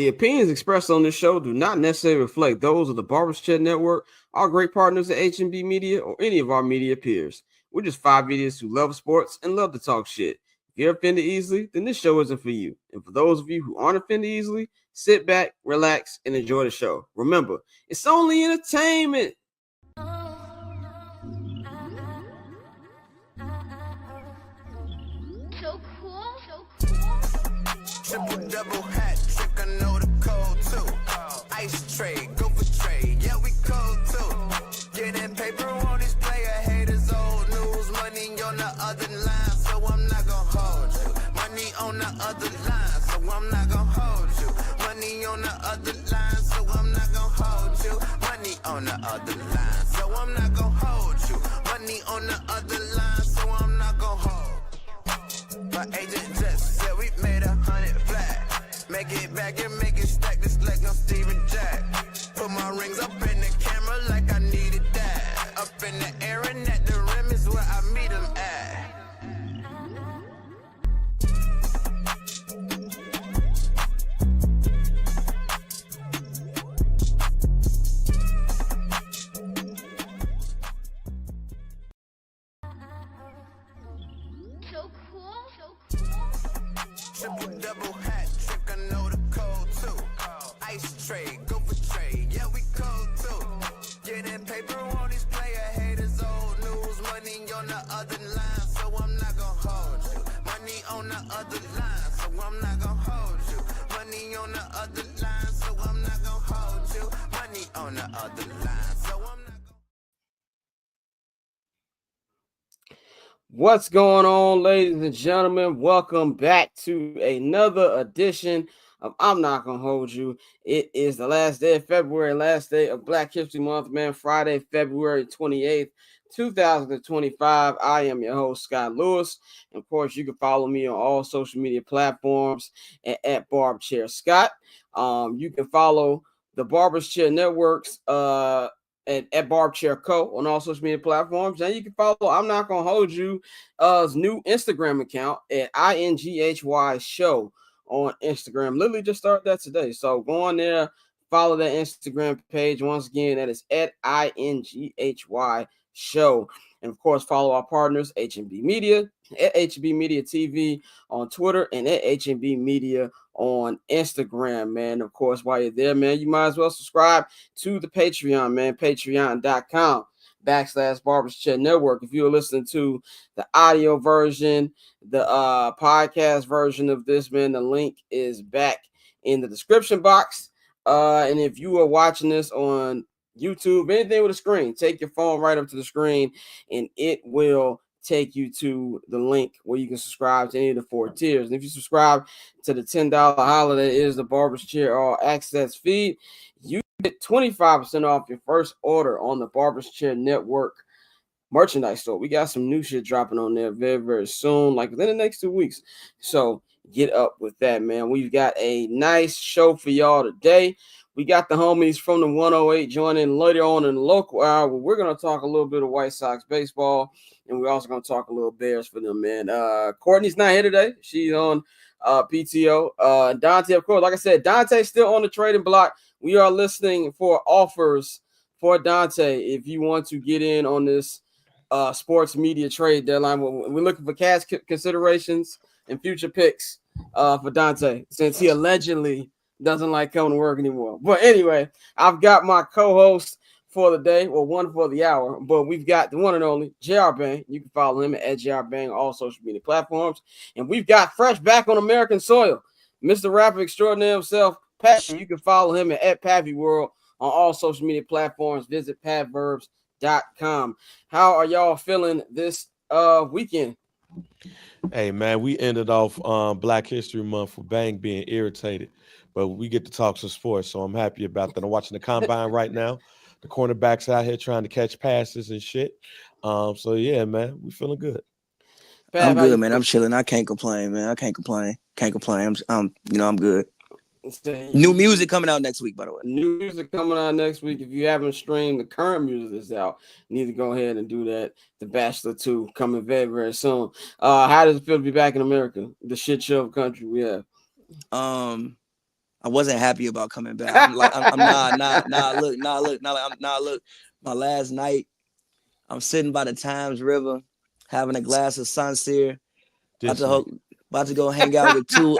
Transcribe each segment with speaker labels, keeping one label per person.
Speaker 1: The opinions expressed on this show do not necessarily reflect those of the Barbers Chat Network, our great partners at H&B Media, or any of our media peers. We're just five idiots who love sports and love to talk shit. If you're offended easily, then this show isn't for you. And for those of you who aren't offended easily, sit back, relax, and enjoy the show. Remember, it's only entertainment.
Speaker 2: So cool.
Speaker 3: Triple double hat trick, I know the code too. Ice trade, go for trade, yeah we cold too. Getting paper on display, haters old news. Money on the other line, so I'm not gonna hold you. Money on the other line, so I'm not gonna hold you. Money on the other line, so I'm not gonna hold you. Money on the other line, so I'm not gonna hold you. Money on the other line, so I'm not gonna hold. My agent just said we made 100 flat. Make it back and make it stack just like I'm Steven Jack. Put my rings up in the camera like I needed that. Up in the air and at the rim is where I meet them at.
Speaker 2: So cool.
Speaker 3: Triple double hat trick, I know the code too. Ice trade, go for trade, yeah we cold too. Getting paper on display, haters old news. Money on the other line, so I'm not gonna hold you. Money on the other line, so I'm not gonna hold you. Money on the other line, so I'm not gonna hold you. Money on the other line, so I'm not gonna.
Speaker 1: What's going on, ladies and gentlemen? Welcome back to another edition of I'm Not Gonna Hold You. It is the last day of February, last day of Black History Month, man. Friday, February 28th, 2025. I am your host, Scott Lewis. And of course, you can follow me on all social media platforms at Barb Chair Scott. You can follow the Barbers Chair Networks at Barb Chair Co. on all social media platforms. And you can follow I'm Not Gonna Hold You new Instagram account at INGHY Show on Instagram. Literally just started that today. So go on there, follow that Instagram page. Once again, that is at INGHY Show. And of course, follow our partners, H&B Media, at H&B Media TV on Twitter, and at H&B Media on Instagram, man. Of course, while you're there, man, you might as well subscribe to the Patreon, man, patreon.com/Barbers Chat Network. If you're listening to the audio version, the podcast version of this, man, the link is back in the description box. And if you are watching this on YouTube, anything with a screen, take your phone right up to the screen and it will take you to the link where you can subscribe to any of the 4 tiers. And if you subscribe to the $10 holiday, is the Barber's Chair All Access feed, you get 25% off your first order on the Barber's Chair Network merchandise store. We got some new shit dropping on there very, very soon, like within the next 2 weeks. So get up with that, man. We've got a nice show for y'all today. We got the homies from the 108 joining later on in the local hour. We're going to talk a little bit of White Sox baseball, and we're also going to talk a little Bears for them, man. Courtney's not here today. She's on PTO. Dante, of course, like I said, Dante's still on the trading block. We are listening for offers for Dante if you want to get in on this sports media trade deadline. We're looking for cash considerations and future picks for Dante, since he allegedly doesn't like coming to work anymore. But anyway, I've got my co-host for the day, well, one for the hour, but we've got the one and only JR Bang. You can follow him at JR Bang on all social media platforms. And we've got fresh back on American soil, Mr. Rapper Extraordinaire himself, Pavy. You can follow him at Pavy World on all social media platforms. Visit pavverbs.com. How are y'all feeling this weekend?
Speaker 4: Hey, man, we ended off Black History Month with Bang being irritated, but we get to talk some sports, so I'm happy about that. I'm watching the combine right now. The cornerbacks out here trying to catch passes and shit. So, yeah, man, we feeling good.
Speaker 1: Pav,
Speaker 5: I'm good, man. I'm chilling. I can't complain, man. I can't complain. I'm good. New music coming out next week, by the way.
Speaker 1: New music coming out next week. If you haven't streamed the current music that's out, you need to go ahead and do that. The Bachelor 2 coming very, very soon. How does it feel to be back in America? The shit show country we have.
Speaker 5: I'm I wasn't happy about coming back. I'm like, look. My last night, I'm sitting by the Thames River, having a glass of Sancerre, about to go hang out with two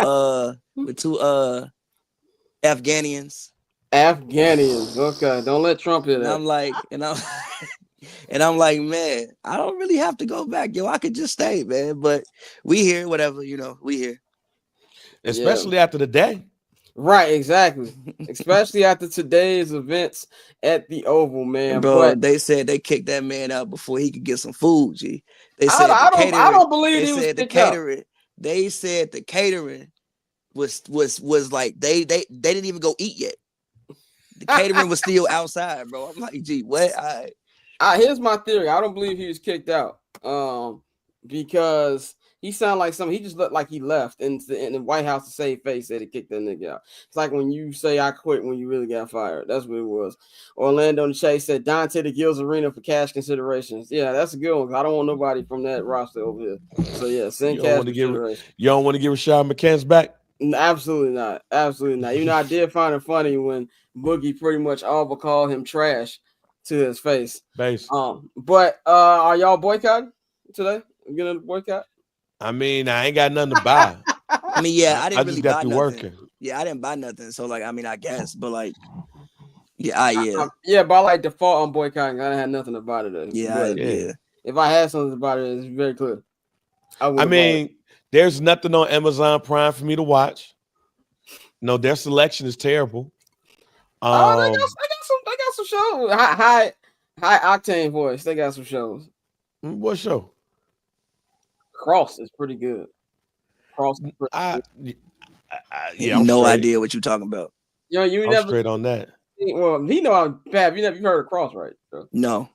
Speaker 5: Afghanians.
Speaker 1: Afghanians. Okay, don't let Trump hear
Speaker 5: And
Speaker 1: that.
Speaker 5: I'm like, man, I don't really have to go back. Yo, I could just stay, man. But we here, whatever, we here.
Speaker 4: Especially after the day.
Speaker 1: Right, exactly. Especially after today's events at the Oval, man.
Speaker 5: Bro,
Speaker 1: but
Speaker 5: they said they kicked that man out before he could get some food, G. They said
Speaker 1: I don't believe he was kicked out.
Speaker 5: They said the catering was like they didn't even go eat yet. The catering was still outside, bro. I'm like, gee, what?
Speaker 1: Here's my theory. I don't believe he was kicked out. Because he sounded like something. He just looked like he left, and the White House to save face said he kicked that nigga out. It's like when you say I quit when you really got fired. That's what it was. Orlando Chase said Dante the Gills Arena for cash considerations. Yeah, that's a good one. I don't want nobody from that roster over here. So yeah, send cash considerations.
Speaker 4: You don't want to give Rashad McCants back?
Speaker 1: Absolutely not. Absolutely not. I did find it funny when Boogie pretty much all but called him trash to his face.
Speaker 4: Base.
Speaker 1: But are y'all boycotting today? You gonna boycott?
Speaker 4: I mean, I ain't got nothing to buy.
Speaker 5: I mean, yeah, I didn't really buy nothing.
Speaker 4: Working.
Speaker 5: Yeah, I didn't buy nothing. So, like, I mean, I guess, but like, yeah.
Speaker 1: Yeah, but I like default on boycotting. I didn't have nothing about it.
Speaker 5: Yeah.
Speaker 1: If I had something about it, it's very clear.
Speaker 4: I mean, there's nothing on Amazon Prime for me to watch. No, their selection is terrible.
Speaker 1: They got some shows. High octane voice. They got some shows.
Speaker 4: What show?
Speaker 1: Cross is pretty good. Cross is pretty good.
Speaker 5: Yeah, no idea what you're talking about.
Speaker 1: You
Speaker 4: I'm
Speaker 1: never
Speaker 4: straight on that.
Speaker 1: Well, I'm Pab. You heard of Cross, right? So.
Speaker 5: No.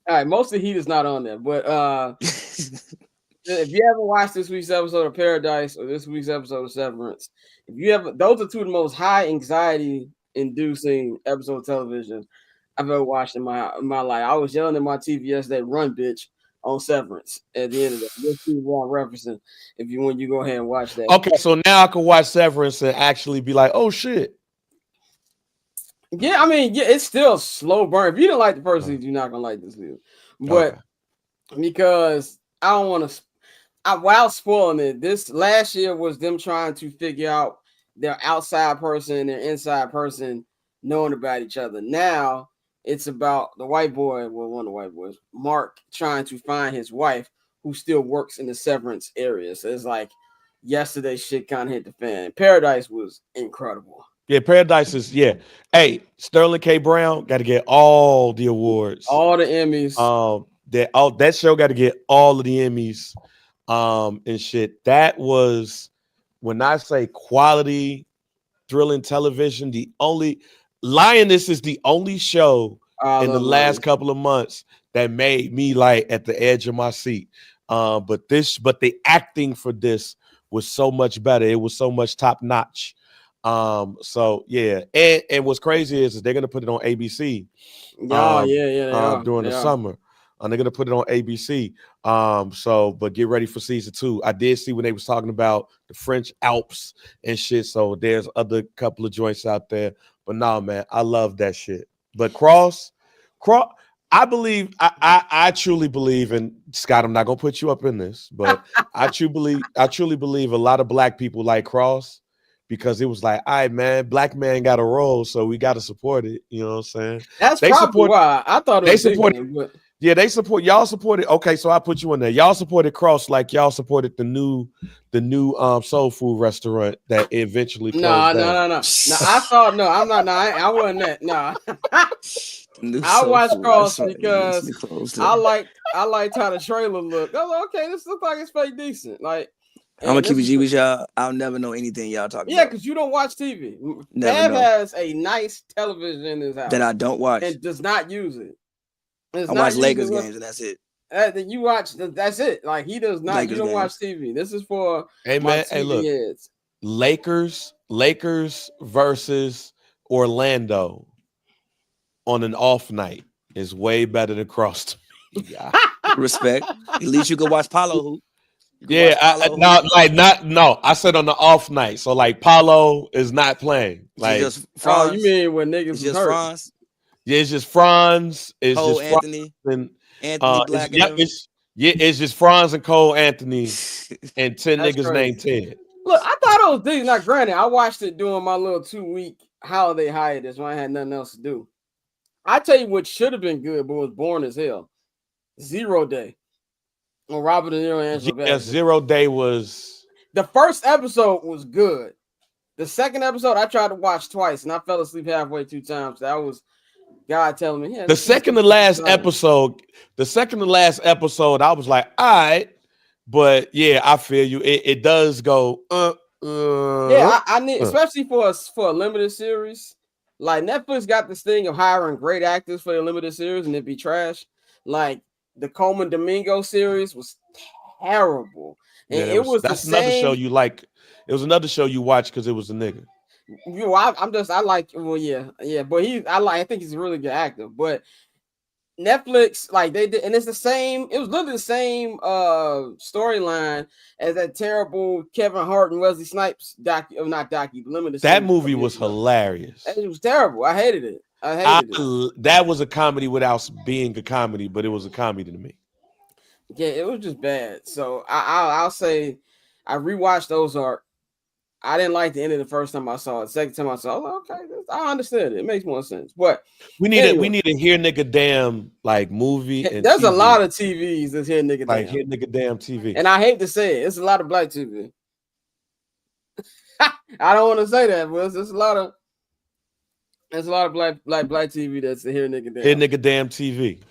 Speaker 1: All right, most of the heat is not on there, but if you haven't watched this week's episode of Paradise or this week's episode of Severance, those are two of the most high anxiety inducing episodes of television I've ever watched in my life. I was yelling at my TV yesterday, "Run, bitch!" on Severance at the end of it. You'll see what I'm referencing when you go ahead and watch that.
Speaker 4: Okay, so now I can watch Severance and actually be like, "Oh shit."
Speaker 1: Yeah, I mean, it's still a slow burn. If you don't like the first season, you're not gonna like this season. But because I don't want to, while spoiling it, this last year was them trying to figure out their outside person and their inside person knowing about each other. Now it's about the white boy, one of the white boys, Mark, trying to find his wife who still works in the Severance area. So it's like yesterday's shit kind of hit the fan. Paradise was incredible.
Speaker 4: Yeah, Paradise is, yeah. Hey, Sterling K. Brown got to get all the awards.
Speaker 1: All the Emmys.
Speaker 4: That show got to get all of the Emmys and shit. That was, when I say quality thrilling television, Lioness is the only show in the last couple of months that made me like at the edge of my seat. But the acting for this was so much better. It was so much top notch. So yeah, and what's crazy is they're gonna put it on ABC. During the summer. They're gonna put it on ABC. But get ready for season 2. I did see when they was talking about the French Alps and shit. So there's other couple of joints out there. But no, man, I love that shit. But Cross, I truly believe, and Scott, I'm not gonna put you up in this, but I truly believe a lot of black people like Cross. Because it was like, all right, man, black man got a role, so we got to support it. You know what I'm saying?
Speaker 1: That's probably why I thought it was
Speaker 4: supported. Yeah, y'all supported. Okay, so I put you in there. Y'all supported Cross like y'all supported the new soul food restaurant that eventually closed down.
Speaker 1: No. I thought I'm not. No, I wasn't that. No. I watched Cross because I liked how the trailer looked. I was like, okay, this looks like it's fake decent. Like.
Speaker 5: I'm gonna keep it G with y'all. I'll never know anything y'all talking about.
Speaker 1: Yeah, because you don't watch TV. Dad has a nice television in his house
Speaker 5: that I don't watch
Speaker 1: and does not use it.
Speaker 5: I watch Lakers games and that's it.
Speaker 1: You watch. That's it. Like he does not. Lakers you don't watch TV. This is for
Speaker 4: look, heads. Lakers versus Orlando on an off night is way better than Cross to me.
Speaker 5: Respect. At least you can watch Palo hoop. You can watch Paulo.
Speaker 4: I said on the off night. So like Paulo is not playing. Like
Speaker 5: It's just Franz.
Speaker 1: you mean when niggas
Speaker 5: It's
Speaker 1: was
Speaker 5: just
Speaker 1: hurt?
Speaker 5: Franz,
Speaker 4: yeah, it's just Franz. It's
Speaker 5: Cole
Speaker 4: just
Speaker 5: Anthony,
Speaker 4: Franz and
Speaker 5: Black,
Speaker 4: it's just Franz and Cole Anthony and 10
Speaker 1: That's
Speaker 4: niggas
Speaker 1: crazy.
Speaker 4: named Ted.
Speaker 1: Look, I thought it was these. Now, granted, I watched it during my little 2-week holiday hiatus when I had nothing else to do. I tell you what should have been good, but was boring as hell. 0 Day. On Robert De Niro and Angela
Speaker 4: Yeah,
Speaker 1: Bassett.
Speaker 4: 0 Day was
Speaker 1: The first episode was good. The second episode I tried to watch twice and I fell asleep halfway 2 times. That was God telling me. Yeah,
Speaker 4: the second to last episode. The second to last episode, I was like, all right, but yeah, I feel you. It does go.
Speaker 1: Yeah, I need, especially for a limited series. Like Netflix got this thing of hiring great actors for the limited series and it'd be trash. Like the Coleman Domingo series was terrible. And
Speaker 4: Yeah, that's another show
Speaker 1: same.
Speaker 4: you like. It was another show you watched because it was a nigga.
Speaker 1: I think he's a really good actor. But Netflix, like they did, and it's the same. It was literally the same storyline as that terrible Kevin Hart and Wesley Snipes limited.
Speaker 4: That movie was hilarious.
Speaker 1: It was terrible. I hated it.
Speaker 4: That was a comedy without being a comedy, but it was a comedy to me.
Speaker 1: Yeah, it was just bad. So I'll say I rewatched Ozark. I didn't like the end of the first time I saw it. The second time I saw it, I was like, okay, I understand it. It makes more sense. But
Speaker 4: we need a Here Nigga Damn like movie. And
Speaker 1: there's
Speaker 4: TV.
Speaker 1: A lot of TVs that's Here Nigga
Speaker 4: like
Speaker 1: Damn.
Speaker 4: Here Nigga Damn TV.
Speaker 1: And I hate to say it, it's a lot of black TV. I don't want to say that, but it's a lot of black TV that's a Here Nigga Damn.
Speaker 4: Here Nigga Damn TV.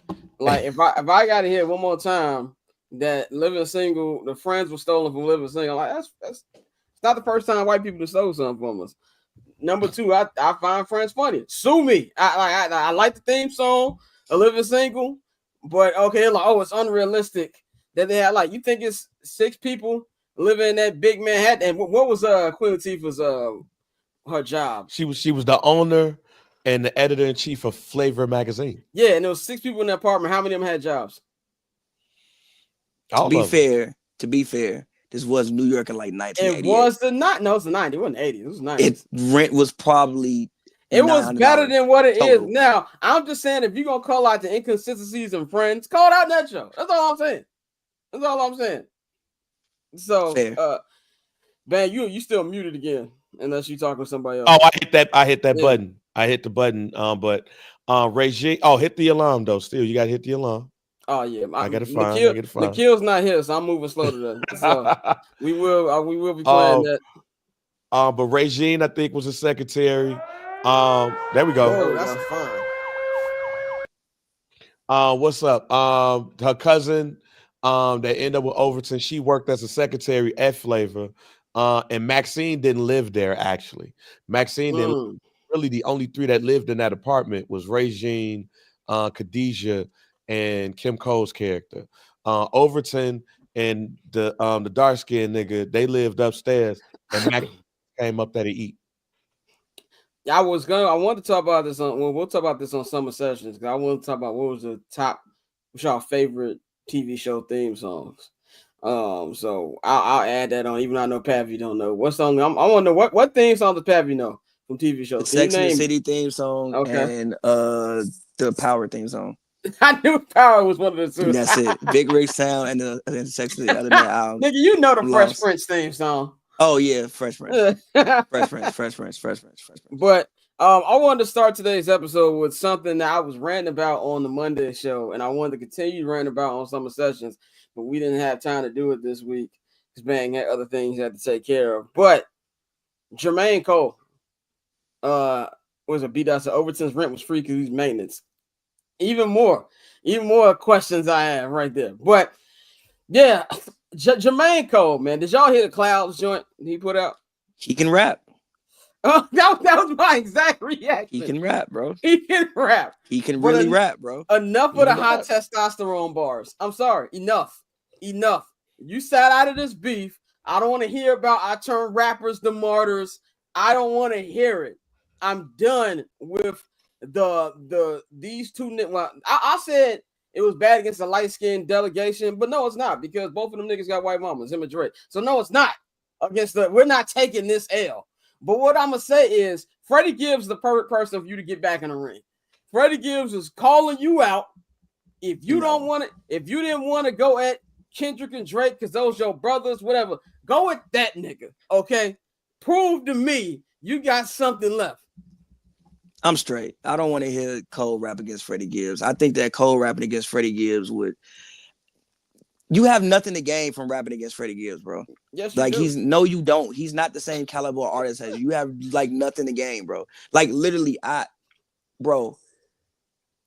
Speaker 1: Like if I gotta hear one more time that Living Single, the friends were stolen from Living Single, like that's it's not the first time white people have stole something from us. Number 2, I find Friends funny. Sue me. I like the theme song, A Living Single, but okay, like it's unrealistic that they had like you think it's 6 people living in that big Manhattan. And what was Queen Latifah's her job?
Speaker 4: She was the owner and the editor-in-chief of Flavor magazine.
Speaker 1: Yeah, and there was 6 people in the apartment. How many of them had jobs?
Speaker 5: To be fair, this was New York in like 1988.
Speaker 1: It was the 90s. It wasn't 80s. It was 90s.
Speaker 5: Rent was probably
Speaker 1: it was better than what it
Speaker 5: total.
Speaker 1: is now. I'm just saying, if you're gonna call out the inconsistencies in Friends, call it out in that show. That's all I'm saying. So, man, you still muted again, unless you talking to somebody else.
Speaker 4: Oh, I hit that button. I hit the button. But Reggie, hit the alarm though. Still, you gotta hit the alarm.
Speaker 1: Oh yeah,
Speaker 4: I gotta find.
Speaker 1: Nikhil's not here, so I'm moving slow today. So we will be playing that.
Speaker 4: But Regine, I think, was a secretary. There we go.
Speaker 1: Oh, that's fun.
Speaker 4: What's up? Her cousin, that ended up with Overton. She worked as a secretary at Flavor. And Maxine didn't live there actually. Maxine didn't. Really, the only 3 that lived in that apartment was Regine, Khadijah, and Kim Cole's character. Overton and the dark skinned nigga, they lived upstairs, and Max came up there to eat.
Speaker 1: I wanted to talk about this we'll talk about this on Summer Sessions, because I want to talk about what was the top, what's your favorite TV show theme songs. So I'll add that on, even though I know Pavy don't know. What's on? I want to know what theme song does Pavy know from TV shows?
Speaker 5: The Sex and the City theme song, and the Power theme song.
Speaker 1: I knew Power was one of the 2.
Speaker 5: That's it. Big Rig Sound and the Sex and the City.
Speaker 1: Nigga, you know the Fresh Prince theme song.
Speaker 5: Oh yeah, Fresh Prince. Fresh Prince.
Speaker 1: But I wanted to start today's episode with something that I was ranting about on the Monday show, and I wanted to continue ranting about on Summer Sessions, but we didn't have time to do it this week because Bang had other things he had to take care of. But Jermaine Cole, was a B-Dot, so Overton's rent was free because he's maintenance. Even more questions I have right there. But yeah, Jermaine Cole, man, did y'all hear the Clouds joint he put out?
Speaker 5: He can rap.
Speaker 1: Oh, that was my exact reaction.
Speaker 5: He can rap, bro.
Speaker 1: He can rap.
Speaker 5: He can really rap, bro.
Speaker 1: Enough of the high testosterone bars. I'm sorry. Enough. You sat out of this beef. I don't want to hear about I turn rappers to martyrs. I don't want to hear it. I'm done with these 2. Well, I said it was bad against the light-skinned delegation, but no, it's not because both of them niggas got white mamas, him and Drake. So no, it's not we're not taking this L. But what I'm gonna say is Freddie Gibbs is the perfect person for you to get back in the ring. Freddie Gibbs is calling you out. If you don't want it, if you didn't want to go at Kendrick and Drake because those your brothers, whatever, go at that nigga. Okay, prove to me you got something left.
Speaker 5: I'm straight. I don't want to hear Cole rap against Freddie Gibbs. I think that Cole rapping against Freddie Gibbs would. You have nothing to gain from rapping against Freddie Gibbs, bro.
Speaker 1: Yes, you
Speaker 5: like
Speaker 1: do.
Speaker 5: you don't. He's not the same caliber artist as you. You have like nothing to gain, bro. Like literally, bro.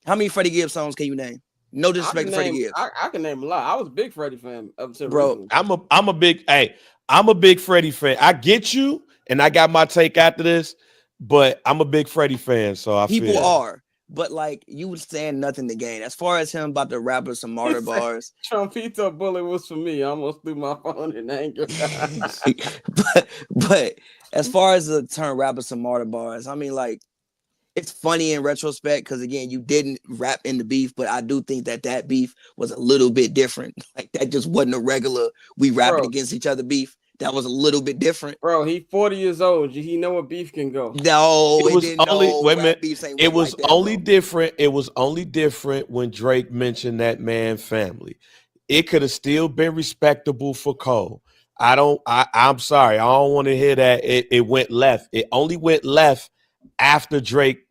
Speaker 5: How many Freddie Gibbs songs can you name? No disrespect to Freddie Gibbs.
Speaker 1: I can name a lot. I was a big Freddie fan up to
Speaker 5: bro.
Speaker 1: recently.
Speaker 4: I'm a big Freddie fan. I get you, and I got my take after this, but I'm a big Freddie fan, so
Speaker 5: people are. But like you was saying nothing to gain. As far as him about to rap with some martyr bars.
Speaker 1: Trumpito bullet was for me. I almost threw my phone in anger.
Speaker 5: but as far as the term rap with some martyr bars, I mean, like, it's funny in retrospect because again, you didn't rap in the beef, but I do think that beef was a little bit different. Like that just wasn't a regular we rapping against each other beef. That was a little bit different.
Speaker 1: Bro, he 40 years old. He know where beef can go.
Speaker 5: No,
Speaker 4: it was only wait a minute.
Speaker 5: It was
Speaker 4: like only that, different. It was only different when Drake mentioned that man family. It could have still been respectable for Cole. I'm sorry. I don't want to hear that. It went left. It only went left after Drake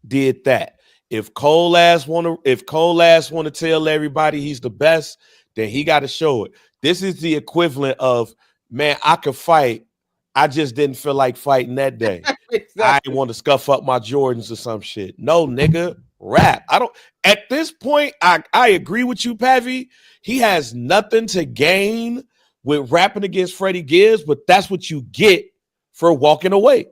Speaker 4: did that. If Cole ass want to tell everybody he's the best, then he got to show it. This is the equivalent of, man, I could fight. I just didn't feel like fighting that day. Exactly. I didn't want to scuff up my Jordans or some shit. No, nigga, rap. At this point, I agree with you, Pavy. He has nothing to gain with rapping against Freddie Gibbs, but that's what you get for walking away.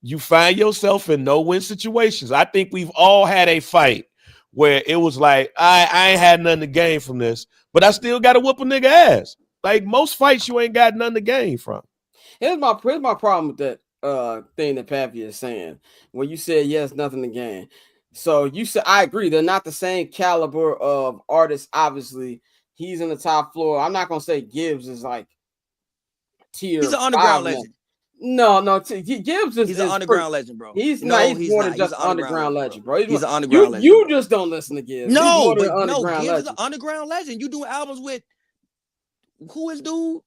Speaker 4: You find yourself in no-win situations. I think we've all had a fight where it was like, I ain't had nothing to gain from this, but I still got to whoop a nigga ass. Like most fights, you ain't got nothing to gain from.
Speaker 1: Here's my problem with that thing that Pavy is saying. When you said yes, nothing to gain. So you said I agree. They're not the same caliber of artists. Obviously, he's in the top floor. I'm not gonna say Gibbs is like tier.
Speaker 5: He's an underground legend.
Speaker 1: No, Gibbs is.
Speaker 5: He's an underground legend, bro.
Speaker 1: He's more than just an underground legend, bro.
Speaker 5: He's an underground legend.
Speaker 1: You just don't listen to Gibbs.
Speaker 5: No, Gibbs is an underground legend. You doing albums with who is dude?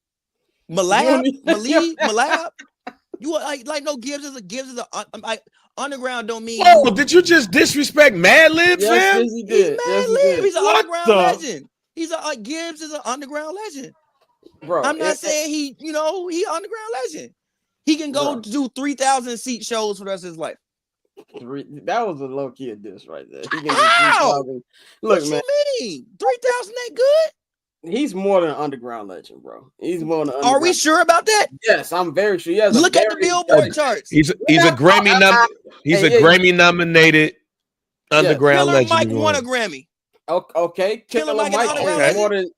Speaker 5: Malab? Malab? You like no Gibbs is a underground don't mean.
Speaker 4: Oh, did you just disrespect Mad Lib, fam?
Speaker 1: Yes, he did.
Speaker 5: He's Mad Lib. He's an underground legend. He's Gibbs is an underground legend.
Speaker 1: Bro,
Speaker 5: I'm not saying he underground legend. He can go do 3,000 seat shows for the rest of his life.
Speaker 1: That was a low key diss right there. He can
Speaker 5: How?
Speaker 1: Look,
Speaker 5: what
Speaker 1: man.
Speaker 5: You mean 3,000 ain't good?
Speaker 1: He's more than an underground legend, bro. He's more than.
Speaker 5: Are we sure about that?
Speaker 1: Yes, I'm very sure.
Speaker 5: Look at the Billboard charts.
Speaker 4: He's a Grammy Grammy nominated underground
Speaker 5: Killer
Speaker 4: legend.
Speaker 5: Mike won a Grammy.
Speaker 1: Okay,
Speaker 5: Killer Mike
Speaker 1: is more than.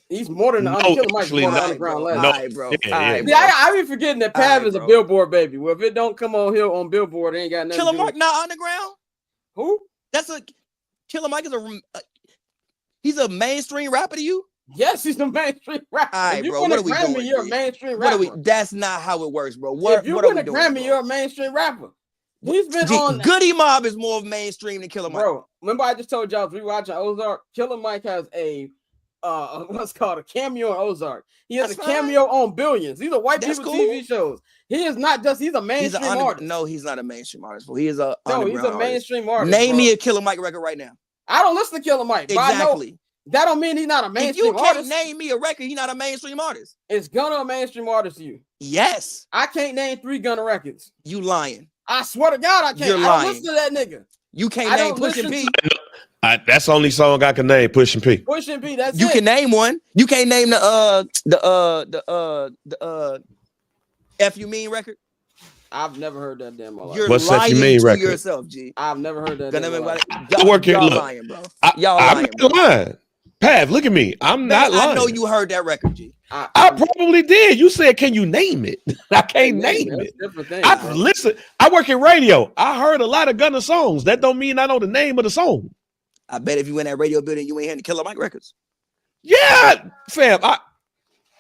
Speaker 1: He's more than Killer Mike's more than underground legend.
Speaker 5: All right, bro.
Speaker 1: I be forgetting that Pav is a Billboard baby. Well, if it don't come on here on Billboard, it ain't got nothing.
Speaker 5: Killer Mike not underground.
Speaker 1: Who?
Speaker 5: Killer Mike is he's a mainstream rapper to you.
Speaker 1: Yes, he's a mainstream rapper.
Speaker 5: All right, bro. What are we doing?
Speaker 1: You're a mainstream rapper.
Speaker 5: That's not how it works, bro.
Speaker 1: If you win a Grammy, you're a mainstream rapper. He's been on.
Speaker 5: Goody Mob is more mainstream than Killer Mike.
Speaker 1: Bro, remember I just told y'all I was rewatching Ozark. Killer Mike has a what's called a cameo on Ozark. He has a cameo on Billions. These are white people TV shows. He is not just. He's a mainstream artist.
Speaker 5: No, he's not a mainstream artist. But he is a
Speaker 1: he's a mainstream artist.
Speaker 5: Name me a Killer Mike record right now.
Speaker 1: I don't listen to Killer Mike.
Speaker 5: Exactly.
Speaker 1: That don't mean he's not a mainstream artist.
Speaker 5: If you can't name me a record, he's not a mainstream artist.
Speaker 1: Is Gunna a mainstream artist to you?
Speaker 5: Yes.
Speaker 1: I can't name 3 Gunna records.
Speaker 5: You lying.
Speaker 1: I swear to God, I can't.
Speaker 5: You're lying.
Speaker 1: I don't listen to that nigga.
Speaker 5: You can't name Push and P.
Speaker 4: That's the only song I can name. Push and P.
Speaker 1: Push and P. That's
Speaker 5: you can name one. You can't name the F You Mean record.
Speaker 1: I've never heard that damn.
Speaker 5: You're
Speaker 4: What's
Speaker 5: lying
Speaker 4: F You Mean
Speaker 5: to
Speaker 4: record?
Speaker 5: Yourself, G.
Speaker 1: I've never heard that.
Speaker 5: Y'all lying, bro. Y'all lying, bro.
Speaker 4: Lying. Pav, look at me. I'm not lying.
Speaker 5: I know you heard that record, G.
Speaker 4: I probably did. You said, "Can you name it?" I can't name it. Listen, I work in radio. I heard a lot of Gunna songs. That don't mean I know the name of the song.
Speaker 5: I bet if you in that radio building, you ain't hearing the Killer Mike records.
Speaker 4: Yeah, fam.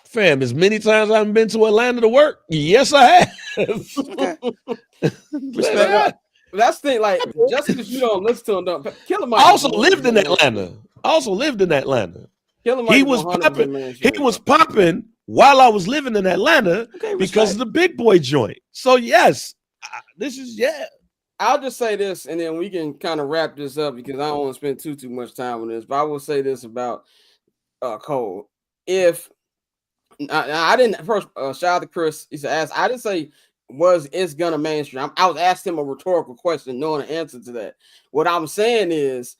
Speaker 4: Fam, as many times I've been to Atlanta to work, yes, I have.
Speaker 5: Okay.
Speaker 1: Respect. That's the thing. Like, just because you don't listen to him, Killer Mike.
Speaker 4: I also lived in Atlanta.
Speaker 1: Killer Mike
Speaker 4: He was
Speaker 1: 100%
Speaker 4: popping.
Speaker 1: mainstream.
Speaker 4: He was popping while I was living in Atlanta because of the Big Boy joint. So yes, this is
Speaker 1: I'll just say this, and then we can kind of wrap this up because I don't want to spend too much time on this. But I will say this about Cole. If I didn't first shout out to Chris, he said, "Ask." I didn't say it's gonna mainstream. I was asking him a rhetorical question, knowing the answer to that. What I'm saying is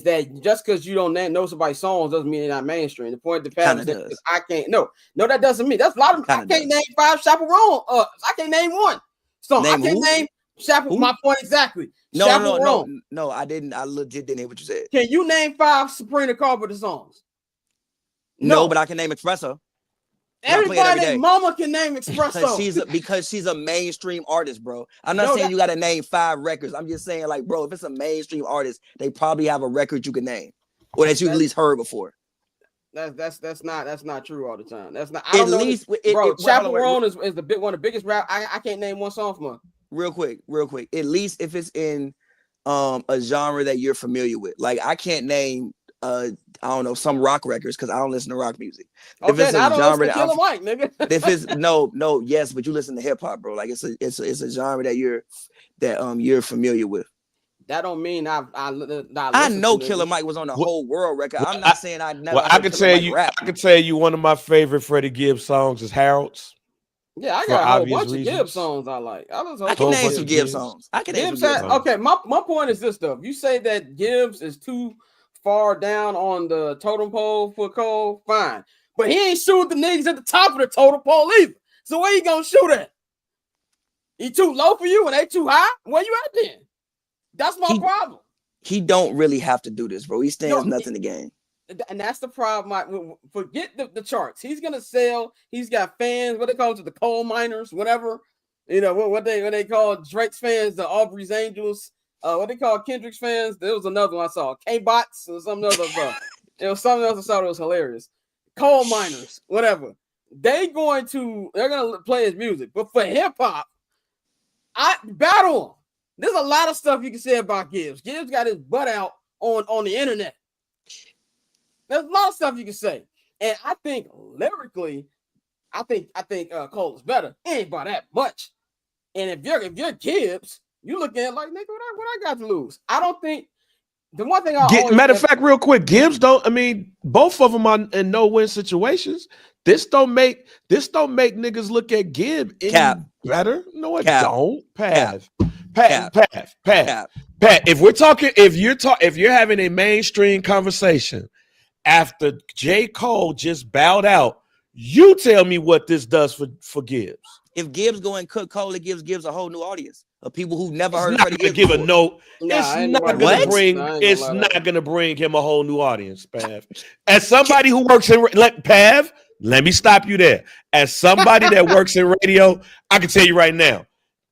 Speaker 1: that just because you don't know somebody's songs doesn't mean they're not mainstream. The point that Pat is I can't. No, that doesn't mean that's a lot of. I can't name 5 Chaperone. I can't name one song. I can't name Chaperone. My point exactly.
Speaker 5: No, I didn't. I legit didn't hear what you said.
Speaker 1: Can you name 5 Sabrina Carpenter songs?
Speaker 5: No, but I can name Espresso.
Speaker 1: Everybody, mama can name Espresso
Speaker 5: because she's a mainstream artist, bro. I'm not saying you got to name 5 records. I'm just saying, like, bro, if it's a mainstream artist, they probably have a record you can name or that you at least heard before.
Speaker 1: That's not true all the time. That's not.
Speaker 5: At least,
Speaker 1: bro. Chaperone is one of the biggest rap. I can't name one song from her.
Speaker 5: Real quick. At least if it's in a genre that you're familiar with, like I can't name. I don't know, some rock records because I don't listen to rock music.
Speaker 1: Okay, if it's a genre that Killer Mike, nigga.
Speaker 5: If it's yes, but you listen to hip hop, bro. Like it's a genre that you're familiar with.
Speaker 1: That don't mean I
Speaker 5: know Killer Mike was on the whole world record. I'm not saying I never.
Speaker 4: Well, I can tell you one of my favorite Freddie Gibbs songs is Harold's.
Speaker 1: Yeah, I got a whole bunch of Gibbs songs I like.
Speaker 5: I can name some Gibbs songs.
Speaker 1: Okay, my point is this though. If you say that Gibbs is too far down on the totem pole for Cole, fine. But he ain't shoot the niggas at the top of the totem pole either. So where you gonna shoot at? He too low for you and they too high? Where you at then? That's my problem.
Speaker 5: He don't really have to do this, bro. He stands nothing to gain.
Speaker 1: And that's the problem. Forget the charts. He's gonna sell. He's got fans. What they call it, the coal miners, whatever. You know what they call Drake's fans, the Aubrey's Angels. What they call Kendrick's fans? There was another one I saw, K-Bots or something other. It was something else I saw that was hilarious. Coal miners, whatever. They're gonna play his music, but for hip hop, I battle him. There's a lot of stuff you can say about Gibbs. Gibbs got his butt out on the internet. There's a lot of stuff you can say, and I think lyrically, I think Cole is better. It ain't by that much. And if you're Gibbs, you look at it like, nigga, what I got to lose? I don't think the one thing
Speaker 4: matter of fact, real quick, Gibbs don't. I mean, both of them are in no-win situations. This don't make niggas look at Gibbs any better. No, it don't. Pav. If you're having a mainstream conversation after J. Cole just bowed out, you tell me what this does for Gibbs.
Speaker 5: If Gibbs go and cook Cole, it gives Gibbs a whole new audience of people who never heard of Freddie Gibbs.
Speaker 4: It's not gonna bring him a whole new audience, Pav. As somebody who works in Pav, let me stop you there. As somebody that works in radio, I can tell you right now,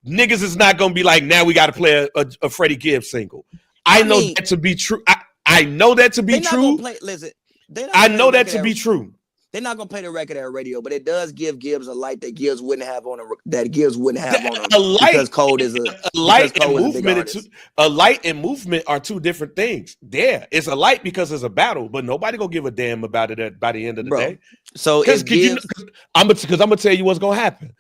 Speaker 4: niggas is not gonna be like, now we got to play a Freddie Gibbs single. I know that to be true. I know that to be true. I know that to be true.
Speaker 5: They're not gonna play the record at radio, but it does give Gibbs a light that Gibbs wouldn't have on a light, because Cole is a light and movement.
Speaker 4: A light and movement are two different things. There, it's a light because it's a battle, but nobody gonna give a damn about it by the end of the day.
Speaker 5: So
Speaker 4: I'm gonna tell you what's gonna happen.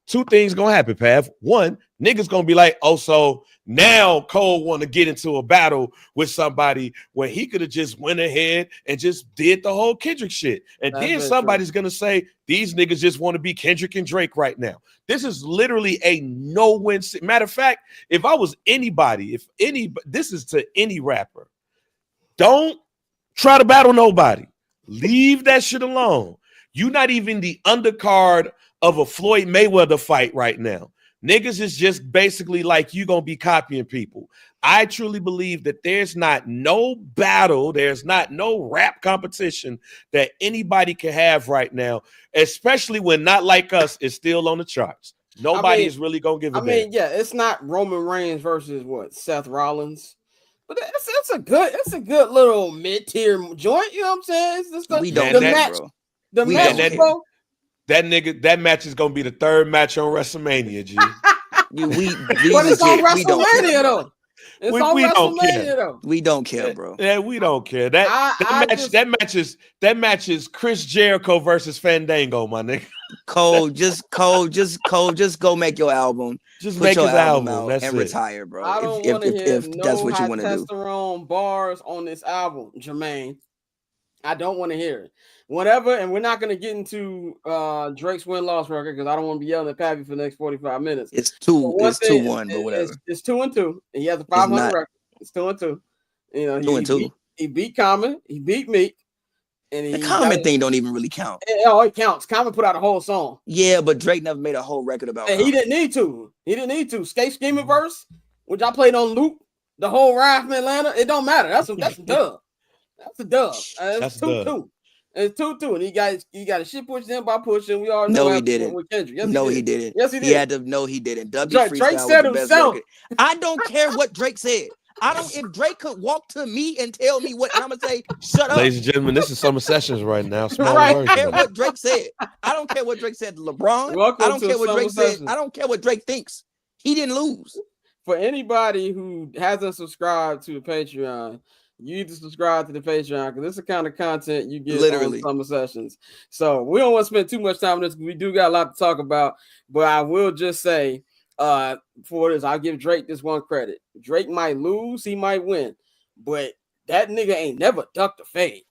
Speaker 4: Two things gonna happen, Pav. One, niggas gonna be like, oh, so now Cole want to get into a battle with somebody where he could have just went ahead and just did the whole Kendrick shit. And then somebody's gonna say, these niggas just want to be Kendrick and Drake right now. This is literally a no-win. Matter of fact, if I was anybody, this is to any rapper. Don't try to battle nobody. Leave that shit alone. You're not even the undercard of a Floyd Mayweather fight right now. Niggas is just basically like, you gonna be copying people. I truly believe that there's not no battle, there's not no rap competition that anybody can have right now, especially when Not Like Us is still on the charts. Nobody is really gonna give a damn.
Speaker 1: Yeah, it's not Roman Reigns versus Seth Rollins. But it's a good little mid-tier joint. You know what I'm saying? It's just
Speaker 5: We don't
Speaker 1: the
Speaker 5: care,
Speaker 1: match.
Speaker 5: bro.
Speaker 1: The
Speaker 5: We
Speaker 1: match,
Speaker 5: don't care.
Speaker 1: bro.
Speaker 4: That match is gonna be the third match on WrestleMania, G.
Speaker 1: But it's on
Speaker 5: we don't care.
Speaker 1: WrestleMania though. It's on
Speaker 4: we don't
Speaker 1: WrestleMania
Speaker 4: care.
Speaker 1: though.
Speaker 5: We don't care, bro.
Speaker 4: Yeah, we don't care. That match is Chris Jericho versus Fandango, my nigga.
Speaker 5: Cole, just go make your album.
Speaker 4: Just
Speaker 5: Put
Speaker 4: make
Speaker 5: your
Speaker 4: his album.
Speaker 5: out
Speaker 4: That's
Speaker 5: and
Speaker 4: it.
Speaker 5: retire, bro.
Speaker 1: I don't want to hear
Speaker 5: if
Speaker 1: no
Speaker 5: that's what
Speaker 1: high
Speaker 5: you want to do.
Speaker 1: testosterone bars on this album, Jermaine. I don't want to hear it. Whatever, and we're not going to get into Drake's win-loss record because I don't want to be yelling at Pavy for the next 45 minutes.
Speaker 5: It's 2-1, but whatever.
Speaker 1: It's 2-2. And he has a 500 record. It's 2-2. You know,
Speaker 5: 2-2.
Speaker 1: He beat Common. He beat Meek. And
Speaker 5: The Common thing don't even really count.
Speaker 1: It counts. Common put out a whole song.
Speaker 5: Yeah, but Drake never made a whole record about
Speaker 1: And he didn't need to. Skate Scheming verse, which I played on loop, the whole ride from Atlanta. It don't matter. That's a dub. That's a dub. It's 2-2. It's 2-2. And he got a shit pushed in by pushing. We all know
Speaker 5: he didn't.
Speaker 1: With Kendrick. Yes,
Speaker 5: he didn't.
Speaker 1: Yes, he did.
Speaker 5: He had to. No, he didn't. W
Speaker 1: Drake
Speaker 5: Freestyle
Speaker 1: said
Speaker 5: was the best
Speaker 1: himself.
Speaker 5: record. I don't care what Drake said. If Drake could walk to me and tell me what, and I'm gonna say, shut up.
Speaker 4: Ladies and gentlemen, this is Summer Sessions right now.
Speaker 5: I don't care what Drake said. I don't care what Drake said to LeBron. I don't care what Drake said. I don't care what Drake thinks. He didn't lose.
Speaker 1: For anybody who hasn't subscribed to the Patreon, you need to subscribe to the Patreon because this is the kind of content you get on Summer Sessions. So we don't want to spend too much time on this because we do got a lot to talk about. But I will just say, for this, I'll give Drake this one credit. Drake might lose, he might win, but that nigga ain't never ducked a fade.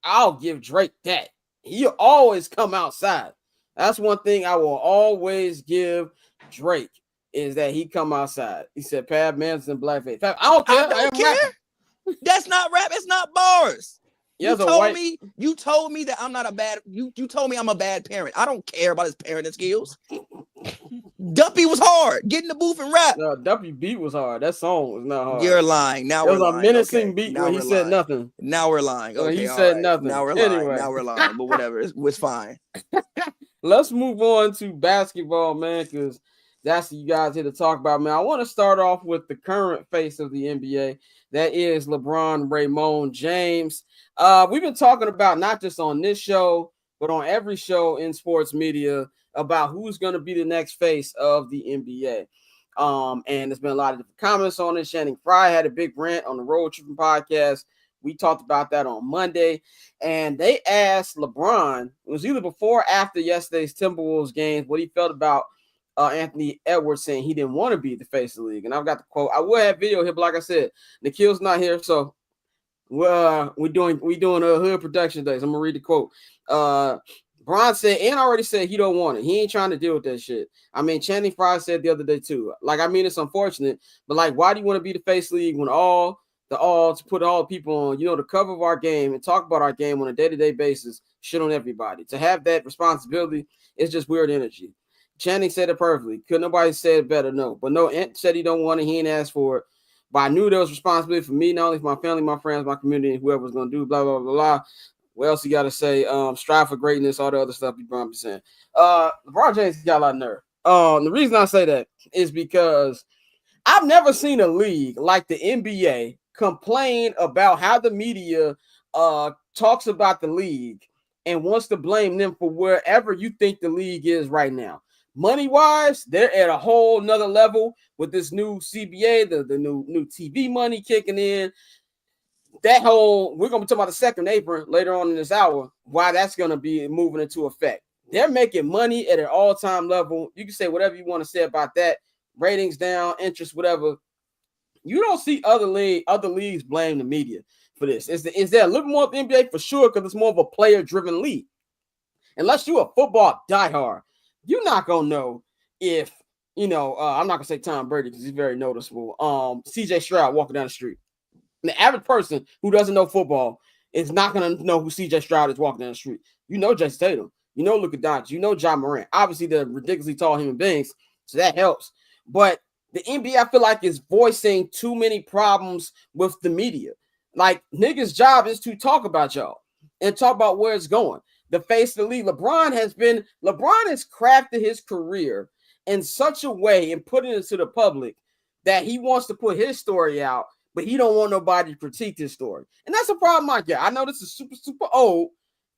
Speaker 1: I'll give Drake that. He'll always come outside. That's one thing I will always give Drake is that he come outside. He said, Pab Manson, blackface. Pab, I don't care.
Speaker 5: I don't care. That's not rap. It's not bars. You told me that I'm not a bad. You told me I'm a bad parent. I don't care about his parenting skills. Duppy was hard. Get in the booth and rap.
Speaker 1: No, Duppy beat was hard. That song was not hard.
Speaker 5: You're lying. Now
Speaker 1: it was a menacing beat when he said nothing.
Speaker 5: Now we're lying. Okay,
Speaker 1: he said nothing.
Speaker 5: Now we're lying. Now we're lying. But whatever, it's fine.
Speaker 1: Let's move on to basketball, man, because that's what you guys here to talk about, man. I want to start off with the current face of the NBA. That is LeBron Raymond James. We've been talking about not just on this show, but on every show in sports media about who's going to be the next face of the NBA. And there's been a lot of different comments on it. Channing Frye had a big rant on the Road Tripping podcast. We talked about that on Monday. And they asked LeBron, it was either before or after yesterday's Timberwolves games, what he felt about Anthony Edwards saying he didn't want to be the face of the league. And I've got the quote. I will have video here, but like I said, Nikhil's not here, so we're doing a hood production days. I'm gonna read the quote. Bron said, and already said he don't want it. He ain't trying to deal with that shit. I mean, Channing Frye said the other day too. Like, I mean, it's unfortunate, but like, why do you want to be the face league when to put all the people on, the cover of our game and talk about our game on a day-to-day basis, shit on everybody. To have that responsibility is just weird energy. Channing said it perfectly. Could nobody say it better? No. But no, Ant said he don't want it. He ain't asked for it. But I knew there was responsibility for me, not only for my family, my friends, my community, and whoever was going to do blah, blah, blah, blah. What else you got to say? Strive for greatness, all the other stuff LeBron be saying. LeBron James got a lot of nerve. The reason I say that is because I've never seen a league like the NBA complain about how the media talks about the league and wants to blame them for wherever you think the league is right now. Money-wise, they're at a whole nother level with this new CBA, the new TV money kicking in. We're going to be talking about the second apron later on in this hour, why that's going to be moving into effect. They're making money at an all-time level. You can say whatever you want to say about that. Ratings down, interest, whatever. You don't see other leagues blame the media for this. Is there a little more of the NBA? For sure, because it's more of a player-driven league. Unless you're a football diehard, you're not going to know if, I'm not going to say Tom Brady because he's very noticeable. CJ Stroud walking down the street. The average person who doesn't know football is not going to know who CJ Stroud is walking down the street. You know Jason Tatum. You know Luka Doncic. You know Ja Morant. Obviously, they're ridiculously tall human beings, so that helps. But the NBA, I feel like, is voicing too many problems with the media. Like, niggas' job is to talk about y'all and talk about where it's going. The face of the league. LeBron has crafted his career in such a way and put it into the public that he wants to put his story out but he don't want nobody to critique his story. And that's a problem I get. I know this is super, super old,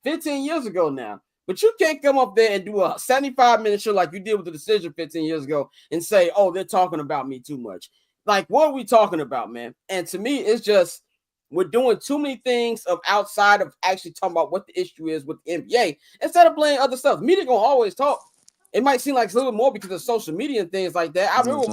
Speaker 1: 15 years ago now, but you can't come up there and do a 75-minute show like you did with The Decision 15 years ago and say, oh, they're talking about me too much. Like, what are we talking about, man? And to me, it's just we're doing too many things of outside of actually talking about what the issue is with the NBA instead of blaming other stuff. Media gonna always talk. It might seem like it's a little more because of social media and things like that. I remember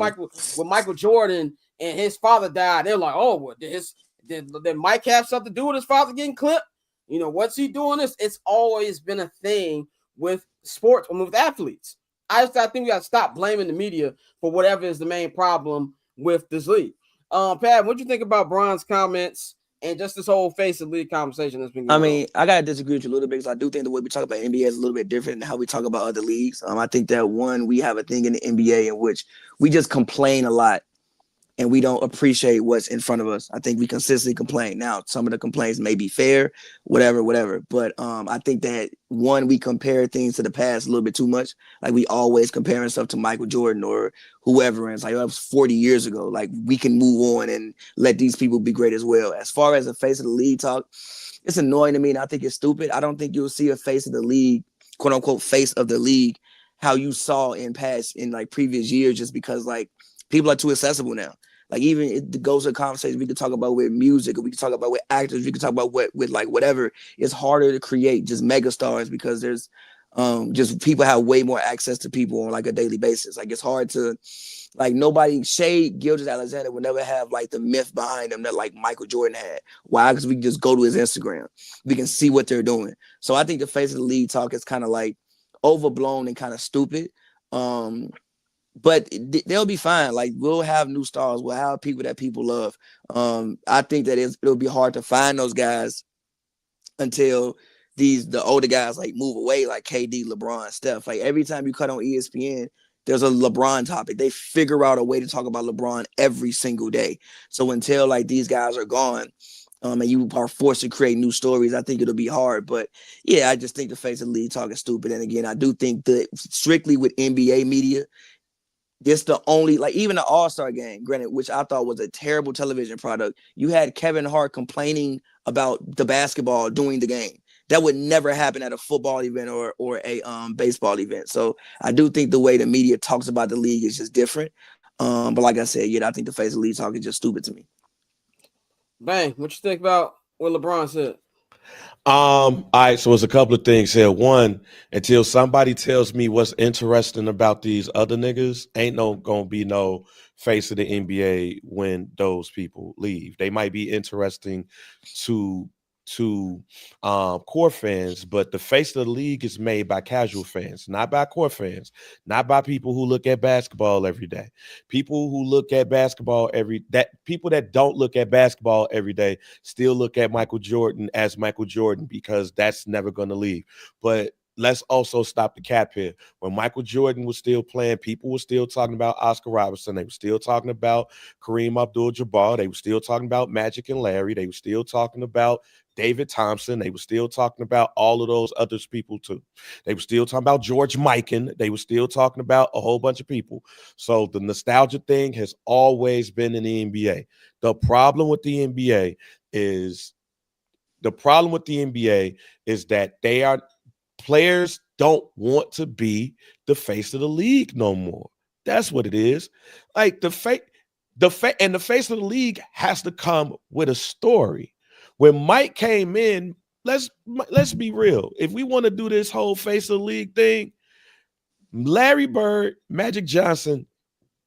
Speaker 1: when Michael Jordan and his father died. They're like, oh, well, did Mike have something to do with his father getting clipped? You know, what's he doing this? It's always been a thing with sports and with athletes. I think we got to stop blaming the media for whatever is the main problem with this league. Pat, what do you think about Bron's comments and just this whole face of league conversation that's been going on?
Speaker 5: I mean, I gotta disagree with you a little bit because I do think the way we talk about NBA is a little bit different than how we talk about other leagues. I think that we have a thing in the NBA in which we just complain a lot and we don't appreciate what's in front of us. I think we consistently complain. Now, some of the complaints may be fair, whatever. But I think that we compare things to the past a little bit too much. Like we always comparing stuff to Michael Jordan or whoever. And it's like, that was 40 years ago. Like we can move on and let these people be great as well. As far as the face of the league talk, it's annoying to me and I think it's stupid. I don't think you'll see a face of the league, quote unquote, face of the league, how you saw in like previous years, just because like people are too accessible now. Like even it goes to a conversation we can talk about with music, or we can talk about with actors, we can talk about with like whatever. It's harder to create just mega stars because there's just people have way more access to people on like a daily basis. Like it's hard to like nobody shade Gilgeous-Alexander will never have like the myth behind him that like Michael Jordan had. Why? Because we can just go to his Instagram. We can see what they're doing. So I think the face of the league talk is kind of like overblown and kind of stupid. But they'll be fine. Like we'll have new stars. We'll have people that people love. I think that it'll be hard to find those guys until the older guys like move away, like KD, LeBron, Steph. Like every time you cut on ESPN, there's a LeBron topic. They figure out a way to talk about LeBron every single day. So until like these guys are gone, and you are forced to create new stories, I think it'll be hard. But yeah, I just think the face of the league talk is stupid. And again, I do think that strictly with NBA media, it's the only, like even the All-Star game, granted, which I thought was a terrible television product. You had Kevin Hart complaining about the basketball during the game. That would never happen at a football event or a baseball event. So I do think the way the media talks about the league is just different. But like I said, yeah, I think the face of the league talk is just stupid to me.
Speaker 1: Bang, what you think about what LeBron said?
Speaker 4: All right, so it's a couple of things here. One, until somebody tells me what's interesting about these other niggas, ain't gonna be no face of the NBA when those people leave. They might be interesting to core fans, but the face of the league is made by casual fans, not by core fans, not by people who look at basketball every day. People who look at basketball people that don't look at basketball every day still look at Michael Jordan as Michael Jordan because that's never going to leave. But let's also stop the cap here. When Michael Jordan was still playing, people were still talking about Oscar Robertson. They were still talking about Kareem Abdul-Jabbar. They were still talking about Magic and Larry. They were still talking about David Thompson. They were still talking about all of those other people too. They were still talking about George Mikan. They were still talking about a whole bunch of people. So the nostalgia thing has always been in the NBA. The problem with the NBA is that players don't want to be the face of the league no more. That's what it is. Like the face of the league has to come with a story. When Mike came in, let's be real. If we want to do this whole face of the league thing, Larry Bird, Magic Johnson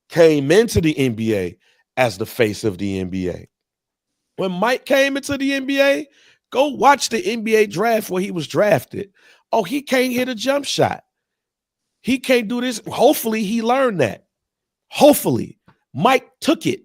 Speaker 4: came into the NBA as the face of the NBA. When Mike came into the NBA, go watch the NBA draft where he was drafted. Oh, he can't hit a jump shot. He can't do this. Hopefully he learned that. Hopefully. Mike took it.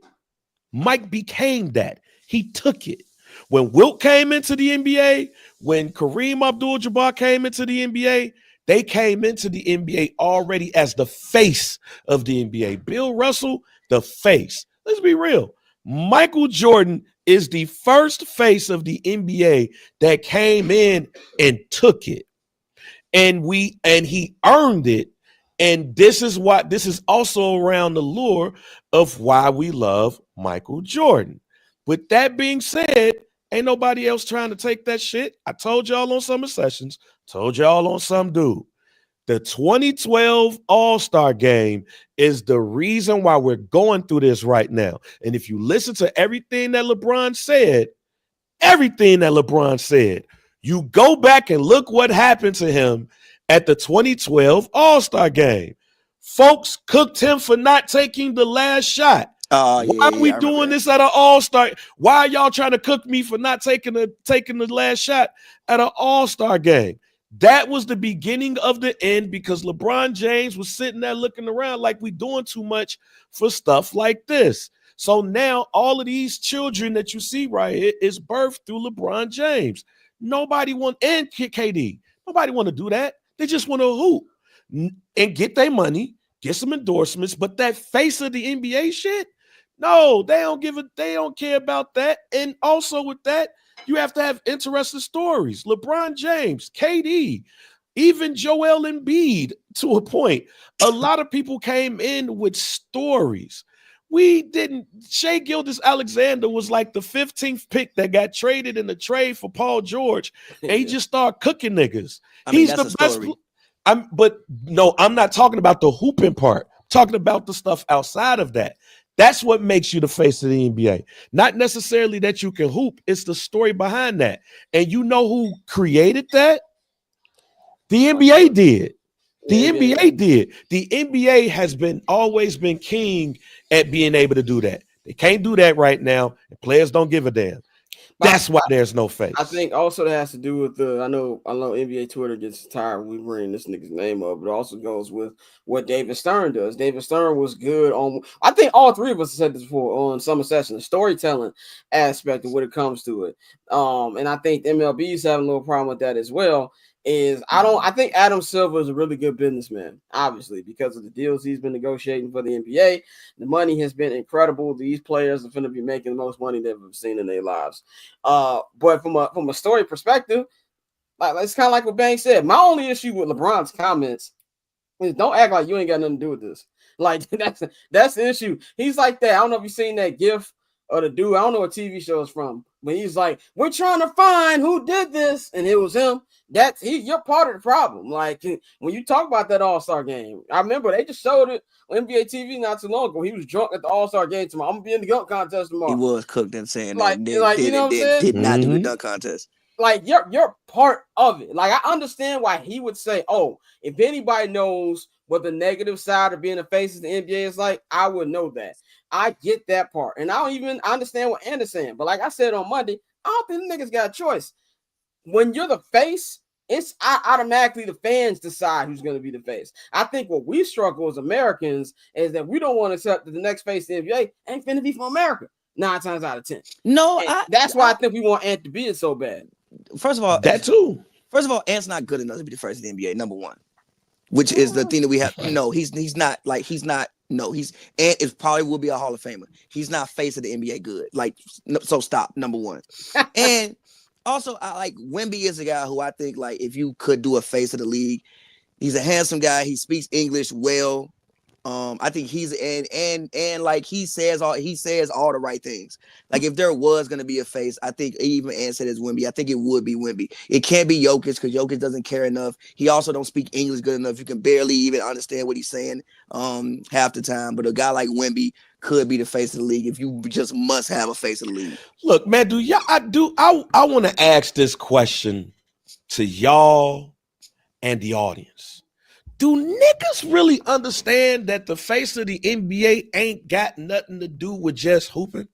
Speaker 4: Mike became that. He took it. When Wilt came into the NBA, when Kareem Abdul-Jabbar came into the NBA, they came into the NBA already as the face of the NBA. Bill Russell, the face. Let's be real. Michael Jordan is the first face of the NBA that came in and took it. And he earned it. And this is also around the lure of why we love Michael Jordan. With that being said, ain't nobody else trying to take that shit. I told y'all on Summer Sessions, told y'all on Some Dude. The 2012 All-Star Game is the reason why we're going through this right now. And if you listen to everything that LeBron said, you go back and look what happened to him at the 2012 All-Star Game. Folks cooked him for not taking the last shot. Why are we doing this at an All-Star? Why are y'all trying to cook me for not taking the last shot at an All-Star Game? That was the beginning of the end because LeBron James was sitting there looking around like we doing too much for stuff like this. So now all of these children that you see right here is birthed through LeBron James. Nobody want, and KD, nobody want to do that. They just want to hoop and get their money, get some endorsements, but that face of the NBA shit, no, they don't care about that. And also with that, you have to have interesting stories. LeBron James, KD, even Joel Embiid to a point. A lot of people came in with stories. We didn't. Shea Gilgeous-Alexander was like the 15th pick that got traded in the trade for Paul George. And he just started cooking niggas. He's the best. I'm not talking about the hooping part. I'm talking about the stuff outside of that. That's what makes you the face of the NBA. Not necessarily that you can hoop. It's the story behind that. And you know who created that? The NBA did. The NBA did. The NBA has always been king at being able to do that. They can't do that right now. And players don't give a damn. That's why there's no face.
Speaker 1: I think also that has to do with I know NBA Twitter gets tired when we bring this nigga's name up, but it also goes with what David Stern does. David Stern was good on, I think all three of us said this before on Summer Session, the storytelling aspect of when it comes to it. And I think MLB is having a little problem with that as well. I think Adam Silver is a really good businessman, obviously, because of the deals he's been negotiating for the NBA. The money has been incredible. These players are going to be making the most money they've ever seen in their lives. But from a story perspective, like it's kind of like what Bang said. My only issue with LeBron's comments is don't act like you ain't got nothing to do with this. Like that's the issue. He's like that. I don't know if you've seen that GIF of the dude. I don't know what TV show it's from, but he's like, "We're trying to find who did this," and it was him. You're part of the problem. Like when you talk about that All-Star game, I remember they just showed it on NBA TV not too long ago. He was drunk at the All-Star game tomorrow. I'm gonna be in the dunk contest tomorrow.
Speaker 5: He was cooked and saying
Speaker 1: like,
Speaker 5: that.
Speaker 1: you know what I'm saying?
Speaker 5: Did not do the dunk contest.
Speaker 1: Like you're part of it. Like I understand why he would say, "Oh, if anybody knows what the negative side of being a face of the NBA is like, I would know that." I get that part, and I understand what Andy's saying. But like I said on Monday, I don't think the niggas got a choice. When you're the face, it's automatically the fans decide who's going to be the face. I think what we struggle as Americans is that we don't want to accept that the next face of the NBA ain't finna be from America 9 times out of 10.
Speaker 5: No,
Speaker 1: that's why I think we want Ant to be it so bad.
Speaker 5: First of all,
Speaker 4: that too.
Speaker 5: First of all, Ant's not good enough to be the first in the NBA. Number one, which is the thing that we have. No, he's not. No, Ant is probably will be a Hall of Famer. He's not face of the NBA good. Like, so stop. Number one, and also I like Wemby is a guy who I think like if you could do a face of the league, he's a handsome guy. He speaks English well. I think he's and like he says all the right things. Like if there was gonna be a face, I think even Ant said it's Wemby. I think it would be Wemby. It can't be Jokic because Jokic doesn't care enough. He also don't speak English good enough. You can barely even understand what he's saying half the time. But a guy like Wemby could be the face of the league if you just must have a face of the league.
Speaker 4: Look, man, I want to ask this question to y'all and the audience. Do niggas really understand that the face of the NBA ain't got nothing to do with just hooping?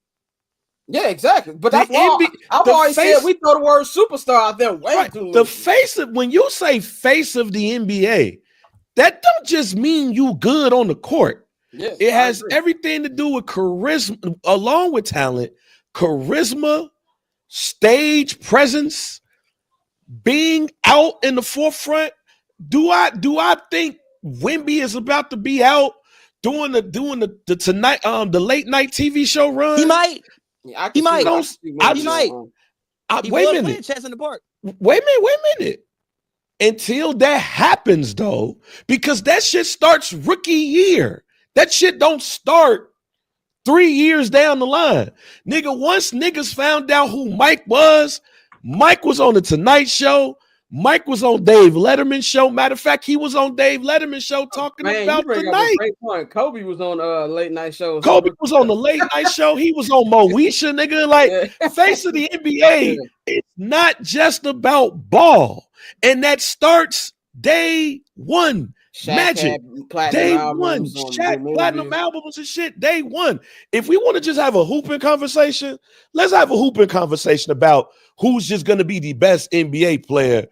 Speaker 1: Yeah, exactly. But that's why I've always said we throw the word superstar out there way too much.
Speaker 4: The face of, when you say face of the NBA, that don't just mean you good on the court. Yes, it has everything to do with charisma, along with talent, charisma, stage presence, being out in the forefront. Do I think Wemby is about to be out doing the tonight the late night TV show run?
Speaker 5: He might.
Speaker 1: Yeah,
Speaker 5: he might.
Speaker 1: He
Speaker 5: might.
Speaker 4: Wait a minute.
Speaker 5: Chess in the park.
Speaker 4: Wait a minute. Until that happens, though, because that shit starts rookie year. That shit don't start 3 years down the line. Nigga, once niggas found out who Mike was on the Tonight Show. Mike was on Dave Letterman's show. Matter of fact, he was on Dave Letterman's show talking about
Speaker 1: you bring
Speaker 4: the
Speaker 1: up a
Speaker 4: night.
Speaker 1: great point. Kobe was on late night shows.
Speaker 4: Kobe was on the late night show. He was on Moesha, nigga. Like, face of the NBA, it's not just about ball. And that starts day one.
Speaker 1: Shaq
Speaker 4: Magic. Day one. Shaq platinum albums and shit. Day one. If we want to just have a hooping conversation, let's have a hooping conversation about who's just going to be the best NBA player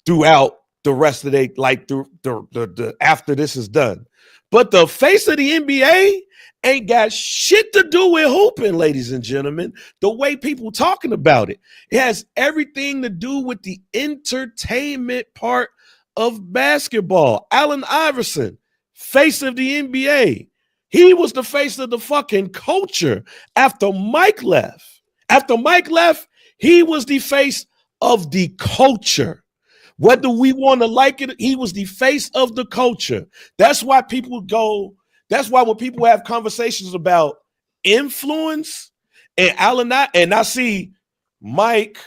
Speaker 4: throughout the rest of the after this is done. But the face of the NBA ain't got shit to do with hooping, ladies and gentlemen. The way people talking about it. It has everything to do with the entertainment part of basketball. Allen Iverson, face of the NBA. He was the face of the fucking culture after Mike left. After Mike left, he was the face of the culture. Whether we want to like it, he was the face of the culture. That's why when people have conversations about influence and Allen, and I see Mike,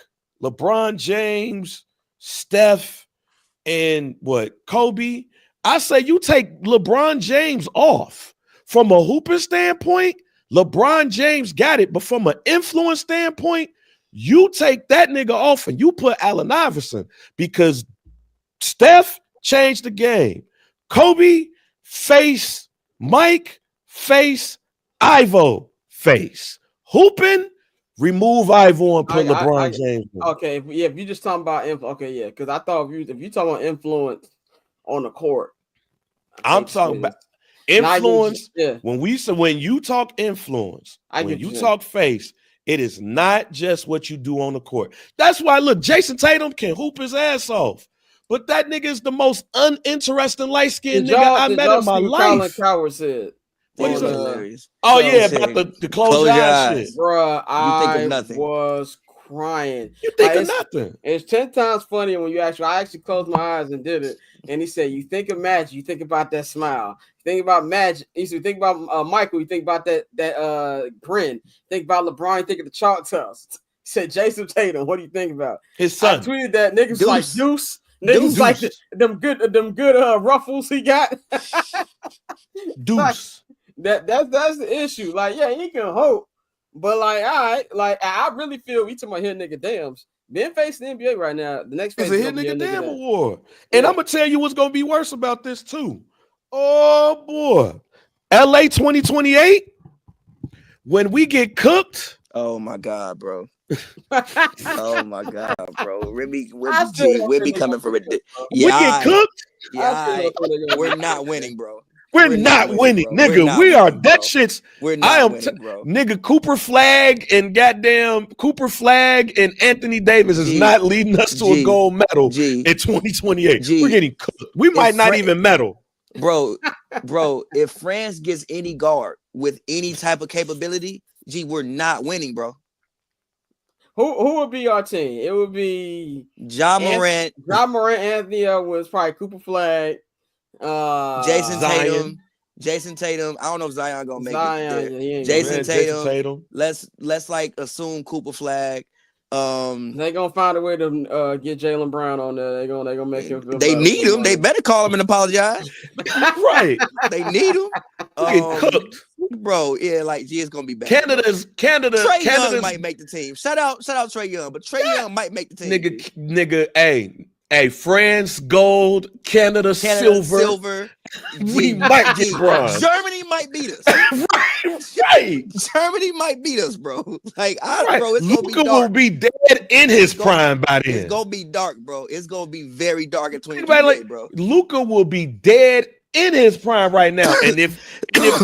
Speaker 4: LeBron James, Steph, and Kobe, I say you take LeBron James off. From a hooping standpoint, LeBron James got it, but from an influence standpoint, you take that nigga off and you put Allen Iverson, because Steph changed the game. Kobe, face. Mike, face. Ivo, face. Hooping, remove Ivo and put LeBron James in.
Speaker 1: Okay, if you just talking about influence, because I thought if you talking about influence on the court,
Speaker 4: I'm talking about influence. When you talk influence, when you talk face, it is not just what you do on the court. That's why, look, Jason Tatum can hoop his ass off, but that nigga is the most uninteresting light-skinned nigga I met in my life.
Speaker 1: Colin Coward said.
Speaker 4: What is
Speaker 5: hilarious.
Speaker 4: Oh, yeah, about the close your eyes shit.
Speaker 1: Bruh, I
Speaker 5: nothing.
Speaker 1: was crying.
Speaker 4: You think of nothing.
Speaker 1: It's 10 times funnier when I actually closed my eyes and did it. And he said, you think of Magic, you think about that smile. You think about Magic, you think about Michael, you think about that grin. Think about LeBron, you think of the chalk toss. He said, Jason Tatum, what do you think about?
Speaker 4: His son.
Speaker 1: I tweeted that niggas like Deuce. Niggas like them good ruffles he got.
Speaker 4: Deuce.
Speaker 1: That's the issue. Like, yeah, he can hope, but like, all right, like I really feel we talking about hit nigga dams. Being facing the NBA right now, the next
Speaker 4: it's a hit nigga damn award. And I'm gonna tell you what's gonna be worse about this too. Oh boy, LA 2028. When we get cooked.
Speaker 5: Oh my God, bro. Oh my God, bro. We'll be coming for it.
Speaker 4: We get cooked.
Speaker 5: Yeah, we're not winning, bro.
Speaker 4: We're not winning, nigga.
Speaker 5: Not
Speaker 4: we are
Speaker 5: winning,
Speaker 4: that
Speaker 5: bro.
Speaker 4: shit's.
Speaker 5: We're not winning, bro.
Speaker 4: Nigga, Cooper Flag and Anthony Davis is not leading us to a gold medal in 2028. We're getting cooked. We might not even medal.
Speaker 5: Bro, if France gets any guard with any type of capability, we're not winning, bro.
Speaker 1: Who would be our team? It would be
Speaker 5: Ja Morant.
Speaker 1: Anthony was probably Cooper Flag.
Speaker 5: Jason Tatum. I don't know if Zion gonna make it.
Speaker 1: Jason
Speaker 5: Tatum. Let's like assume Cooper Flag.
Speaker 1: They gonna find a way to get Jaylen Brown on there. They gonna make him.
Speaker 5: They need him. They better call him and apologize.
Speaker 4: Right.
Speaker 5: They need him.
Speaker 4: Cooked.
Speaker 5: Bro, yeah, like it's gonna be bad.
Speaker 4: Canada.
Speaker 5: Trey Young might make the team. Shout out Trey Young, but Trey Young might make the team.
Speaker 4: Nigga, hey, France gold, Canada silver. We might get bronze.
Speaker 5: Germany might beat us.
Speaker 4: right.
Speaker 5: Germany might beat us, bro. Like, bro, it's
Speaker 4: Luka
Speaker 5: gonna be dark.
Speaker 4: will be dead in his prime by then.
Speaker 5: It's gonna be dark, bro. It's gonna be very dark in 2028, bro.
Speaker 4: Luka will be dead in his prime right now. And if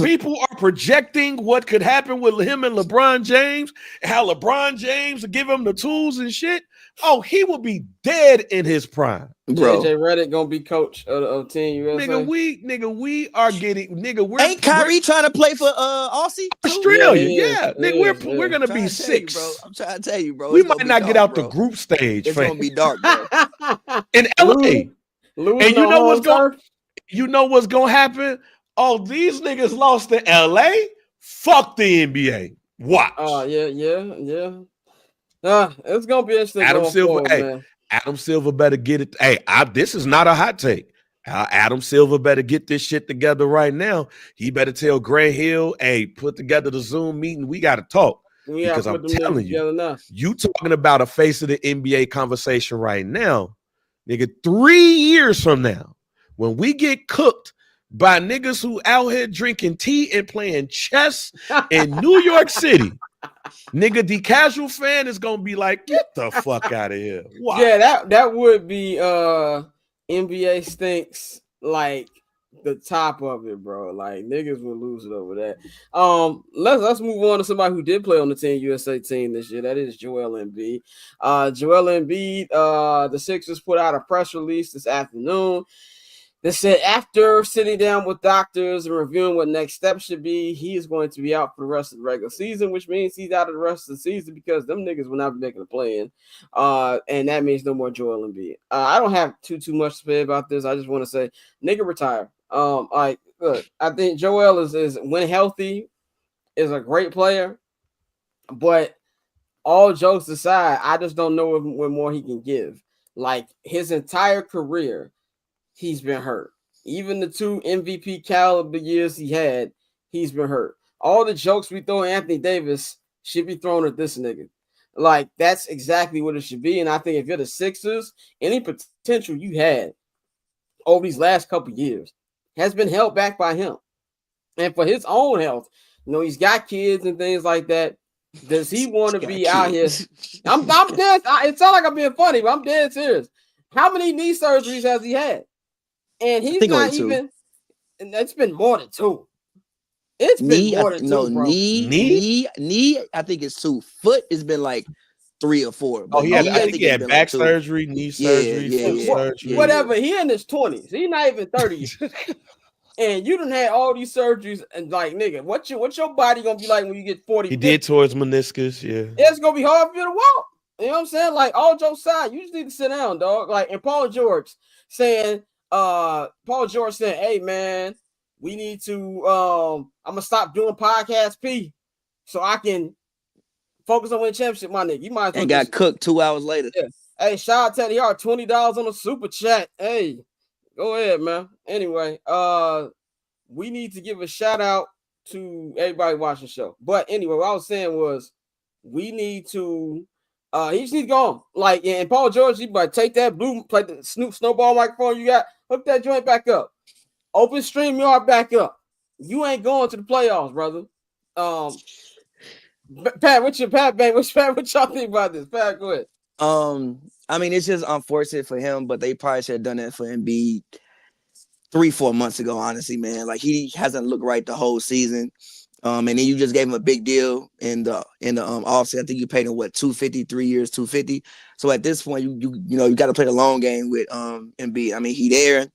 Speaker 4: people are projecting what could happen with him and LeBron James, how LeBron James will give him the tools and shit, he will be dead in his prime.
Speaker 5: Bro.
Speaker 1: JJ Redick gonna be coach of Team USA.
Speaker 4: We are getting
Speaker 5: Ain't Kyrie trying to play for Aussie?
Speaker 4: Australia, yeah. We're gonna be six.
Speaker 5: Bro. I'm trying to tell you, bro.
Speaker 4: We might not get out the group stage.
Speaker 5: It's gonna be dark, bro.
Speaker 4: In LA. And you know what's going to happen? Oh, these niggas lost to LA. Fuck the NBA. Watch.
Speaker 1: Yeah. It's gonna be interesting
Speaker 4: Adam
Speaker 1: going
Speaker 4: Silver.
Speaker 1: forward,
Speaker 4: Hey,
Speaker 1: man.
Speaker 4: Adam Silver better get it. Hey, this is not a hot take. Adam Silver better get this shit together right now. He better tell Grant Hill, hey, put together the Zoom meeting. We got to talk.
Speaker 1: We gotta
Speaker 4: Because
Speaker 1: put
Speaker 4: I'm
Speaker 1: them niggas
Speaker 4: telling
Speaker 1: together now.
Speaker 4: you talking about a face of the NBA conversation right now, nigga, 3 years from now, when we get cooked by niggas who out here drinking tea and playing chess in New York City, nigga, the casual fan is gonna be like, get the fuck out of here. Why?
Speaker 1: Yeah, that would be NBA stinks like the top of it, bro. Like niggas would lose it over that. Let's move on to somebody who did play on the Team USA team this year. That is Joel Embiid. Joel Embiid, the Sixers put out a press release this afternoon. They said after sitting down with doctors and reviewing what next steps should be, he is going to be out for the rest of the regular season, which means he's out of the rest of the season because them niggas will not be making a play-in. And that means no more Joel Embiid. I don't have too much to say about this. I just want to say, nigga, retire. Look, I think Joel is when healthy, is a great player, but all jokes aside, I just don't know what more he can give. Like his entire career, he's been hurt. Even the 2 MVP caliber years he had, he's been hurt. All the jokes we throw at Anthony Davis should be thrown at this nigga. Like, that's exactly what it should be. And I think if you're the Sixers, any potential you had over these last couple years has been held back by him. And for his own health, he's got kids and things like that. Does he want to be out here? I'm dead. It sounds like I'm being funny, but I'm dead serious. How many knee surgeries has he had? And he's not even. And it's been more than 2. It's been more than 2, bro.
Speaker 5: Knee. I think it's 2. Foot has been like 3 or 4.
Speaker 4: But I think he had back surgery, knee surgery, foot surgery.
Speaker 1: Whatever. He in his 20s. He's not even 30. And you done had all these surgeries, and like, nigga, what's your body gonna be like when you get 40?
Speaker 4: He did towards meniscus, yeah.
Speaker 1: It's gonna be hard for you to walk. You know what I'm saying? Like, all jokes aside, you just need to sit down, dog. Like, and Paul George saying, hey man, we need to I'm gonna stop doing podcast P so I can focus on winning championship, my nigga. You might as well
Speaker 5: and got cooked 2 hours later.
Speaker 1: Yeah. Hey, shout out to Teddy Hart, $20 on a super chat. Hey, go ahead, man. Anyway, we need to give a shout out to everybody watching the show. But anyway, what I was saying was we need to he just needs to go on. Like, and Paul George, you might take that blue, play the Snoop Snowball microphone you got, hook that joint back up. Open StreamYard back up. You ain't going to the playoffs, brother. Pat, what y'all think about this? Pat, go ahead.
Speaker 5: I mean, it's just unfortunate for him, but they probably should have done that for Embiid 3-4 months ago, honestly, man. Like, he hasn't looked right the whole season. And then you just gave him a big deal in the offseason. I think you paid him $250, 3 years, $250. So at this point, you got to play the long game with Embiid. I mean, he there.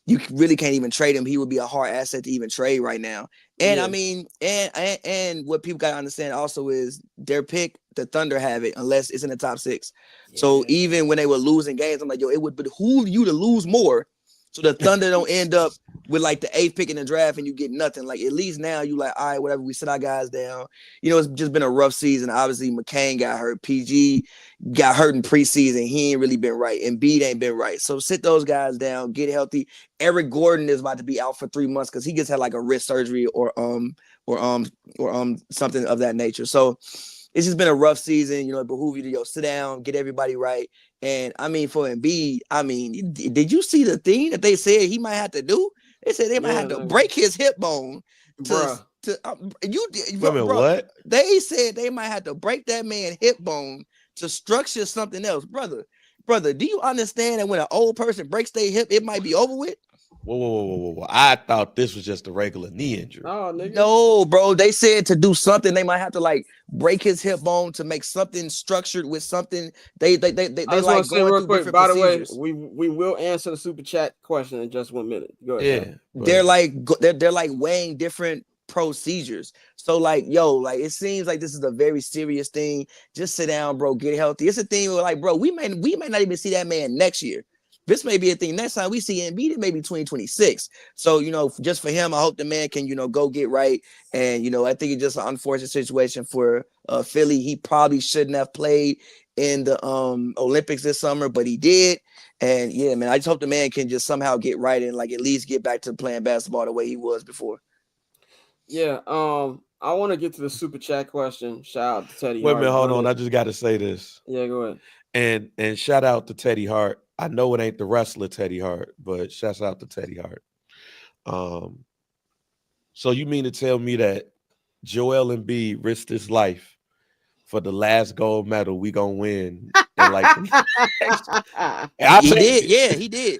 Speaker 5: You really can't even trade him. He would be a hard asset to even trade right now. And I mean, and what people got to understand also is their pick, the Thunder have it unless it's in the top 6. Yeah. So even when they were losing games, I'm like, yo, it would behoove you to lose more. So the Thunder don't end up with like the 8th pick in the draft and you get nothing. Like, at least now you like, all right, whatever, we sit our guys down. It's just been a rough season. Obviously, McCain got hurt. PG got hurt in preseason. He ain't really been right. Embiid ain't been right. So sit those guys down, get healthy. Eric Gordon is about to be out for 3 months because he just had like a wrist surgery or something of that nature. So it's just been a rough season. It behoove you to sit down, get everybody right. And I mean, for Embiid, I mean, did you see the thing that they said he might have to do? They said they might have to break his hip bone. What? They said they might have to break that man's hip bone to structure something else, brother. Do you understand that when an old person breaks their hip, it might be over with?
Speaker 4: Whoa. I thought this was just a regular knee injury.
Speaker 1: Oh, nigga.
Speaker 5: No, bro. They said to do something, they might have to like break his hip bone to make something structured with something. They like going
Speaker 1: real quick.
Speaker 5: By
Speaker 1: procedures. The way, we will answer the super chat question in just 1 minute. Go ahead.
Speaker 5: Yeah, they're like weighing different procedures. So like, it seems like this is a very serious thing. Just sit down, bro. Get healthy. It's a thing where like, bro, we may not even see that man next year. this may be a thing. Next time we see Embiid, it may be 2026. So, just for him, I hope the man can, go get right. And, I think it's just an unfortunate situation for Philly. He probably shouldn't have played in the Olympics this summer, but he did. And yeah, man, I just hope the man can just somehow get right and like at least get back to playing basketball the way he was before.
Speaker 1: Yeah, I want to get to the super chat question. Shout out to Teddy.
Speaker 4: Wait a
Speaker 1: Hart.
Speaker 4: minute, hold on. I just got to say this.
Speaker 1: Yeah, go ahead.
Speaker 4: And shout out to Teddy Hart. I know it ain't the wrestler Teddy Hart, but shouts out to Teddy Hart. So you mean to tell me that Joel Embiid risked his life for the last gold medal we gonna win?
Speaker 5: He did. Yeah, he did.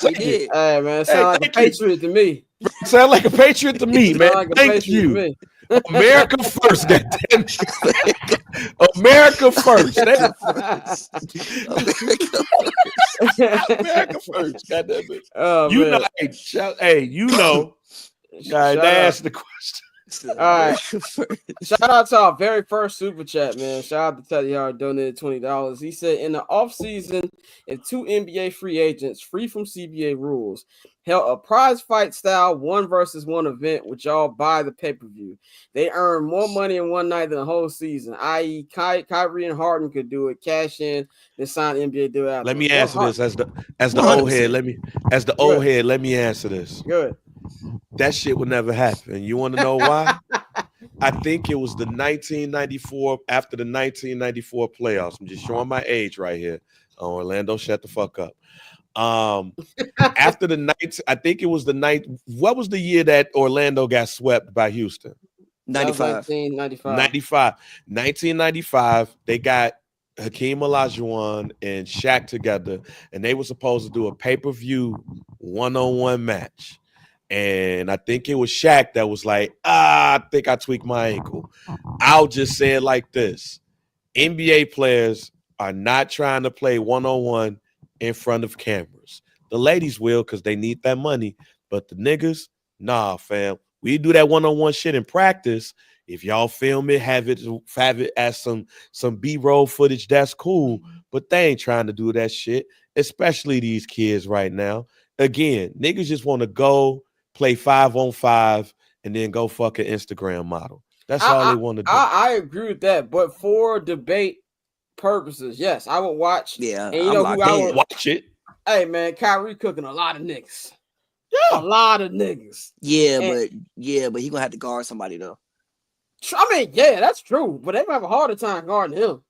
Speaker 1: He did. Hey man, sound like a patriot to me.
Speaker 4: Sound like a patriot to me, man.
Speaker 1: Like
Speaker 4: Thank you. America first, goddamn. America first. America first, goddamn it.
Speaker 1: Oh,
Speaker 4: you
Speaker 1: man.
Speaker 4: know, you know. Guys, ask the question.
Speaker 1: All right. Shout out to our very first super chat, man. Shout out to Teddy Hart, donated $20. He said, in the offseason, if two NBA free agents, free from CBA rules, held a prize fight style 1-versus-1 event, which y'all buy the pay-per-view, they earn more money in one night than the whole season, i.e. Kyrie and Harden could do it, cash in, then sign an NBA deal out.
Speaker 4: Let me answer this as the old head. Let me answer this.
Speaker 1: Good.
Speaker 4: That shit would never happen. You want to know why? I think it was the 1994, after the 1994 playoffs. I'm just showing my age right here. Orlando, shut the fuck up. After the night, I think it was the night. What was the year that Orlando got swept by Houston?
Speaker 5: 95.
Speaker 4: 1995. They got Hakeem Olajuwon and Shaq together, and they were supposed to do a pay-per-view one-on-one match. And I think it was Shaq that was like, I think I tweaked my ankle. I'll just say it like this. NBA players are not trying to play one-on-one in front of cameras. The ladies will because they need that money. But the niggas, nah, fam. We do that one-on-one shit in practice. If y'all film it, have it as some B-roll footage, that's cool. But they ain't trying to do that shit, especially these kids right now. Again, niggas just want to go play 5-on-5 and then go fuck an Instagram model. That's all they want to do.
Speaker 1: I agree with that, but for debate purposes, yes, I would watch.
Speaker 5: Yeah,
Speaker 1: and you know who I would
Speaker 4: watch it.
Speaker 1: Hey man, Kyrie cooking a lot of niggas. Yeah, a lot of niggas.
Speaker 5: Yeah, but he gonna have to guard somebody though.
Speaker 1: I mean, yeah, that's true, but they gonna have a harder time guarding him.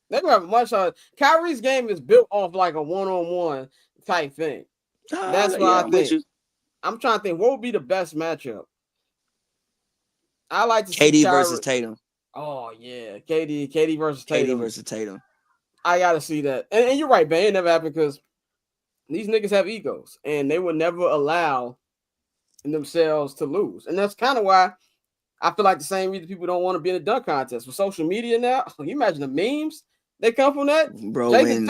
Speaker 1: They gonna have a much harder. Kyrie's game is built off like a one-on-one type thing. That's why I think. I'm trying to think what would be the best matchup. I like to see
Speaker 5: KD versus Tatum.
Speaker 1: Oh yeah, KD versus Tatum.
Speaker 5: KD versus Tatum.
Speaker 1: I gotta see that, and you're right, man. It never happened because these niggas have egos, and they would never allow themselves to lose, and that's kind of why I feel like the same reason people don't want to be in a dunk contest with social media now. Can you imagine the memes that come from that,
Speaker 5: bro?
Speaker 1: Jason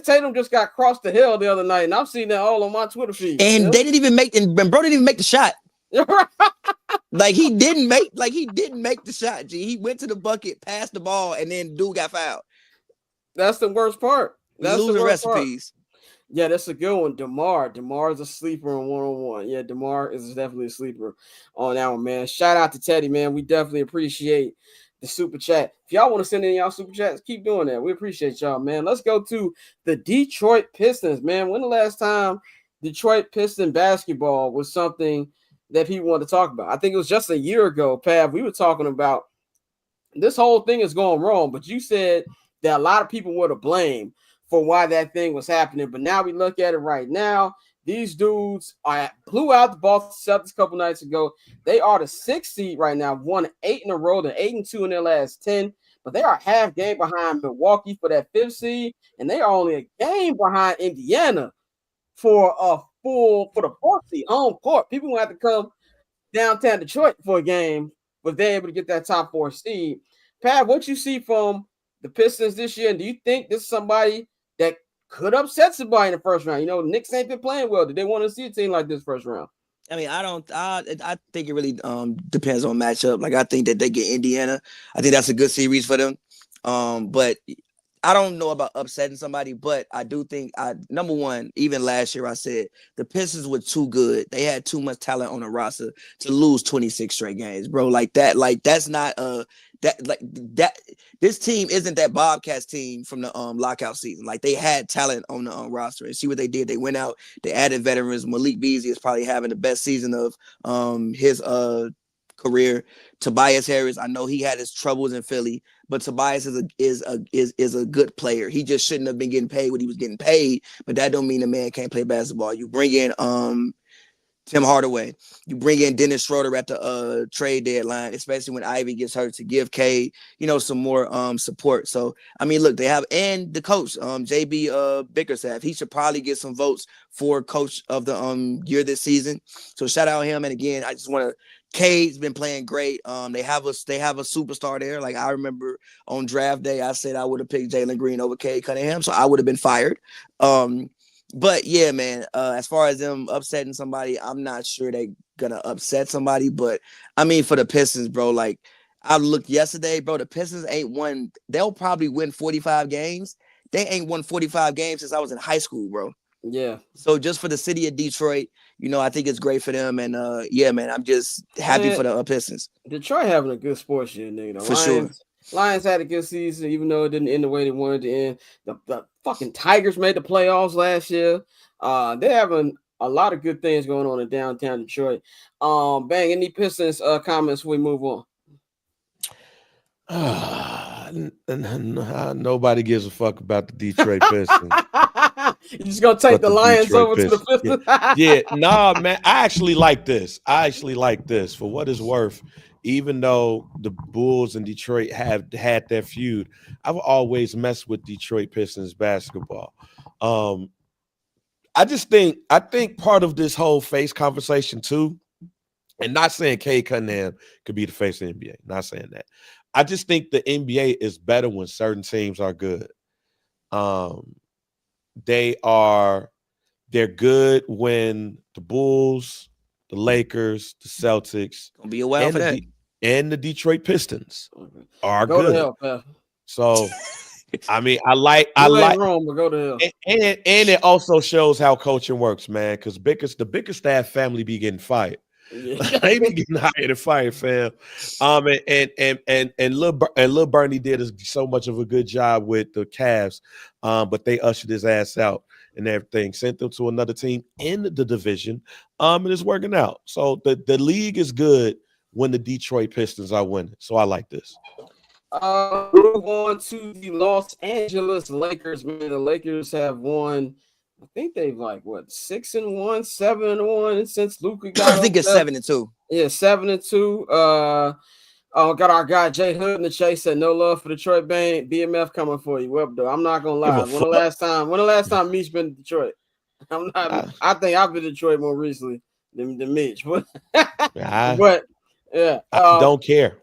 Speaker 1: Tatum just got crossed the hell the other night, and I've seen that all on my Twitter feed.
Speaker 5: And they didn't even make, and bro didn't even make the shot. Like he didn't make the shot. G. He went to the bucket, passed the ball, and then dude got fouled.
Speaker 1: That's the worst part. That's
Speaker 5: losing
Speaker 1: the worst
Speaker 5: recipes.
Speaker 1: Part. Yeah, that's a good one. DeMar is a sleeper on one-on-one. Yeah, DeMar is definitely a sleeper on that one, man. Shout out to Teddy, man. We definitely appreciate the super chat. If y'all want to send in y'all super chats, keep doing that. We appreciate y'all, man. Let's go to the Detroit Pistons, man. When the last time Detroit Piston basketball was something that people wanted to talk about? I think it was just a year ago, Pav. We were talking about this whole thing is going wrong, but you said that a lot of people were to blame for why that thing was happening. But now we look at it right now. These dudes blew out the Boston Celtics a couple nights ago. They are the 6th seed right now, won 8 in a row. They're 8-2 in their last 10, but they are half game behind Milwaukee for that 5th seed, and they are only a game behind Indiana for the 4th seed, home court. People will have to come downtown Detroit for a game, but they're able to get that top 4 seed. Pat, what you see from the Pistons this year, and do you think this is somebody that could upset somebody in the first round? You know, the Knicks ain't been playing well. Did they want to see a team like this first round?
Speaker 5: I mean, I think it really depends on matchup. Like, I think that they get Indiana. I think that's a good series for them. But I don't know about upsetting somebody, but I do think number one, even last year I said the Pistons were too good. They had too much talent on the roster to lose 26 straight games, bro. Like that's not that this team isn't that Bobcats team from the lockout season. Like they had talent on the roster, and see what they did. They went out, they added veterans. Malik Beasley is probably having the best season of his career. Tobias Harris, I know he had his troubles in Philly, but Tobias is a good player. He just shouldn't have been getting paid what he was getting paid, but that don't mean the man can't play basketball. You bring in Tim Hardaway, you bring in Dennis Schroeder at the trade deadline, especially when Ivy gets hurt, to give Cade, some more support. So I mean, look, they have, and the coach, JB Bickerstaff, he should probably get some votes for coach of the year this season. So shout out him. And again, I just want to, Cade's been playing great. They have a superstar there. Like I remember on draft day, I said I would have picked Jalen Green over Cade Cunningham, so I would have been fired. But yeah, man, as far as them upsetting somebody, I'm not sure they gonna upset somebody. But I mean, for the Pistons, bro, like I looked yesterday, bro, the Pistons ain't won. They'll probably win 45 games. They ain't won 45 games since I was in high school, bro.
Speaker 1: Yeah.
Speaker 5: So just for the city of Detroit, I think it's great for them. And yeah, man, I'm just happy for the Pistons.
Speaker 1: Detroit having a good sports year, nigga.
Speaker 5: For sure.
Speaker 1: Lions had a good season, even though it didn't end the way they wanted to end. The fucking Tigers made the playoffs last year. They're having a lot of good things going on in downtown Detroit. Bang, any Pistons comments before we move
Speaker 4: on? Nobody gives a fuck about the Detroit Pistons.
Speaker 1: You're just gonna take the Lions Detroit over Pistons. To the Pistons?
Speaker 4: Yeah, nah, man. I actually like this. For what it's worth. Even though the Bulls and Detroit have had their feud, I've always messed with Detroit Pistons basketball. I think part of this whole face conversation too, and not saying Cade Cunningham could be the face of the NBA, not saying that. I just think the NBA is better when certain teams are good. They're good when the Bulls, the Lakers, the Celtics,
Speaker 5: gonna be a while for that,
Speaker 4: and the Detroit Pistons are
Speaker 1: go
Speaker 4: good.
Speaker 1: To hell, pal.
Speaker 4: So, I mean, I like
Speaker 1: wrong, but go to hell.
Speaker 4: And it also shows how coaching works, man. Because the Bickerstaff family be getting fired. Yeah. They be getting hired and fired, fam. And Lil Bernie did so much of a good job with the Cavs, but they ushered his ass out and everything, sent them to another team in the division, and it's working out. So the league is good when the Detroit Pistons are winning. So I like this.
Speaker 1: Move on to the Los Angeles Lakers. Man, the Lakers have won. I think they've 6-1, 7-1 since Luka got.
Speaker 5: I think it's 7-2.
Speaker 1: Yeah, 7-2. Got our guy Jay Hood in the chase. Said no love for Detroit. Bang, BMF coming for you. Well, though, I'm not gonna lie. When the last time Meech been to Detroit? I'm not. I think I've been to Detroit more recently than Meech. But yeah,
Speaker 4: I don't care.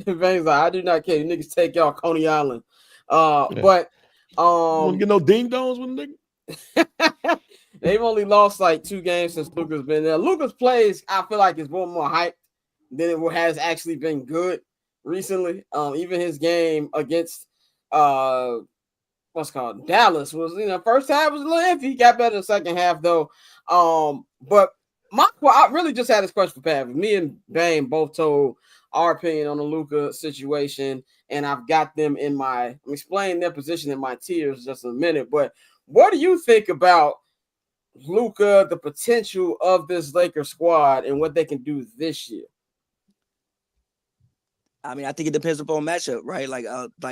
Speaker 1: Bang's like, I do not care. You niggas take y'all Coney Island. But
Speaker 4: want to get no ding dongs with a
Speaker 1: nigga? They've only lost 2 games since Luka's been there. Luka's plays, I feel like, is more hype than it has actually been good recently. Even his game against Dallas was, first half was a little iffy. He got better the second half though. But I really just had this question for Pavy. Me and Bane both told our opinion on the Luka situation, and I've got them I'm explaining their position in my tiers just in a minute. But what do you think about Luka, the potential of this Lakers squad, and what they can do this year?
Speaker 5: I mean, I think it depends upon matchup, right? Like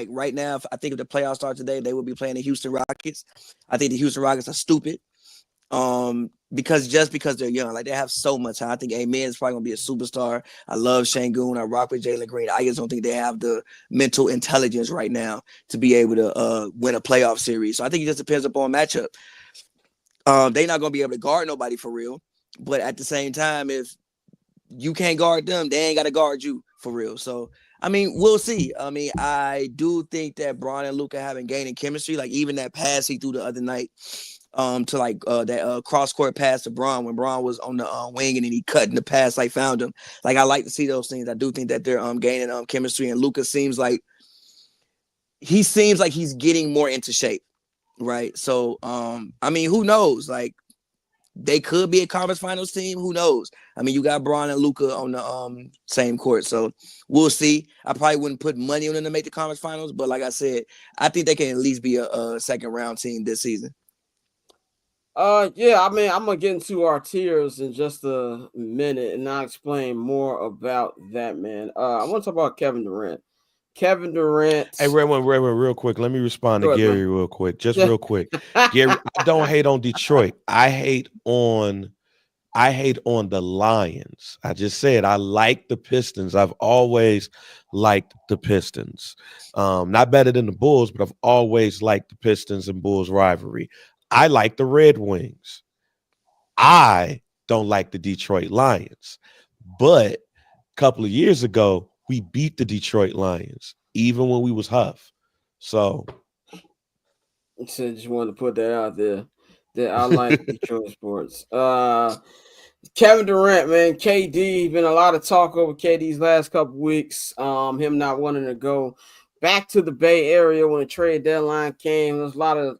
Speaker 5: right now, I think if the playoffs start today, they will be playing the Houston Rockets. I think the Houston Rockets are stupid. Because they're young, they have so much time. I think Amen is probably gonna be a superstar. I love Şengün. I rock with Jalen Green. I just don't think they have the mental intelligence right now to be able to win a playoff series. So I think it just depends upon matchup. They're not gonna be able to guard nobody for real. But at the same time, if you can't guard them, they ain't gotta guard you for real. So I mean, we'll see. I mean, I do think that Bron and Luka have been gaining chemistry. Even that pass he threw the other night. To that cross court pass to Bron when Bron was on the wing and then he cut in the pass, found him. I like to see those things. I do think that they're gaining chemistry, and Luka seems like he seems like he's getting more into shape, right? So, I mean, who knows? Like, they could be a conference finals team. Who knows? I mean, you got Bron and Luka on the same court, so we'll see. I probably wouldn't put money on them to make the conference finals, but like I said, I think they can at least be a second round team this season.
Speaker 1: Yeah, I mean, I'm gonna get into our tiers in just a minute, and I'll explain more about that, man. I want to talk about Kevin Durant. Kevin Durant.
Speaker 4: Hey, Redmond, real quick. Let me respond to
Speaker 1: Go ahead,
Speaker 4: Gary
Speaker 1: man.
Speaker 4: real quick. Just real quick. Gary, I don't hate on Detroit. I hate on the Lions. I just said I like the Pistons. I've always liked the Pistons. Not better than the Bulls, but I've always liked the Pistons and Bulls rivalry. I like the Red Wings. I don't like the Detroit Lions. But a couple of years ago, we beat the Detroit Lions, even when we was Huff. So
Speaker 1: just wanted to put that out there. That I like Detroit sports. Kevin Durant, man, KD, been a lot of talk over KD's last couple weeks. Him not wanting to go back to the Bay Area when the trade deadline came. There's a lot of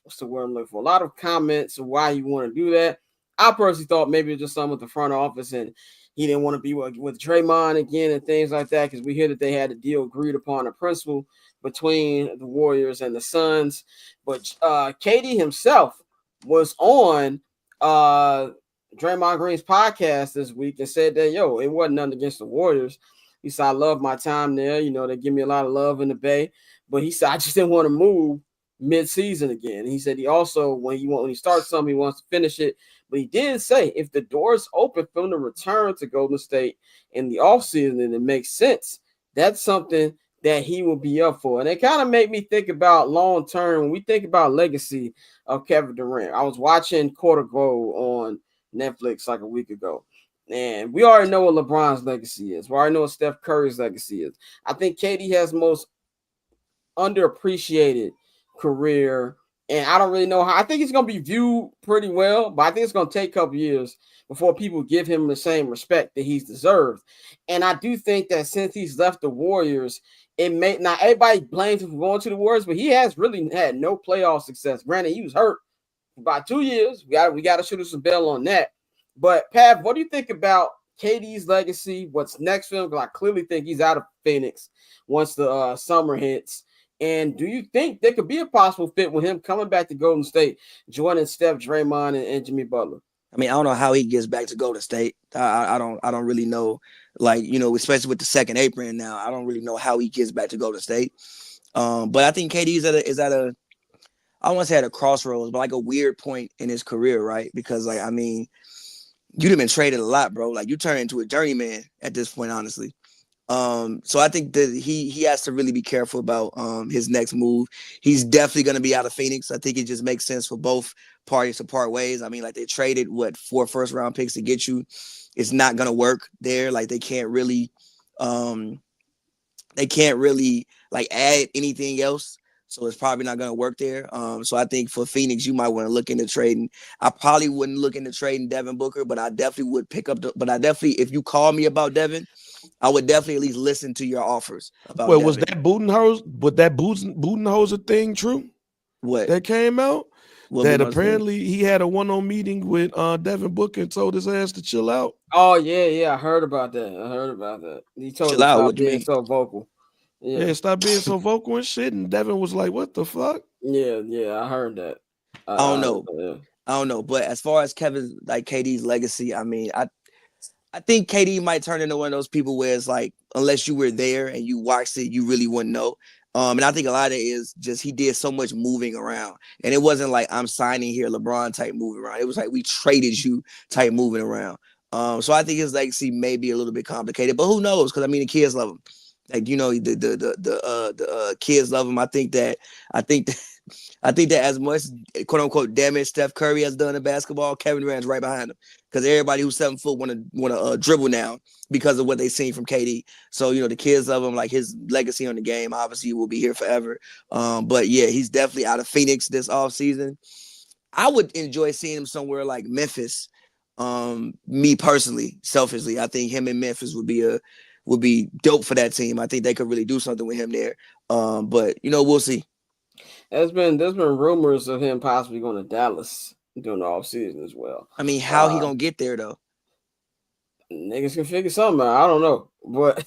Speaker 1: what's the word I'm looking for? A lot of comments of why you want to do that. I personally thought maybe it was just something with the front office and he didn't want to be with Draymond again and things like that, because we hear that they had a deal agreed upon, a principle between the Warriors and the Suns. But KD himself was on Draymond Green's podcast this week and said that, it wasn't nothing against the Warriors. He said, I love my time there. They give me a lot of love in the Bay. But he said, I just didn't want to move mid-season again. He said he also, when he starts something, he wants to finish it. But he did say if the door's open for him to return to Golden State in the offseason and it makes sense, that's something that he will be up for. And it kind of made me think about long-term, when we think about legacy of Kevin Durant. I was watching Court of Gold on Netflix like a week ago. And we already know what LeBron's legacy is. We already know what Steph Curry's legacy is. I think KD has the most underappreciated career, and I don't really know how. I think he's going to be viewed pretty well, but I think it's going to take a couple years before people give him the same respect that he's deserved. And I do think that since he's left the Warriors, it may not, everybody blames him for going to the Warriors, but he has really had no playoff success. Granted, he was hurt for about 2 years. We got to shoot us some bell on that. But Pav, what do you think about KD's legacy? What's next for him? Because I clearly think he's out of Phoenix once the summer hits. And do you think there could be a possible fit with him coming back to Golden State, joining Steph, Draymond, and Jimmy Butler?
Speaker 5: I mean, I don't know how he gets back to Golden State. I don't really know. Like, especially with the second apron now, I don't really know how he gets back to Golden State. But I think KD is at a I don't want to say at a crossroads, but like a weird point in his career, right? Because you'd have been traded a lot, bro. Like, you turn into a journeyman at this point, honestly. So I think that he has to really be careful about his next move. He's definitely going to be out of Phoenix. I think it just makes sense for both parties to part ways. I mean, like, they traded 4 first-round picks to get you. It's not going to work there. Like, they can't really like add anything else. So it's probably not going to work there. So I think for Phoenix, you might want to look into trading. I probably wouldn't look into trading Devin Booker, but I definitely would pick up if you call me about Devin, I would definitely at least listen to your offers about Devin.
Speaker 4: Was that Budenholzer thing true?
Speaker 5: What?
Speaker 4: That came out?
Speaker 5: What
Speaker 4: Apparently he had a one-on meeting with Devin Booker and told his ass to chill out.
Speaker 1: Oh, yeah. I heard about that. He told him to stop being so vocal.
Speaker 4: Yeah, stop being so vocal and shit. And Devin was like, what the fuck?
Speaker 1: Yeah, I heard that.
Speaker 5: I don't know. But as far as KD's legacy, I mean, I think KD might turn into one of those people where it's like, unless you were there and you watched it, you really wouldn't know. And I think a lot of it is just he did so much moving around. And it wasn't like I'm signing here, LeBron type moving around. It was like we traded you type moving around. So I think his legacy may be a little bit complicated, but who knows? Because I mean, the kids love him. Like, the kids love him. I think that as much quote unquote damage Steph Curry has done in basketball, Kevin Durant's right behind him, because everybody who's 7 foot want to dribble now because of what they've seen from KD. So the kids love him. Like, his legacy on the game obviously will be here forever. But yeah, he's definitely out of Phoenix this offseason. I would enjoy seeing him somewhere like Memphis. Me personally, selfishly, I think him in Memphis would be would be dope for that team. I think they could really do something with him there. But we'll see.
Speaker 1: There's been rumors of him possibly going to Dallas during the offseason as well.
Speaker 5: I mean, how he gonna get there though?
Speaker 1: Niggas can figure something out. I don't know, but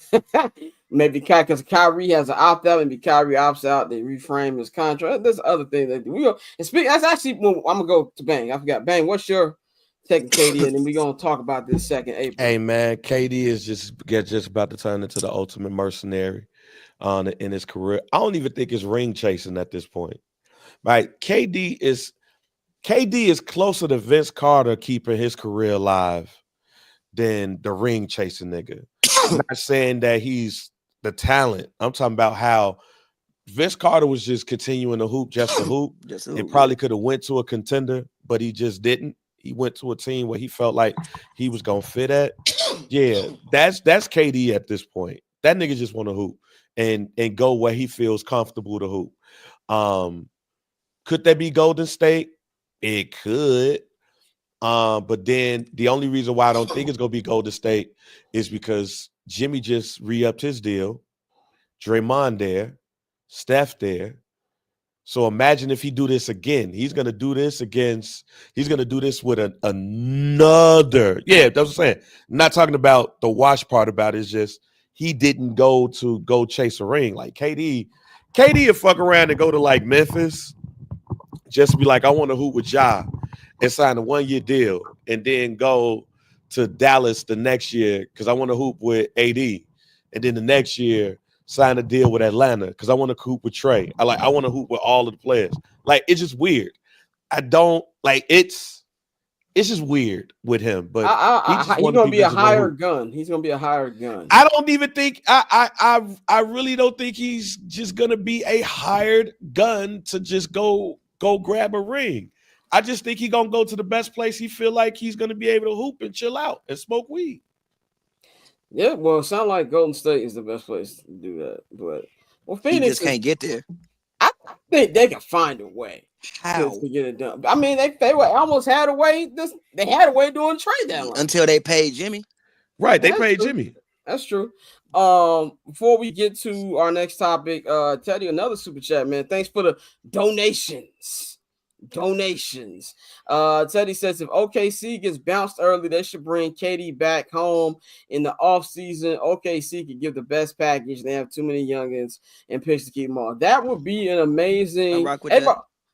Speaker 1: maybe because Kyrie has an opt out, maybe Kyrie opts out. They reframe his contract. There's other things that we go. And speak. That's actually when I'm gonna go to Bang. I forgot. Bang, what's your take, KD? And then we gonna talk about this second April.
Speaker 4: Hey man, KD is just about to turn into the ultimate mercenary in his career. I don't even think it's ring chasing at this point. Right? KD is closer to Vince Carter keeping his career alive than the ring chasing nigga. I'm not saying that he's the talent. I'm talking about how Vince Carter was just continuing to hoop just to hoop. It probably could have went to a contender, but he just didn't. He went to a team where he felt like he was gonna fit at. Yeah, that's KD at this point. That nigga just want to hoop and go where he feels comfortable to hoop. Could that be Golden State? It could. But then the only reason why I don't think it's gonna be Golden State is because Jimmy just re-upped his deal, Draymond there, Steph there. So imagine if he do this again. He's gonna do this with another. Yeah, that's what I'm saying. I'm not talking about the wash part about it. It's just he didn't go chase a ring. Like KD would fuck around and go to like Memphis, just be like, I want to hoop with Ja. And sign a 1-year deal and then go to Dallas the next year because I want to hoop with AD. And then the next year, sign a deal with Atlanta because I want to hoop with Trey. I want to hoop with all of the players. Like, it's just weird. I don't like it's just weird with him. But
Speaker 1: he's gonna be a hired gun. He's gonna be a hired gun.
Speaker 4: I don't even think I really don't think he's just gonna be a hired gun to just go grab a ring. I just think he's going to go to the best place he feel like he's going to be able to hoop and chill out and smoke weed.
Speaker 1: Yeah, well, it sounds like Golden State is the best place to do that. But Phoenix
Speaker 5: he just can't get there.
Speaker 1: I think they can find a way to get it done. I mean, they almost had a way. They had a way doing trade deadline
Speaker 5: until they paid Jimmy.
Speaker 4: Right, they paid Jimmy.
Speaker 1: That's true. Before we get to our next topic, Teddy, another super chat, man. Thanks for the donations. Teddy says if OKC gets bounced early, they should bring KD back home in the offseason. OKC could give the best package. They have too many youngins and picks to keep them on. That would be an amazing.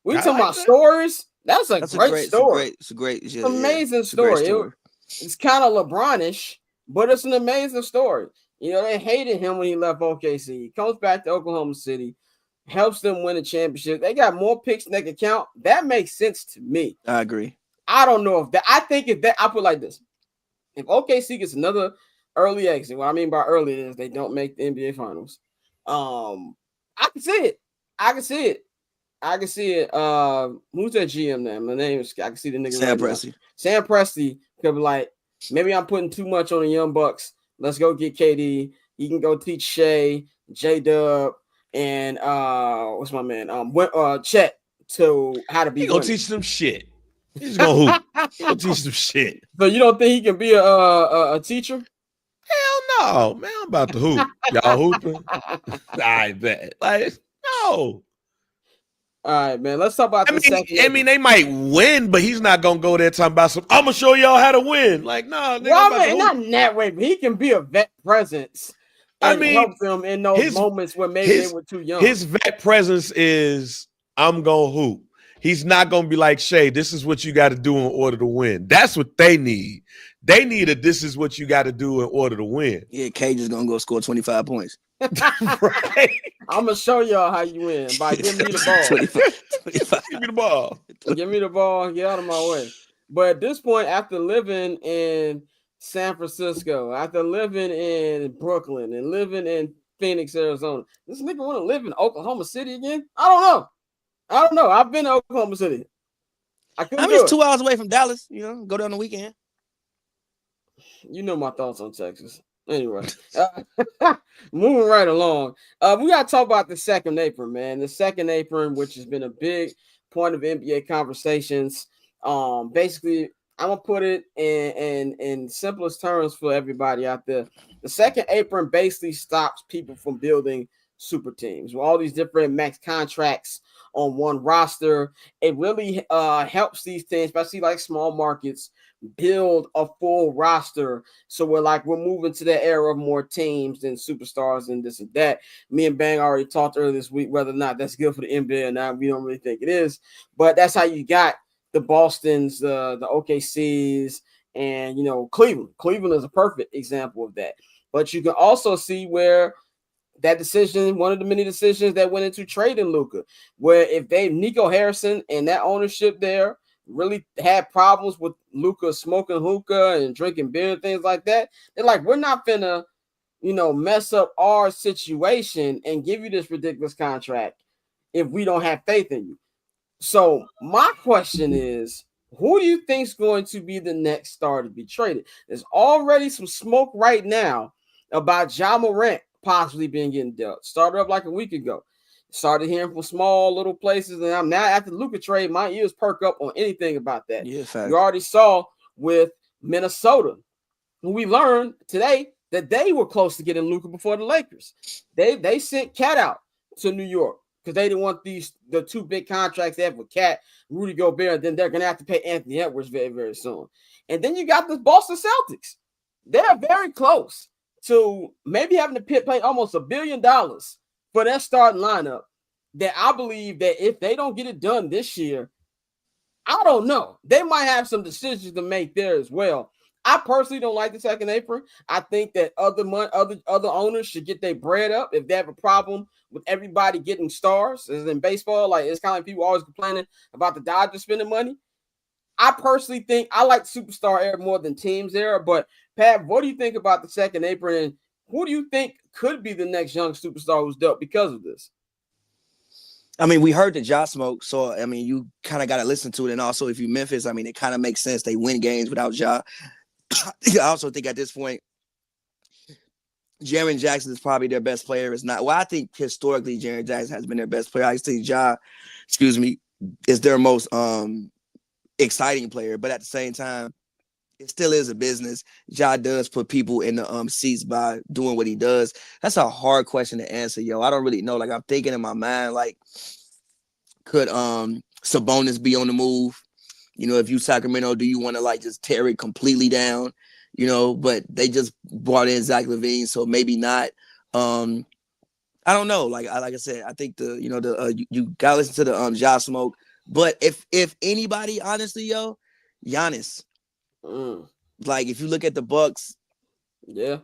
Speaker 1: We talking about stories. That's a great story.
Speaker 5: It's a great,
Speaker 1: amazing story. It's kind of LeBron-ish, but it's an amazing story. They hated him when he left OKC. He comes back to Oklahoma City. Helps them win a championship. They got more picks than they can count. That makes sense to me.
Speaker 5: I agree.
Speaker 1: I don't know if that. I think if that, I put it like this: if OKC gets another early exit, what I mean by early is they don't make the NBA Finals. I can see it. Who's that GM now? My name is. I can see the nigga.
Speaker 5: Sam Presti.
Speaker 1: Sam Presti could be like, maybe I'm putting too much on the young bucks. Let's go get KD. He can go teach Shea, J-Dub. And what's my man? Chet to how to be.
Speaker 4: He gonna teach them shit. He's gonna hoop. He gonna teach them shit.
Speaker 1: So you don't think he can be a teacher?
Speaker 4: Hell no, man. I'm about to hoop. Y'all hooping? I bet. Like no.
Speaker 1: All right, man. Let's talk about the second.
Speaker 4: I mean, they might win, but he's not gonna go there talking about some. I'm gonna show y'all how to win. Like, nah,
Speaker 1: not in that way, but he can be a vet presence. Help them in those moments where maybe they were too young.
Speaker 4: His vet presence is, I'm going to hoop. He's not going to be like, Shay, this is what you got to do in order to win. That's what they need. They need this is what you got to do in order to win.
Speaker 5: Yeah, Cage is going to go score 25 points.
Speaker 1: Right. I'm going to show y'all how you win by giving me the ball.
Speaker 5: 25.
Speaker 4: Give me the ball.
Speaker 1: Give me the ball. Get out of my way. But at this point, after living in San Francisco, after living in Brooklyn and living in Phoenix, Arizona, this nigga want to live in Oklahoma City again? I don't know. I've been to Oklahoma City.
Speaker 5: It's 2 hours away from Dallas. Go down the weekend.
Speaker 1: You know my thoughts on Texas. Anyway, moving right along. We got to talk about the second apron, man. The second apron, which has been a big point of NBA conversations. Basically, I'm gonna put it in simplest terms for everybody out there. The second apron basically stops people from building super teams with all these different max contracts on one roster. It really helps these teams, especially like small markets, build a full roster. So we're moving to the era of more teams than superstars and this and that. Me and Bang already talked earlier this week whether or not that's good for the NBA or not. We don't really think it is, but that's how you got the Bostons, the OKCs, and Cleveland. Cleveland is a perfect example of that. But you can also see where that decision, one of the many decisions that went into trading Luka, where if Nico Harrison and that ownership there really had problems with Luka smoking hookah and drinking beer and things like that, they're like, we're not finna, mess up our situation and give you this ridiculous contract if we don't have faith in you. So my question is, who do you think is going to be the next star to be traded? There's already some smoke right now about Ja Morant possibly being getting dealt. Started up like a week ago. Started hearing from small little places, and I'm now after the Luka trade, my ears perk up on anything about that.
Speaker 5: Yeah, fact.
Speaker 1: You already saw with Minnesota, who we learned today that they were close to getting Luka before the Lakers. They sent Cat out to New York because they didn't want the two big contracts they have with Cat, Rudy Gobert, and then they're going to have to pay Anthony Edwards very, very soon. And then you got the Boston Celtics. They're very close to maybe having to pay almost $1 billion for their starting lineup that I believe that if they don't get it done this year, I don't know. They might have some decisions to make there as well. I personally don't like the second apron. I think that other owners should get their bread up if they have a problem with everybody getting stars. As in baseball, like it's kind of like people always complaining about the Dodgers spending money. I personally think I like superstar era more than teams era. But Pat, what do you think about the second apron? And who do you think could be the next young superstar who's dealt because of this?
Speaker 5: I mean, we heard the Ja smoke, so I mean, you kind of got to listen to it. And also, if you Memphis, I mean, it kind of makes sense. They win games without Ja. I also think at this point, Jaren Jackson is probably their best player. It's not. Well, I think historically, Jaren Jackson has been their best player. I think Ja, is their most exciting player. But at the same time, it still is a business. Ja does put people in the seats by doing what he does. That's a hard question to answer, yo. I don't really know. Like I'm thinking in my mind, like could Sabonis be on the move? If you Sacramento, do you want to like just tear it completely down? But they just brought in Zach LaVine, so maybe not. I don't know. Like I said, I think you gotta listen to the Ja smoke. But if anybody, honestly, yo, Giannis. Like if you look at the Bucks,
Speaker 1: yeah,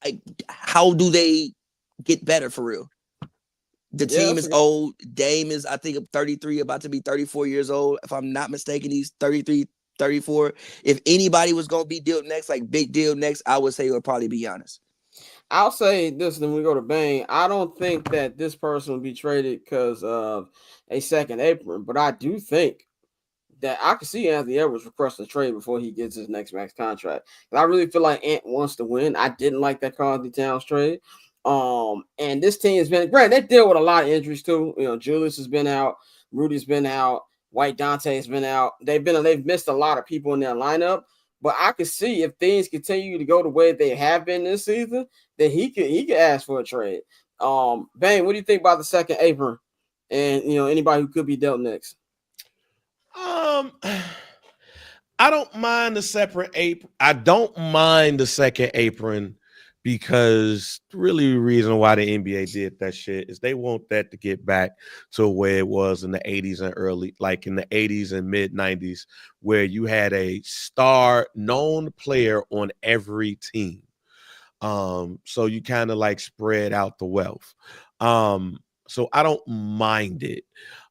Speaker 5: like how do they get better for real? The team is old. Dame is, I think, 33, about to be 34 years old. If I'm not mistaken, he's 33, 34. If anybody was going to be dealt next, like big deal next, I would say it would probably be Giannis.
Speaker 1: I'll say this, then we go to Bang. I don't think that this person will be traded because of a second apron, but I do think that I could see Anthony Edwards request a trade before he gets his next max contract. And I really feel like Ant wants to win. I didn't like that Karl-Anthony Towns trade. And this team has been great. They deal with a lot of injuries too. Julius has been out, Rudy's been out, White Dante's been out. They've missed a lot of people in their lineup. But I could see if things continue to go the way they have been this season, that he could ask for a trade. Bang, what do you think about the second apron and anybody who could be dealt next?
Speaker 4: I don't mind the separate apron. I don't mind the second apron because really the reason why the NBA did that shit is they want that to get back to where it was in the 80s and in the 80s and mid 90s, where you had a star known player on every team. So you kind of like spread out the wealth. So I don't mind it.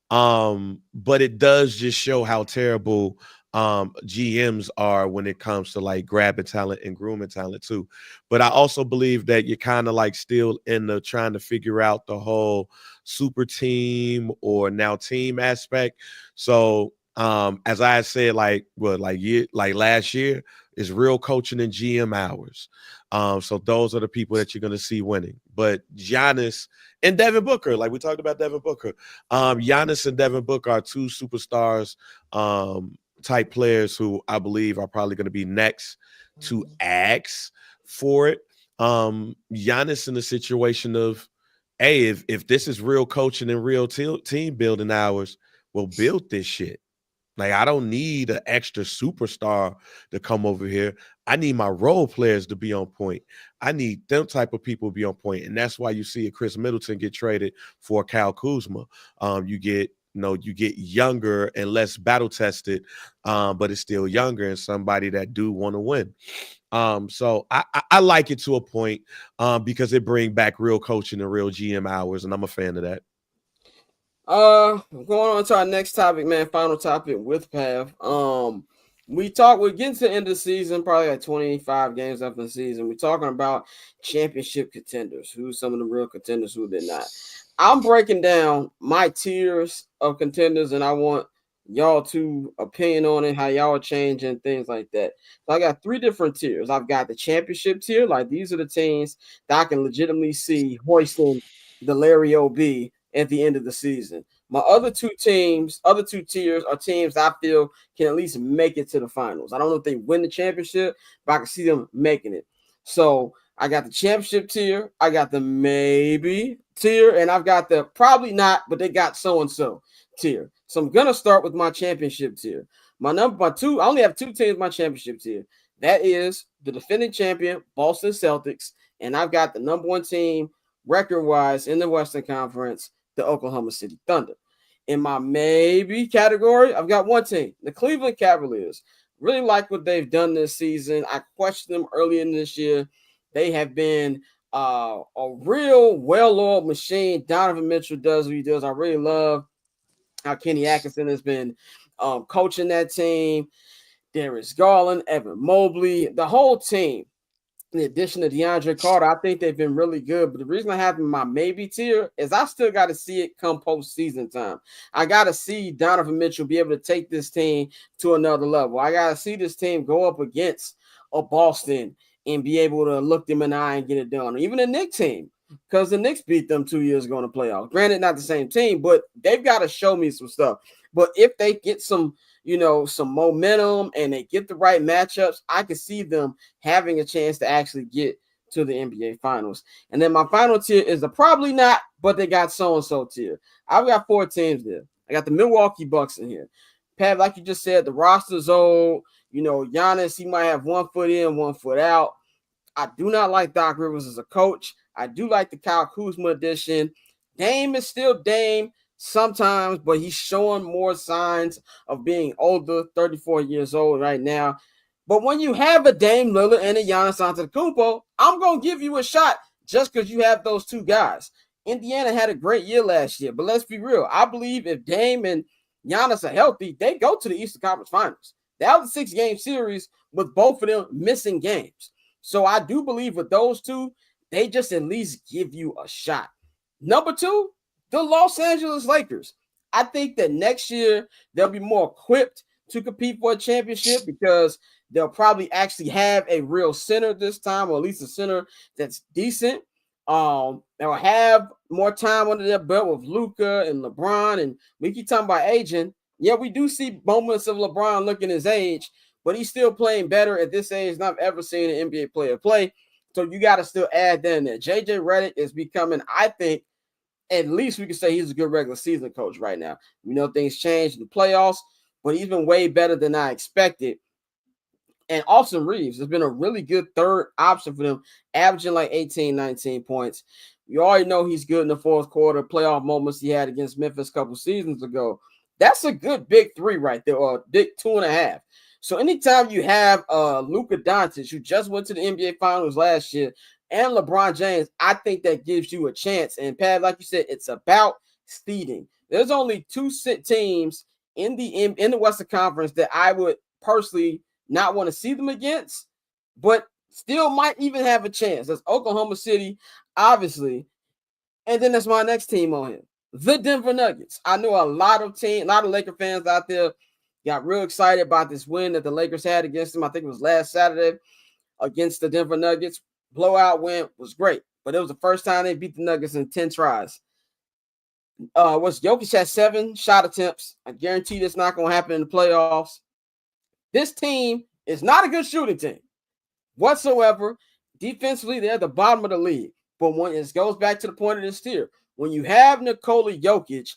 Speaker 4: But it does just show how terrible GMs are when it comes to like grabbing talent and grooming talent too. But I also believe that you're kind of like still in the trying to figure out the whole super team or now team aspect. So as I said, like last year is real coaching and GM hours. So those are the people that you're going to see winning. But Giannis and Devin Booker, like we talked about Devin Booker, Giannis and Devin Booker are two superstars type players who I believe are probably going to be next to ask for it. Giannis in the situation of, hey, if this is real coaching and real team building hours, well, build this shit. Like, I don't need an extra superstar to come over here. I need my role players to be on point. I need them type of people to be on point. And that's why you see a Chris Middleton get traded for Kyle Kuzma. You get younger and less battle tested, but it's still younger and somebody that do want to win. So I like it to a point because it bring back real coaching and real GM hours, and I'm a fan of that.
Speaker 1: Going on to our next topic, man. Final topic with Pav. We're getting to the end of the season, probably like 25 games after the season. We're talking about championship contenders, who's some of the real contenders, who they're not. I'm breaking down my tiers of contenders, and I want y'all to opinion on it, how y'all are changing, things like that. So I got 3 different tiers. I've got the championship tier, like these are the teams that I can legitimately see hoisting the Larry O.B. at the end of the season. My other two tiers are teams I feel can at least make it to the finals. I don't know if they win the championship, but I can see them making it. So I got the championship tier, I got the maybe tier, and I've got the probably not, but they got so-and-so tier. So I'm going to start with my championship tier. I only have 2 teams in my championship tier. That is the defending champion, Boston Celtics, and I've got the number 1 team record-wise in the Western Conference, the Oklahoma City Thunder. In my maybe category, I've got 1 team, the Cleveland Cavaliers. Really like what they've done this season. I questioned them earlier in this year. They have been a real well-oiled machine. Donovan Mitchell does what he does. I really love how Kenny Atkinson has been coaching that team. Darius Garland, Evan Mobley, the whole team. In addition to DeAndre Carter, I think they've been really good. But the reason I have my maybe tier is I still got to see it come postseason time. I got to see Donovan Mitchell be able to take this team to another level. I got to see this team go up against a Boston and be able to look them in the eye and get it done. Even the Knicks team, because the Knicks beat them 2 years ago in the playoffs. Granted, not the same team, but they've got to show me some stuff. But if they get some momentum and they get the right matchups, I can see them having a chance to actually get to the NBA Finals. And then my final tier is the probably not, but they got so-and-so tier. I've got 4 teams there. I got the Milwaukee Bucks in here. Pat, like you just said, the roster's old. Giannis, he might have 1 foot in, 1 foot out. I do not like Doc Rivers as a coach. I do like the Kyle Kuzma addition. Dame is still Dame sometimes, but he's showing more signs of being older, 34 years old right now. But when you have a Dame Lillard and a Giannis Antetokounmpo, I'm going to give you a shot just because you have those 2 guys. Indiana had a great year last year, but let's be real. I believe if Dame and Giannis are healthy, they go to the Eastern Conference Finals. That was a 6-game series with both of them missing games. So I do believe with those 2, they just at least give you a shot. Number 2, the Los Angeles Lakers. I think that next year they'll be more equipped to compete for a championship because they'll probably actually have a real center this time, or at least a center that's decent. They'll have more time under their belt with Luka and LeBron, and we keep talking about aging. Yeah, we do see moments of LeBron looking his age, but he's still playing better at this age than I've ever seen an NBA player play. So you got to still add that in there. JJ Redick is becoming, I think, at least we can say he's a good regular season coach right now. We know things changed in the playoffs, but he's been way better than I expected. And Austin Reeves has been a really good third option for them, averaging like 18, 19 points. You already know he's good in the fourth quarter, playoff moments he had against Memphis a couple seasons ago. That's a good big 3 right there, or big 2.5. So anytime you have Luka Doncic, who just went to the NBA Finals last year, and LeBron James, I think that gives you a chance. And Pat, like you said, it's about seeding. There's only 2 teams in the Western Conference that I would personally not want to see them against, but still might even have a chance. That's Oklahoma City, obviously, and then that's my next team on here, the Denver Nuggets. I know a lot of Laker fans out there got real excited about this win that the Lakers had against them. I think it was last Saturday against the Denver Nuggets. Blowout win was great, but it was the first time they beat the Nuggets in 10 tries. Jokic had 7 shot attempts. I guarantee that's not going to happen in the playoffs. This team is not a good shooting team whatsoever. Defensively, they're at the bottom of the league. But when it goes back to the point of this tier, when you have Nikola Jokic,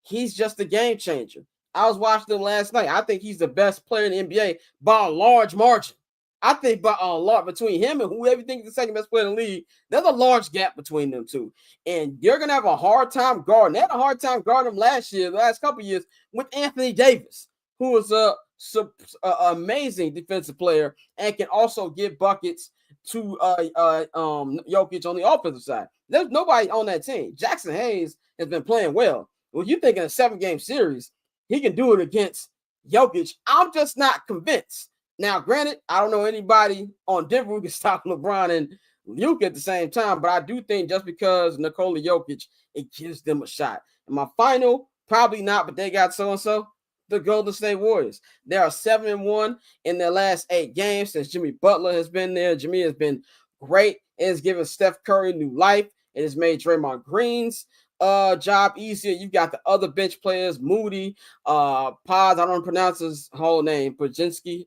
Speaker 1: he's just a game changer. I was watching him last night. I think he's the best player in the NBA by a large margin. I think by a lot between him and whoever you think is the second best player in the league, there's a large gap between them two. And you're going to have a hard time guarding. They had a hard time guarding him the last couple of years, with Anthony Davis, who is a amazing defensive player and can also give buckets to Jokic on the offensive side. There's nobody on that team. Jackson Hayes has been playing well. Well, you think in a 7-game series, he can do it against Jokic. I'm just not convinced. Now, granted, I don't know anybody on Denver who can stop LeBron and Luka at the same time, but I do think just because Nikola Jokic, it gives them a shot. And my final, probably not, but they got so-and-so, the Golden State Warriors. They are 7-1 in their last 8 games since Jimmy Butler has been there. Jimmy has been great. It has given Steph Curry new life. It has made Draymond Green's job easier. You've got the other bench players, Moody, Paz, I don't pronounce his whole name, Pajinski.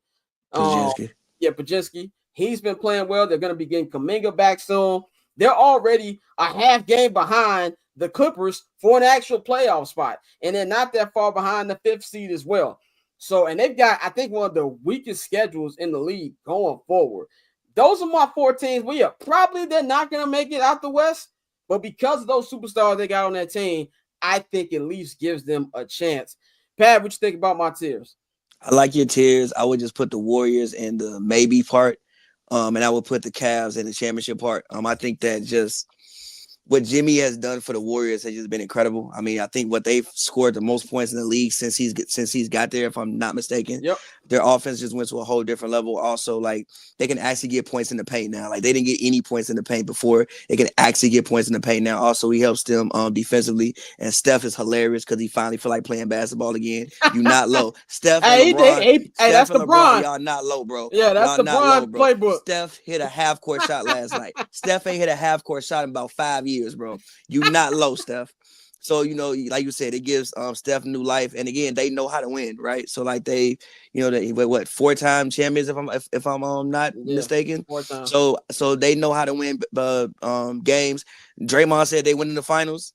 Speaker 1: Pajinski. He's been playing well. They're going to be getting Kuminga back soon. They're already a half game behind the Clippers for an actual playoff spot. And they're not that far behind the 5th seed as well. So, and they've got, I think, one of the weakest schedules in the league going forward. Those are my 4 teams. Well, yeah, probably they're not going to make it out the West. But because of those superstars they got on that team, I think at least gives them a chance. Pat, what you think about my tiers?
Speaker 5: I like your tiers. I would just put the Warriors in the maybe part. And I would put the Cavs in the championship part. I think that just what Jimmy has done for the Warriors has just been incredible. I mean, I think what they've scored the most points in the league since he's got there, if I'm not mistaken.
Speaker 1: Yep.
Speaker 5: Their offense just went to a whole different level. Also, like, they can actually get points in the paint now. Like, they didn't get any points in the paint before. They can actually get points in the paint now. Also, he helps them defensively. And Steph is hilarious because he finally feel like playing basketball again. You not low. Steph and LeBron.
Speaker 1: That's LeBron.
Speaker 5: Y'all not low, bro.
Speaker 1: Yeah, that's the LeBron playbook.
Speaker 5: Steph hit a half-court shot last night. Steph ain't hit a half-court shot in about 5 years, bro. You not low, Steph. So, like you said, it gives Steph new life. And again, they know how to win, right? So, like, they 4-time champions, if I'm not mistaken.
Speaker 1: 4 times.
Speaker 5: So they know how to win games. Draymond said they win in the finals.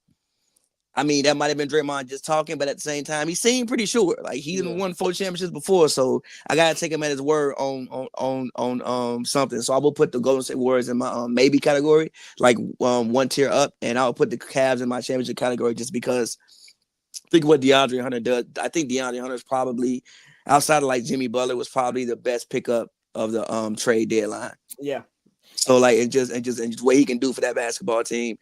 Speaker 5: I mean, that might have been Draymond just talking, but at the same time, he seemed pretty sure. Like, he didn't won 4 championships before, so I gotta take him at his word on something. So I will put the Golden State Warriors in my maybe category, like 1 tier up, and I'll put the Cavs in my championship category just because. Think of what DeAndre Hunter does. I think DeAndre Hunter is probably, outside of like Jimmy Butler, was probably the best pickup of the trade deadline.
Speaker 1: Yeah.
Speaker 5: So like and just what he can do for that basketball team.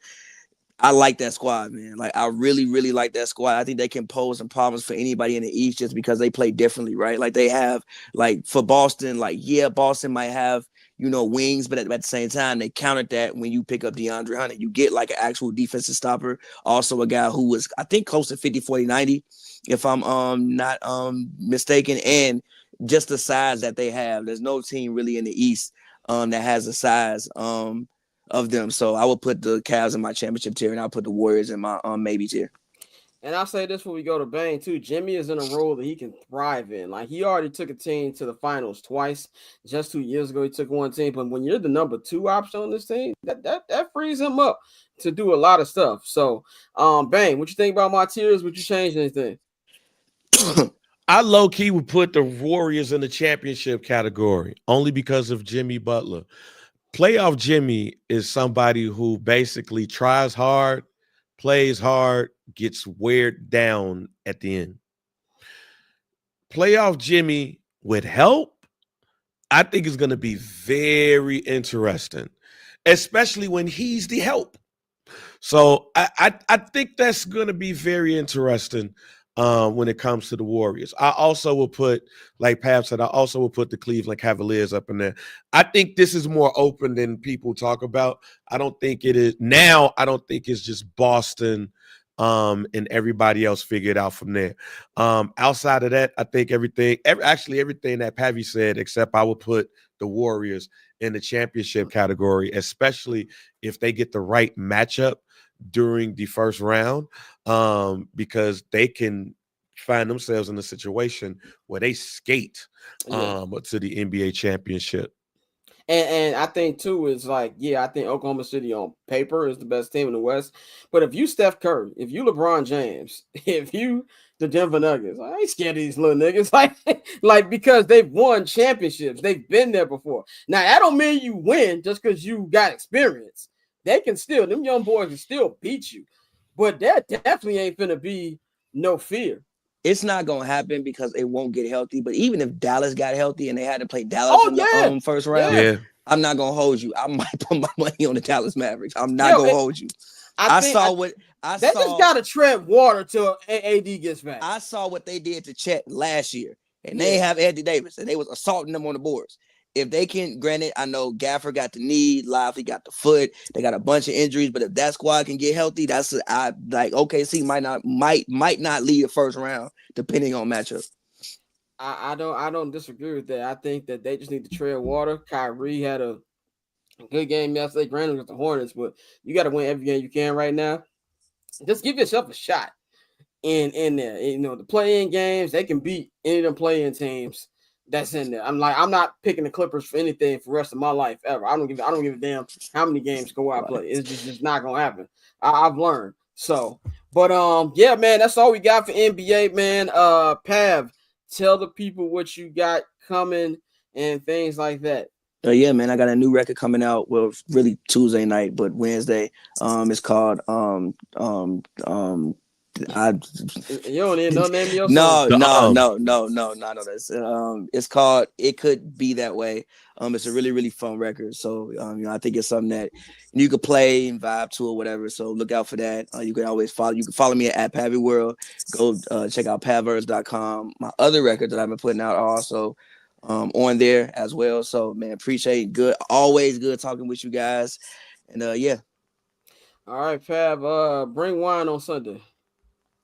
Speaker 5: I like that squad, man. Like, I really, really like that squad. I think they can pose some problems for anybody in the East just because they play differently, right? Like, they have, like, for Boston, like, yeah, Boston might have, wings, but at the same time, they countered that when you pick up DeAndre Hunter. You get, like, an actual defensive stopper. Also a guy who was, I think, close to 50, 40, 90, if I'm not mistaken. And just the size that they have. There's no team really in the East that has the size of them. So I will put the Cavs in my championship tier, and I'll put the Warriors in my maybe tier.
Speaker 1: And I'll say this when we go to Bane too. Jimmy is in a role that he can thrive in. Like, he already took a team to the finals twice. Just 2 years ago, he took one team. But when you're the number 2 option on this team, that frees him up to do a lot of stuff. So, Bane, what you think about my tiers? Would you change anything?
Speaker 4: I low-key would put the Warriors in the championship category only because of Jimmy Butler. Playoff Jimmy is somebody who basically tries hard, plays hard, gets weared down at the end. Playoff Jimmy with help, I think is going to be very interesting, especially when he's the help. So I think that's going to be very interesting when it comes to the Warriors. I also will put, like Pav said, I also will put the Cleveland Cavaliers up in there. I think this is more open than people talk about. I don't think it is. Now, I don't think it's just Boston and everybody else figured out from there. Outside of that, I think everything that Pavy said, except I would put the Warriors in the championship category, especially if they get the right matchup during the first round, because they can find themselves in a situation where they skate
Speaker 1: Yeah.
Speaker 4: to the NBA championship.
Speaker 1: And I think too is like, yeah, I think Oklahoma City on paper is the best team in the West. But if you Steph Curry, if you LeBron James, if you the Denver Nuggets, I ain't scared of these little niggas. Like because they've won championships, they've been there before. Now that don't mean you win just because you got experience. They can still, them young boys can still beat you. But that definitely ain't gonna be no fear.
Speaker 5: It's not gonna happen because it won't get healthy. But even if Dallas got healthy and they had to play Dallas in the first round,
Speaker 4: Yeah.
Speaker 5: I'm not gonna hold you. I might put my money on the Dallas Mavericks. I'm not gonna hold you. I saw
Speaker 1: they just gotta tread water till AD gets back.
Speaker 5: I saw what they did to Chet last year, and they have Anthony Davis, and they was assaulting them on the boards. If they can, granted, I know Gaffer got the knee, Lively got the foot, they got a bunch of injuries, but if that squad can get healthy, I like OKC might not lead the first round depending on matchup.
Speaker 1: I don't disagree with that. I think that they just need to tread water. Kyrie had a good game yesterday, granted with the Hornets, but you got to win every game you can right now. Just give yourself a shot in there. You know, the play-in games, they can beat any of them play-in teams that's in there. I'm not picking the Clippers for anything for the rest of my life ever. I don't give a damn how many games go out play. It's just not gonna happen. I've learned. So, but yeah, man, that's all we got for NBA, man. Pav, tell the people what you got coming and things like that.
Speaker 5: Yeah, man, I got a new record coming out. Well, really Tuesday night, but Wednesday. It's called
Speaker 1: You don't need no name of your
Speaker 5: no. It's called It Could Be That Way. It's a really, really fun record. So I think it's something that you could play and vibe to or whatever. So look out for that. You can always follow me at Pavy World. Go check out pavverse.com. My other records that I've been putting out are also on there as well. So man, appreciate always good talking with you guys. And yeah.
Speaker 1: All right, Pav, bring wine on Sunday.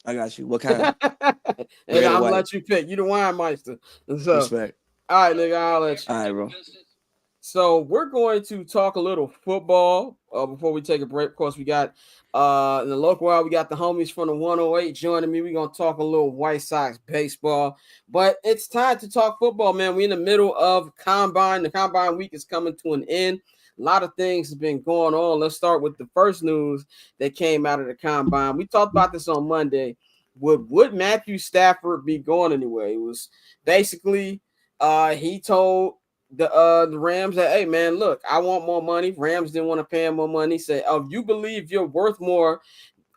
Speaker 5: I got you. What kind?
Speaker 1: And I'm gonna let you pick. You the wine meister. So,
Speaker 5: respect.
Speaker 1: All right, nigga, I'll let you.
Speaker 5: All right, bro.
Speaker 1: So we're going to talk a little football before we take a break. Of course, we got in the local world, we got the homies from the 108 joining me. We're gonna talk a little White Sox baseball, but it's time to talk football, man. We're in the middle of combine. The combine week is coming to an end. A lot of things have been going on. Let's start with the first news that came out of the combine. We talked about this on Monday. Would Matthew Stafford be going anyway? It was basically he told the Rams that, hey man, look, I want more money. Rams didn't want to pay him more money. Said, if you believe you're worth more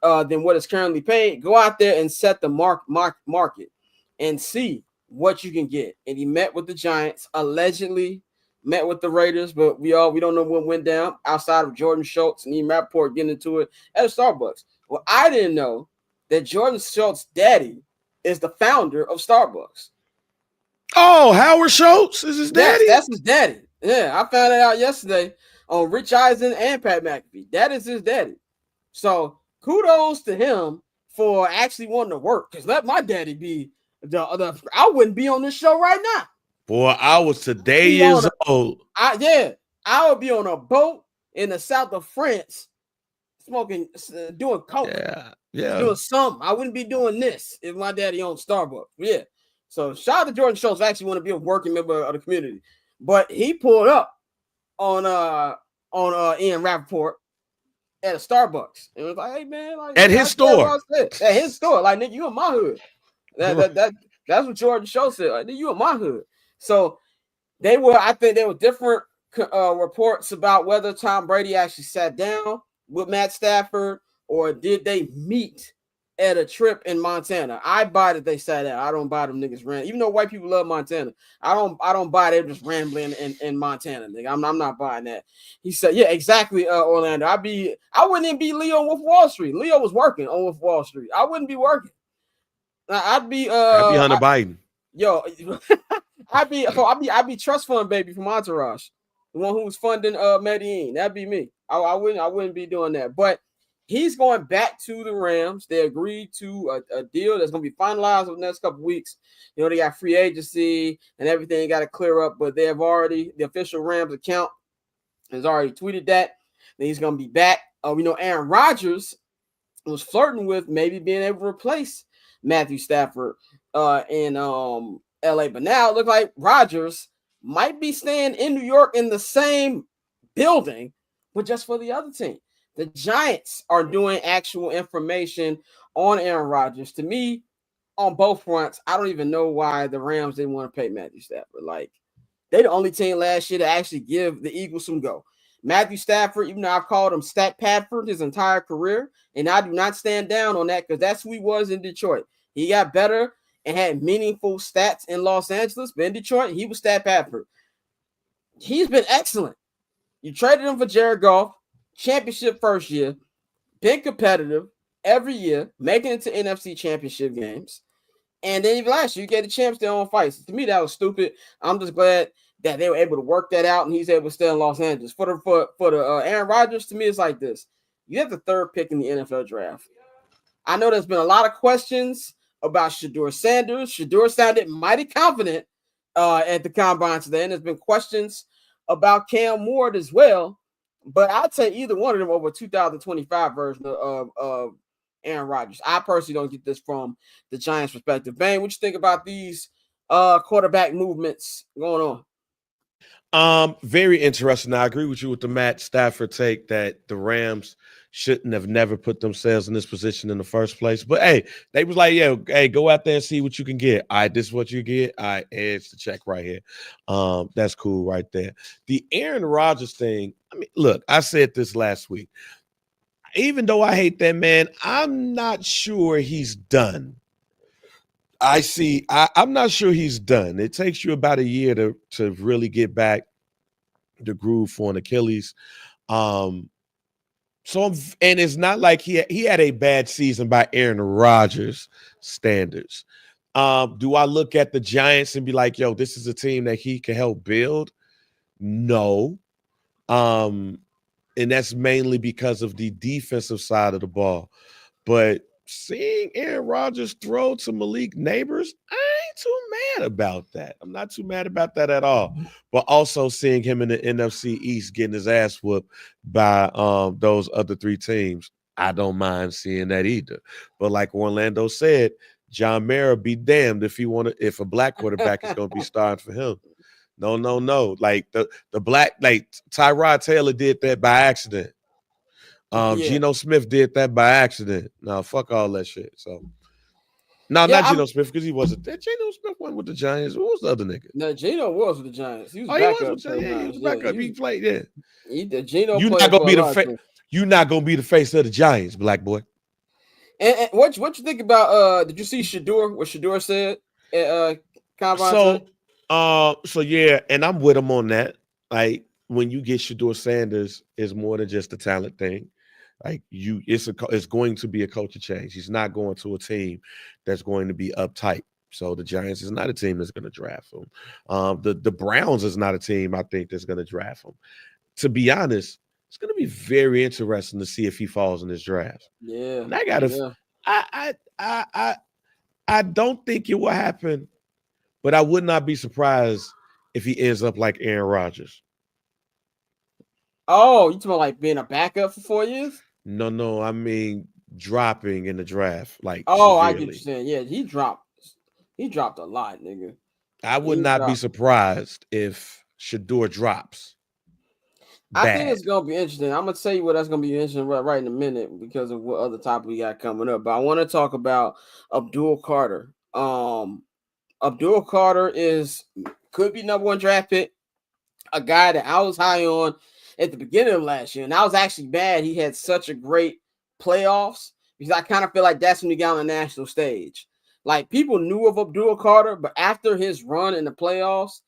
Speaker 1: than what is currently paid, go out there and set the market and see what you can get. And he met with the Giants, allegedly met with the Raiders, but we don't know what went down outside of Jordan Schultz and Ian Rappaport getting into it at a Starbucks. Well, I didn't know that Jordan Schultz's daddy is the founder of Starbucks.
Speaker 4: Oh, Howard Schultz is his daddy?
Speaker 1: That's his daddy. Yeah, I found it out yesterday on Rich Eisen and Pat McAfee. That is his daddy. So kudos to him for actually wanting to work. Because let my daddy be I wouldn't be on this show right now.
Speaker 4: Boy, I was today years old.
Speaker 1: I would be on a boat in the south of France smoking, doing coke.
Speaker 4: Yeah.
Speaker 1: Doing something. I wouldn't be doing this if my daddy owned Starbucks. Yeah. So shout out to Jordan Schultz. I actually want to be a working member of the community. But he pulled up on Ian Rappaport at a Starbucks. And was like, hey man, like
Speaker 4: at his store.
Speaker 1: At his store. Like, nigga, you in my hood. That's what Jordan Schultz said. Like, nigga, you in my hood. So I think there were different reports about whether Tom Brady actually sat down with Matt Stafford or did they meet at a trip in Montana. I buy that they sat down. I don't buy them niggas rambling. Even though white people love Montana, I don't buy they're just rambling in Montana, nigga. I'm not buying that. He said, yeah, exactly, Orlando. I wouldn't even be Leo on Wolf Wall Street. Leo was working on Wolf Wall Street. I wouldn't be working. I'd be
Speaker 4: Hunter Biden.
Speaker 1: Yo, I'd be trust fund baby from Entourage, the one who was funding Medellin. That'd be me. I wouldn't be doing that. But he's going back to the Rams. They agreed to a deal that's going to be finalized over the next couple of weeks. You know, they got free agency and everything got to clear up, but they have already, the official Rams account has already tweeted that he's going to be back. We know Aaron Rodgers was flirting with maybe being able to replace Matthew Stafford in LA. But now it looks like Rodgers might be staying in New York in the same building, but just for the other team. The Giants are doing actual information on Aaron Rodgers. To me, on both fronts, I don't even know why the Rams didn't want to pay Matthew Stafford. Like, they the only team last year to actually give the Eagles some go. Matthew Stafford, even though I've called him Stat Padford his entire career, and I do not stand down on that because that's who he was in Detroit. He got better and had meaningful stats in Los Angeles, but in Detroit, he was Stat Padford. He's been excellent. You traded him for Jared Goff, championship first year, been competitive every year, making it to NFC championship games. And then even last year, you gave the champs their own fights. To me, that was stupid. I'm just glad that they were able to work that out, and he's able to stay in Los Angeles. For the Aaron Rodgers, to me, it's like this. You have the third pick in the NFL draft. I know there's been a lot of questions about Shedeur Sanders. Shedeur sounded mighty confident at the combine today, and there's been questions about Cam Ward as well. But I'd say either one of them over 2025 version of Aaron Rodgers. I personally don't get this from the Giants' perspective. Bang, what you think about these quarterback movements going on?
Speaker 4: Very interesting. I agree with you with the Matt Stafford take that the Rams shouldn't have never put themselves in this position in the first place. But hey, they was like, yeah, hey, go out there and see what you can get. All right, this is what you get. All right, it's the check right here. That's cool right there. The Aaron Rodgers thing, I mean, look, I said this last week. Even though I hate that man, I'm not sure he's done. I'm not sure he's done. It takes you about a year to really get back the groove for an Achilles. And it's not like he had a bad season by Aaron Rodgers standards. Do I look at the Giants and be like, yo, this is a team that he can help build? No. And that's mainly because of the defensive side of the ball. But seeing Aaron Rodgers throw to Malik Neighbors, I ain't too mad about that. I'm not too mad about that at all. But also seeing him in the NFC East getting his ass whooped by those other three teams, I don't mind seeing that either. But like Orlando said, John Mara be damned if a black quarterback is going to be starting for him. No. Like the black, like Tyrod Taylor did that by accident. Geno Smith did that by accident. No, fuck all that shit. So, not Geno Smith because he wasn't there. Geno Smith went with the Giants. Who was the other nigga?
Speaker 1: No, Geno was with the Giants. He was
Speaker 4: backup. He was backup. He played. Yeah.
Speaker 1: You're not gonna be the face.
Speaker 4: You're not gonna be the face of the Giants, black boy.
Speaker 1: And what you think about? Did you see Shedeur? What Shedeur said at combine?
Speaker 4: So yeah, and I'm with him on that. Like when you get Shedeur Sanders, it's more than just a talent thing. Like it's going to be a culture change. He's not going to a team that's going to be uptight. So the Giants is not a team that's going to draft him. The Browns is not a team I think that's going to draft him. To be honest, it's going to be very interesting to see if he falls in this draft.
Speaker 1: Yeah,
Speaker 4: and I don't think it will happen, but I would not be surprised if he ends up like Aaron Rodgers.
Speaker 1: Oh, you talking about like being a backup for 4 years?
Speaker 4: No, I mean dropping in the draft. Like,
Speaker 1: severely. I get what you're saying. Yeah, he dropped a lot, nigga.
Speaker 4: I would not be surprised if Shedeur drops.
Speaker 1: I think it's gonna be interesting. I'm gonna tell you what that's gonna be interesting right in a minute because of what other topic we got coming up. But I want to talk about Abdul Carter. Abdul Carter could be number one draft pick, a guy that I was high on at the beginning of last year, and I was actually bad. He had such a great playoffs because I kind of feel like that's when he got on the national stage. Like people knew of Abdul Carter, but after his run in the playoffs,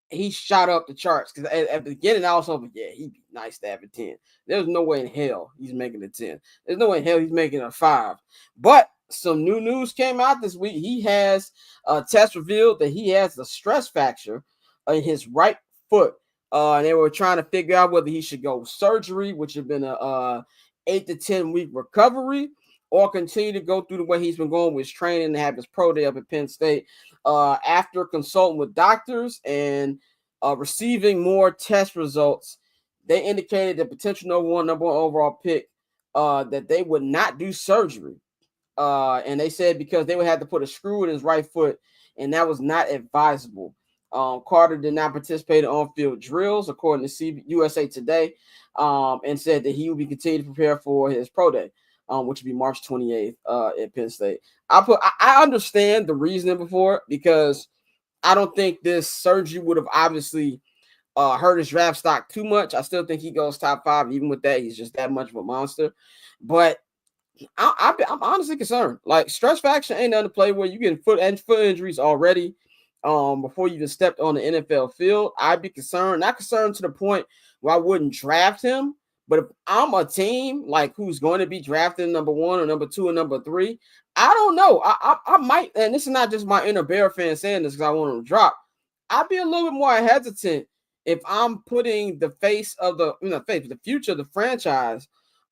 Speaker 1: he shot up the charts. Because at the beginning, I was hoping, yeah, he'd be nice to have a 10. There's no way in hell he's making a 10. There's no way in hell he's making a 5. But some new news came out this week. He has a test revealed that he has a stress fracture in his right foot. And they were trying to figure out whether he should go surgery, which had been a 8 to 10 week recovery, or continue to go through the way he's been going with his training and have his pro day up at Penn State. After consulting with doctors and receiving more test results, they indicated the potential number one overall pick that they would not do surgery. And they said because they would have to put a screw in his right foot, and that was not advisable. Carter did not participate in on-field drills, according to USA Today, and said that he will be continuing to prepare for his pro day, which will be March 28th at Penn State. I understand the reasoning before it, because I don't think this surgery would have obviously hurt his draft stock too much. I still think he goes top 5. Even with that, he's just that much of a monster. But I'm honestly concerned. Like, stress fracture ain't nothing to play with. You getting foot injuries already before you even stepped on the NFL field. I'd be concerned. Not concerned to the point where I wouldn't draft him. But if I'm a team like who's going to be drafting number 1 or number 2 or number 3, I don't know. I might, and this is not just my inner Bear fan saying this because I want him to drop. I'd be a little bit more hesitant if I'm putting the face of the future of the franchise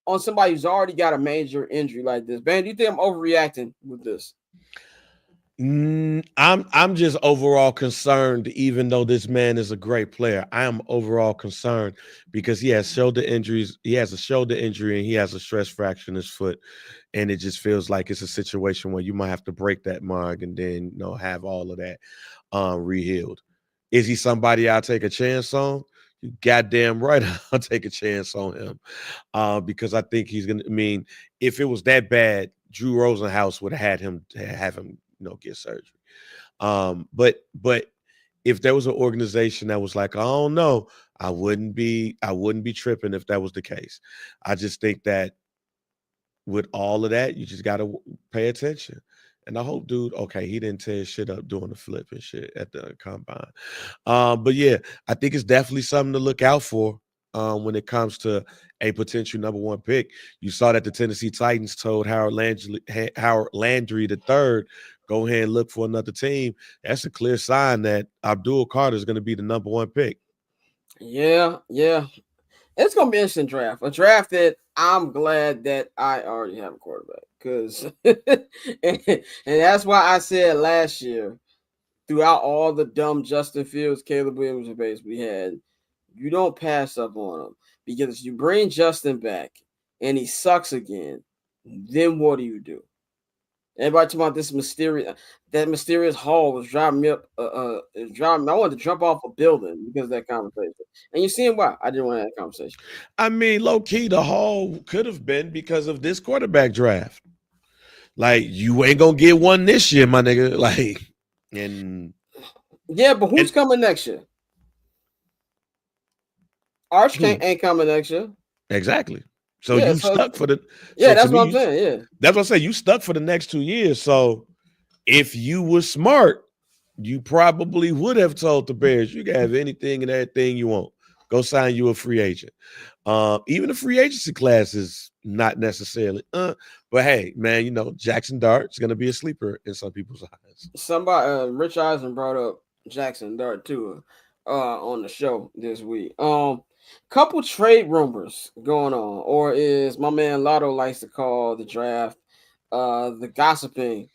Speaker 1: on somebody who's already got a major injury like this. Ben, do you think I'm overreacting with this?
Speaker 4: I'm just overall concerned, even though this man is a great player. I am overall concerned because he has shoulder injuries. He has a shoulder injury and he has a stress fracture in his foot. And it just feels like it's a situation where you might have to break that mug and then have all of that rehealed. Is he somebody I'll take a chance on? You goddamn right, I'll take a chance on him because I think he's gonna. I mean, if it was that bad, Drew Rosenhaus would have him get surgery. But if there was an organization that was like, I don't know, I wouldn't be tripping if that was the case. I just think that with all of that, you just got to pay attention. And I hope, dude, okay, he didn't tear his shit up doing the flip and shit at the combine. But yeah, I think it's definitely something to look out for when it comes to a potential number 1 pick. You saw that the Tennessee Titans told Howard Landry III, go ahead and look for another team. That's a clear sign that Abdul Carter is going to be the number 1 pick.
Speaker 1: Yeah. It's going to be an interesting draft. A draft that I'm glad that I already have a quarterback. And that's why I said last year, throughout all the dumb Justin Fields, Caleb Williams debates we had, you don't pass up on him. Because you bring Justin back and he sucks again, then what do you do? Everybody talking about this mysterious Hall was driving me up. I wanted to jump off a building because of that conversation. And you're seeing why I didn't want to have that conversation.
Speaker 4: I mean, low key, the Hall could have been because of this quarterback draft. Like, you ain't gonna get one this year, my nigga. Like, and
Speaker 1: yeah, but who's coming next year? Arch ain't coming next year.
Speaker 4: Exactly. So yeah, you stuck for the.
Speaker 1: Yeah, that's what I'm saying. Yeah,
Speaker 4: that's what I say. You stuck for the next 2 years. So if you were smart, you probably would have told the Bears, you can have anything and everything you want. Go sign you a free agent. Even the free agency class is not necessarily. But hey, man, Jackson Dart is going to be a sleeper in some people's eyes.
Speaker 1: Somebody, Rich Eisen brought up Jackson Dart too on the show this week. Couple trade rumors going on, or is my man Lotto likes to call the draft the gossiping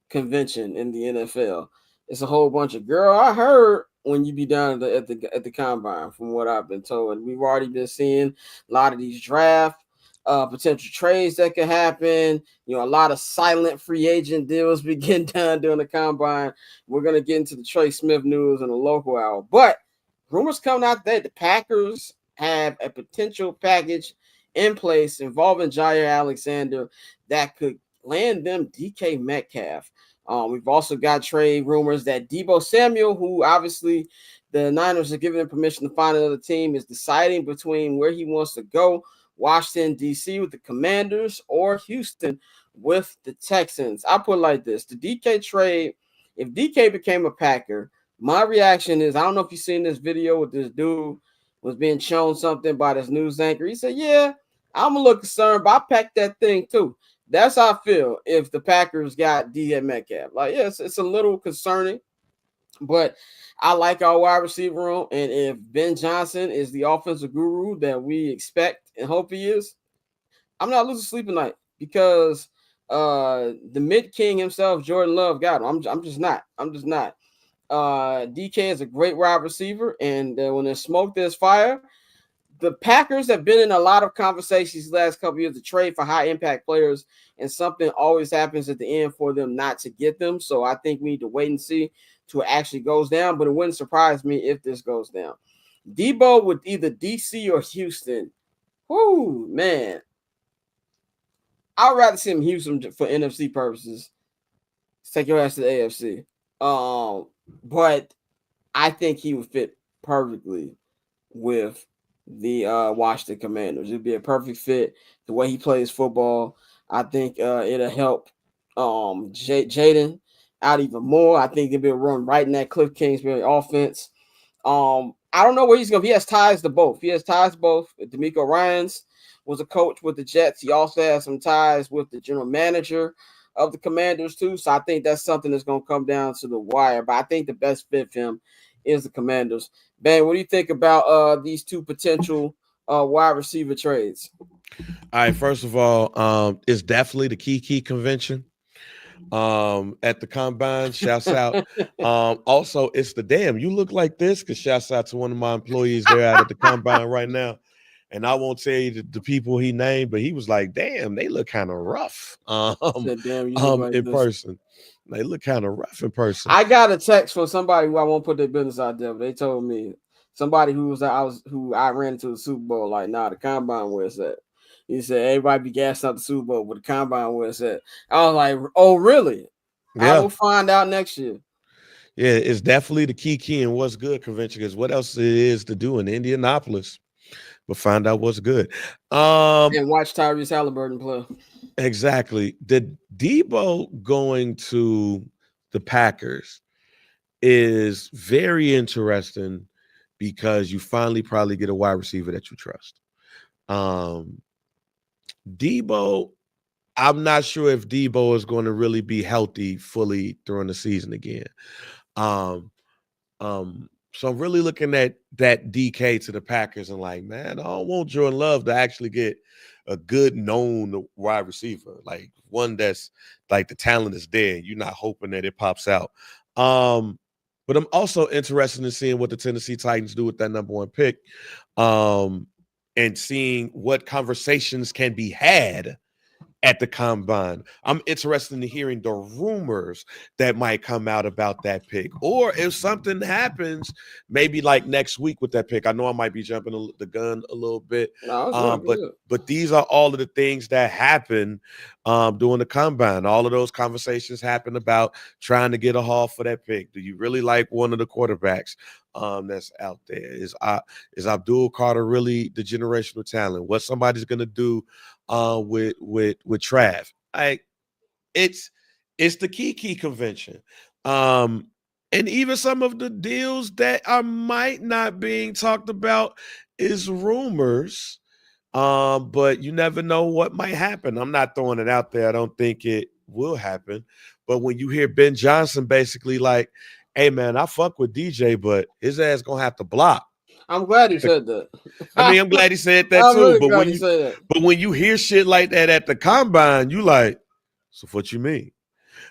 Speaker 1: convention in the NFL. It's a whole bunch of I heard when you be down at the combine, from what I've been told. And we've already been seeing a lot of these draft potential trades that could happen. A lot of silent free agent deals be getting done during the combine. We're gonna get into the Trey Smith news in the local hour, but rumors coming out that the Packers have a potential package in place involving Jair Alexander that could land them DK Metcalf. We've also got trade rumors that Deebo Samuel, who obviously the Niners are giving him permission to find another team, is deciding between where he wants to go, Washington, D.C. with the Commanders or Houston with the Texans. I put it like this. The DK trade, if DK became a Packer, my reaction is, I don't know if you've seen this video with this dude was being shown something by this news anchor. He said, yeah, I'm a little concerned, but I packed that thing too. That's how I feel if the Packers got DK Metcalf. Like, yes, it's a little concerning, but I like our wide receiver room. And if Ben Johnson is the offensive guru that we expect and hope he is, I'm not losing sleep at night because the mid king himself, Jordan Love, got him. I'm just not. DK is a great wide receiver, and when there's smoke, there's fire. the Packers have been in a lot of conversations the last couple of years to trade for high impact players, and something always happens at the end for them not to get them. So I think we need to wait and see till it actually goes down. But it wouldn't surprise me if this goes down. Debo with either DC or Houston. Whoo, man. I'd rather see him Houston for NFC purposes. Take your ass to the AFC. But I think he would fit perfectly with the Washington Commanders. It'd be a perfect fit. The way he plays football, I think it'll help Jaden out even more. I think they'll be able to run right in that Cliff Kingsbury offense. I don't know where he's going. He has ties to both. D'Amico Ryans was a coach with the Jets. He also has some ties with the general manager of the Commanders too. So I think that's something that's going to come down to the wire. But I think the best fit for him is the Commanders. Ben, what do you think about these two potential wide receiver trades?
Speaker 4: All right, first of all, it's definitely the Kiki convention at the combine. Shouts out. Also, it's the damn you look like this, because shouts out to one of my employees there out at the combine right now. And I won't tell you the people he named, but he was like, damn, they look kind of rough in person. They look kind of rough in person.
Speaker 1: I got a text from somebody who I won't put their business out there, but they told me somebody who I ran into the Super Bowl, like, nah, the combine where it's at. He said everybody be gassing out the Super Bowl, but the combine where it's at. I was like, oh, really? Yeah. I will find out next year.
Speaker 4: Yeah, it's definitely the Kiki and What's Good convention, because what else it is to do in Indianapolis? But find out what's good.
Speaker 1: And watch Tyrese Halliburton play.
Speaker 4: Exactly. The Debo going to the Packers is very interesting because you finally probably get a wide receiver that you trust. Debo, I'm not sure if Debo is going to really be healthy fully during the season again. So I'm really looking at that DK to the Packers and like, man, I don't want Jordan Love to actually get a good known wide receiver, like one that's like the talent is there. You're not hoping that it pops out. But I'm also interested in seeing what the Tennessee Titans do with that number 1 pick, and seeing what conversations can be had at the combine. I'm interested in hearing the rumors that might come out about that pick, or if something happens, maybe like next week with that pick. I know I might be jumping the gun a little bit, but these are all of the things that happen during the combine. All of those conversations happen about trying to get a haul for that pick. Do you really like one of the quarterbacks that's out there? Is Abdul Carter really the generational talent? What somebody's gonna do with Trav? It's the Kiki convention, and even some of the deals that might not being talked about is rumors. But you never know what might happen. I'm not throwing it out there. I don't think it will happen. But when you hear Ben Johnson basically like, hey man, I fuck with DJ, but his ass gonna have to block.
Speaker 1: I'm glad he said that.
Speaker 4: I mean, I'm glad he said that too. Really but when you hear shit like that at the combine, you like, so what you mean?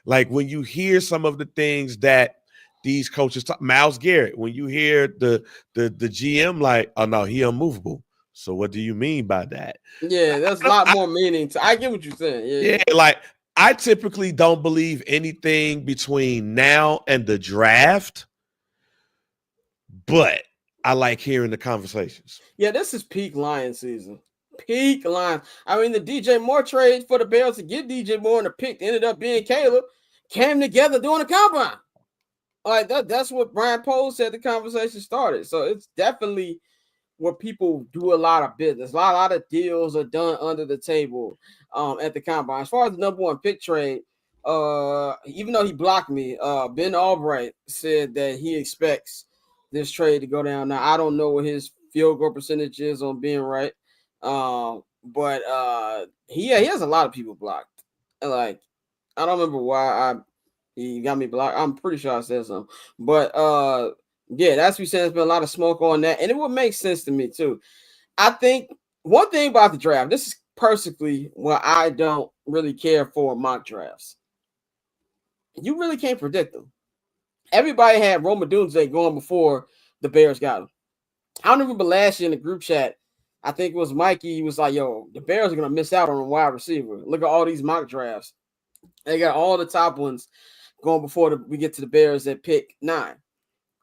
Speaker 4: Like when you hear some of the things that these coaches talk, Myles Garrett, when you hear the GM like, oh no, he unmovable. So what do you mean by that?
Speaker 1: Yeah, that's a lot more meaning. I get what you're saying.
Speaker 4: Yeah, like I typically don't believe anything between now and the draft, but I like hearing the conversations.
Speaker 1: Yeah, this is peak Lion season. Peak Lion. I mean, the DJ Moore trade for the Bears to get DJ Moore and the pick ended up being Caleb came together during the combine. Like that's what Brian Pohl said the conversation started. So it's definitely where people do a lot of business. A lot of deals are done under the table at the combine. As far as the number 1 pick trade, even though he blocked me, Ben Albright said that he expects this trade to go down. Now, I don't know what his field goal percentage is on being right, but he has a lot of people blocked. Like, I don't remember why he got me blocked. I'm pretty sure I said something. But, yeah, that's what he said. There's been a lot of smoke on that, and it would make sense to me, too. I think one thing about the draft, this is personally where I don't really care for mock drafts. You really can't predict them. Everybody had Rome Odunze going before the Bears got him. I don't remember last year in the group chat, I think it was Mikey. He was like, "Yo, the Bears are gonna miss out on a wide receiver. Look at all these mock drafts. They got all the top ones going before we get to the Bears at pick 9."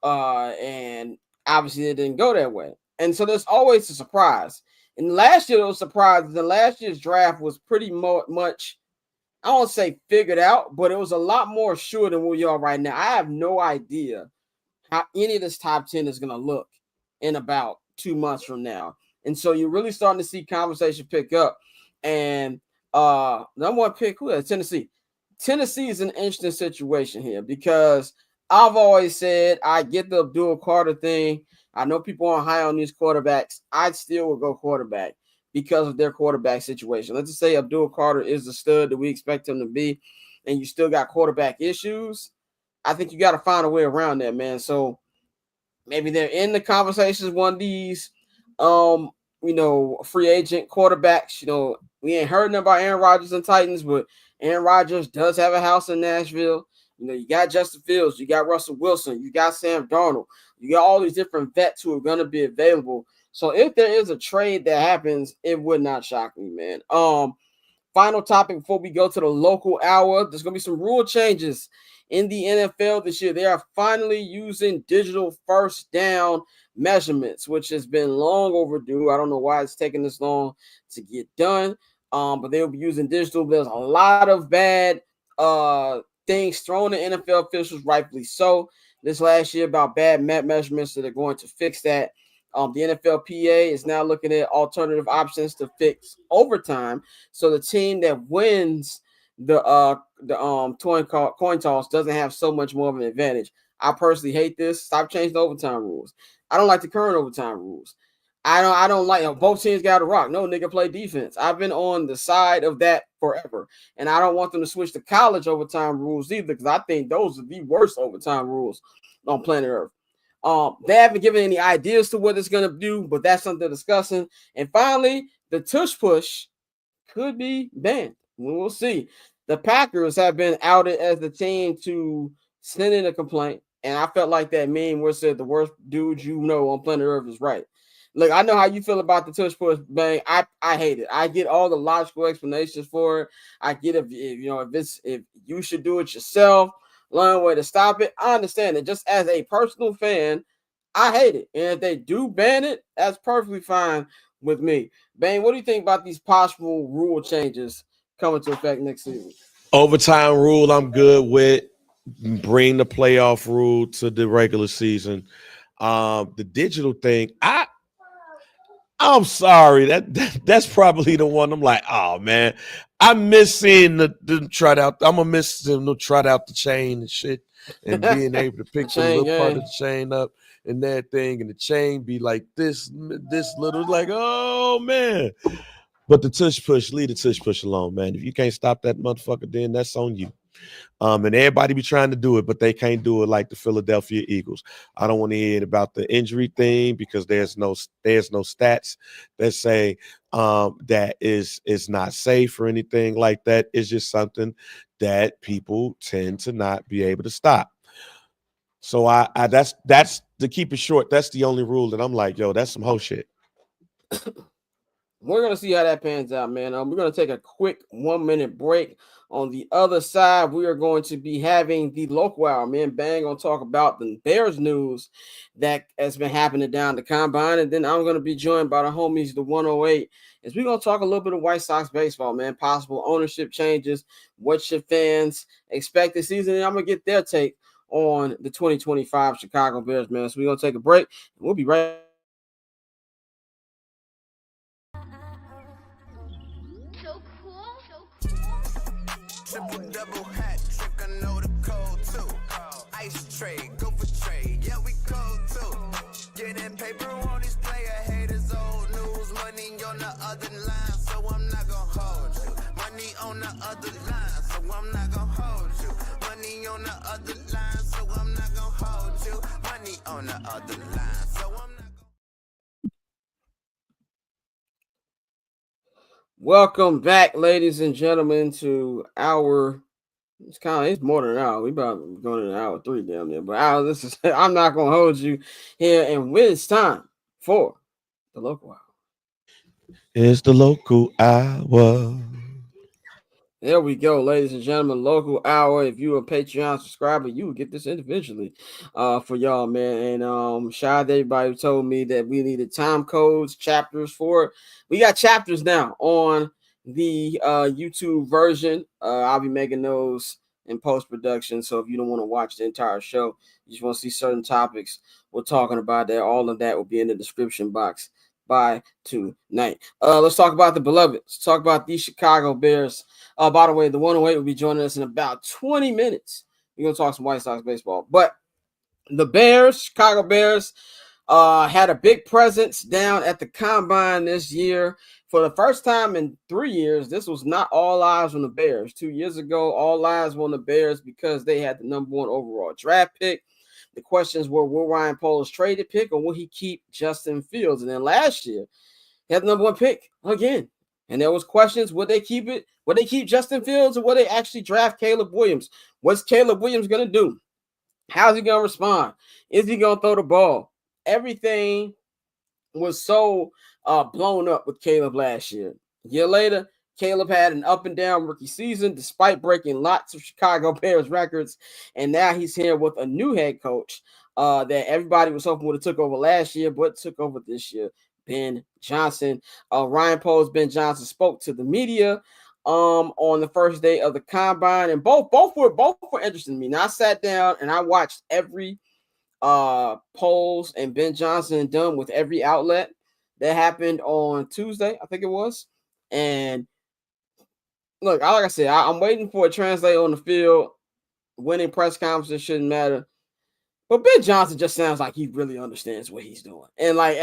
Speaker 1: And obviously it didn't go that way. And so there's always a surprise. And last year, those surprises, the last year's draft was pretty much, I won't say figured out, but it was a lot more sure than where you are right now. I have no idea how any of this top 10 is going to look in about 2 months from now. And so you're really starting to see conversation pick up. And number one pick, who is Tennessee? Tennessee is an interesting situation here because I've always said I get the Abdul Carter thing. I know people aren't high on these quarterbacks. I still would go quarterback because of their quarterback situation. Let's just say Abdul Carter is the stud that we expect him to be, and you still got quarterback issues. I think you got to find a way around that, man. So maybe they're in the conversations, one of these, free agent quarterbacks. We ain't heard nothing about Aaron Rodgers and Titans, but Aaron Rodgers does have a house in Nashville. You got Justin Fields, you got Russell Wilson, you got Sam Darnold, you got all these different vets who are going to be available. So if there is a trade that happens, it would not shock me, man. Final topic before we go to the local hour. There's going to be some rule changes in the NFL this year. They are finally using digital first down measurements, which has been long overdue. I don't know why it's taking this long to get done, but they'll be using digital. There's a lot of bad things thrown at NFL officials, rightfully so, this last year about bad measurements, so they're going to fix that. The NFLPA is now looking at alternative options to fix overtime, so the team that wins the coin toss doesn't have so much more of an advantage. I personally hate this. Stop changing the overtime rules. I don't like the current overtime rules. I don't like both teams got to rock. No, nigga, play defense. I've been on the side of that forever, and I don't want them to switch to college overtime rules either, because I think those are the worst overtime rules on planet Earth. They haven't given any ideas to what it's going to do, but that's something they're discussing. And finally, the tush push could be banned. We'll see. The Packers have been outed as the team to send in a complaint, and I felt like that meme where it said the worst dude you know on planet Earth is right. Look, I know how you feel about the tush push bang. I hate it. I get all the logical explanations for it. I get if you should do it yourself, learn where to stop it. I understand it. Just as a personal fan, I hate it. And if they do ban it, that's perfectly fine with me. Bane, what do you think about these possible rule changes coming to effect next season?
Speaker 4: Overtime rule, I'm good with. Bring the playoff rule to the regular season. The digital thing, I'm sorry. That's probably the one I'm like, oh man, I miss seeing them trot out. I'm gonna miss them to trot out the chain and shit, and being able to pick the little part of the chain up and that thing, and the chain be like this little, like, oh man. But the tush push, leave the tush push alone, man. If you can't stop that motherfucker, then that's on you. And everybody be trying to do it, but they can't do it like the Philadelphia Eagles. I don't want to hear about the injury thing because there's no stats that say that is not safe or anything like that. It's just something that people tend to not be able to stop. So I that's to keep it short. That's the only rule that I'm like, yo, that's some whole shit.
Speaker 1: We're gonna see how that pans out, man. We're gonna take a quick 1-minute break. On the other side, we are going to be having the local hour. Me and Bang gonna talk about the Bears news that has been happening down the combine, and then I'm gonna be joined by the homies, the 108, as we're gonna talk a little bit of White Sox baseball, man. Possible ownership changes, what should fans expect this season, and I'm gonna get their take on the 2025 Chicago Bears, man. So we're gonna take a break, and we'll be right.
Speaker 2: So cool.
Speaker 3: Triple double hat trick, I know the code too. Ice trade, go for trade, yeah we cold too. Getting paper on these player haters, old news. Money on the other line, so I'm not gonna hold you. Money on the other line, so I'm not gonna hold you. Money on the other line, so I'm not gonna hold you. Money on the other line, so I'm not gonna.
Speaker 1: Welcome back, ladies and gentlemen, to our. It's more than an hour. We about going to an hour 3 down there, but I'm not gonna hold you here, and when it's time for the local hour.
Speaker 4: It's the local hour.
Speaker 1: There we go, ladies and gentlemen. Local hour. If you're a Patreon subscriber, you will get this individually for y'all, man. And shout out to everybody who told me that we needed time codes, chapters for it. We got chapters now on the YouTube version. I'll be making those in post-production. So if you don't want to watch the entire show, you just want to see certain topics we're talking about there, all of that will be in the description box by tonight. Let's talk about the beloved. Let's talk about the Chicago Bears. By the way, the 108 will be joining us in about 20 minutes. We're going to talk some White Sox baseball. But the Bears, Chicago Bears, had a big presence down at the Combine this year. For the first time in 3 years, this was not all eyes on the Bears. 2 years ago, all eyes were on the Bears because they had the #1 overall draft pick. The questions were, will Ryan Poles trade the pick or will he keep Justin Fields? And then last year, he had the #1 pick again. And there was questions, would they keep it? Would they keep Justin Fields or would they actually draft Caleb Williams? What's Caleb Williams going to do? How's he going to respond? Is he going to throw the ball? Everything was so blown up with Caleb last year. A year later, Caleb had an up and down rookie season despite breaking lots of Chicago Bears records. And now he's here with a new head coach that everybody was hoping would have took over last year, but took over this year. Ben Johnson. Ryan Poles, Ben Johnson spoke to the media on the first day of the Combine, and both were interesting to me. Now I sat down and I watched every Poles and Ben Johnson done with every outlet that happened on Tuesday, I think it was. And look, like I said, I'm waiting for a translate on the field. Winning press conferences shouldn't matter. But Ben Johnson just sounds like he really understands what he's doing. And like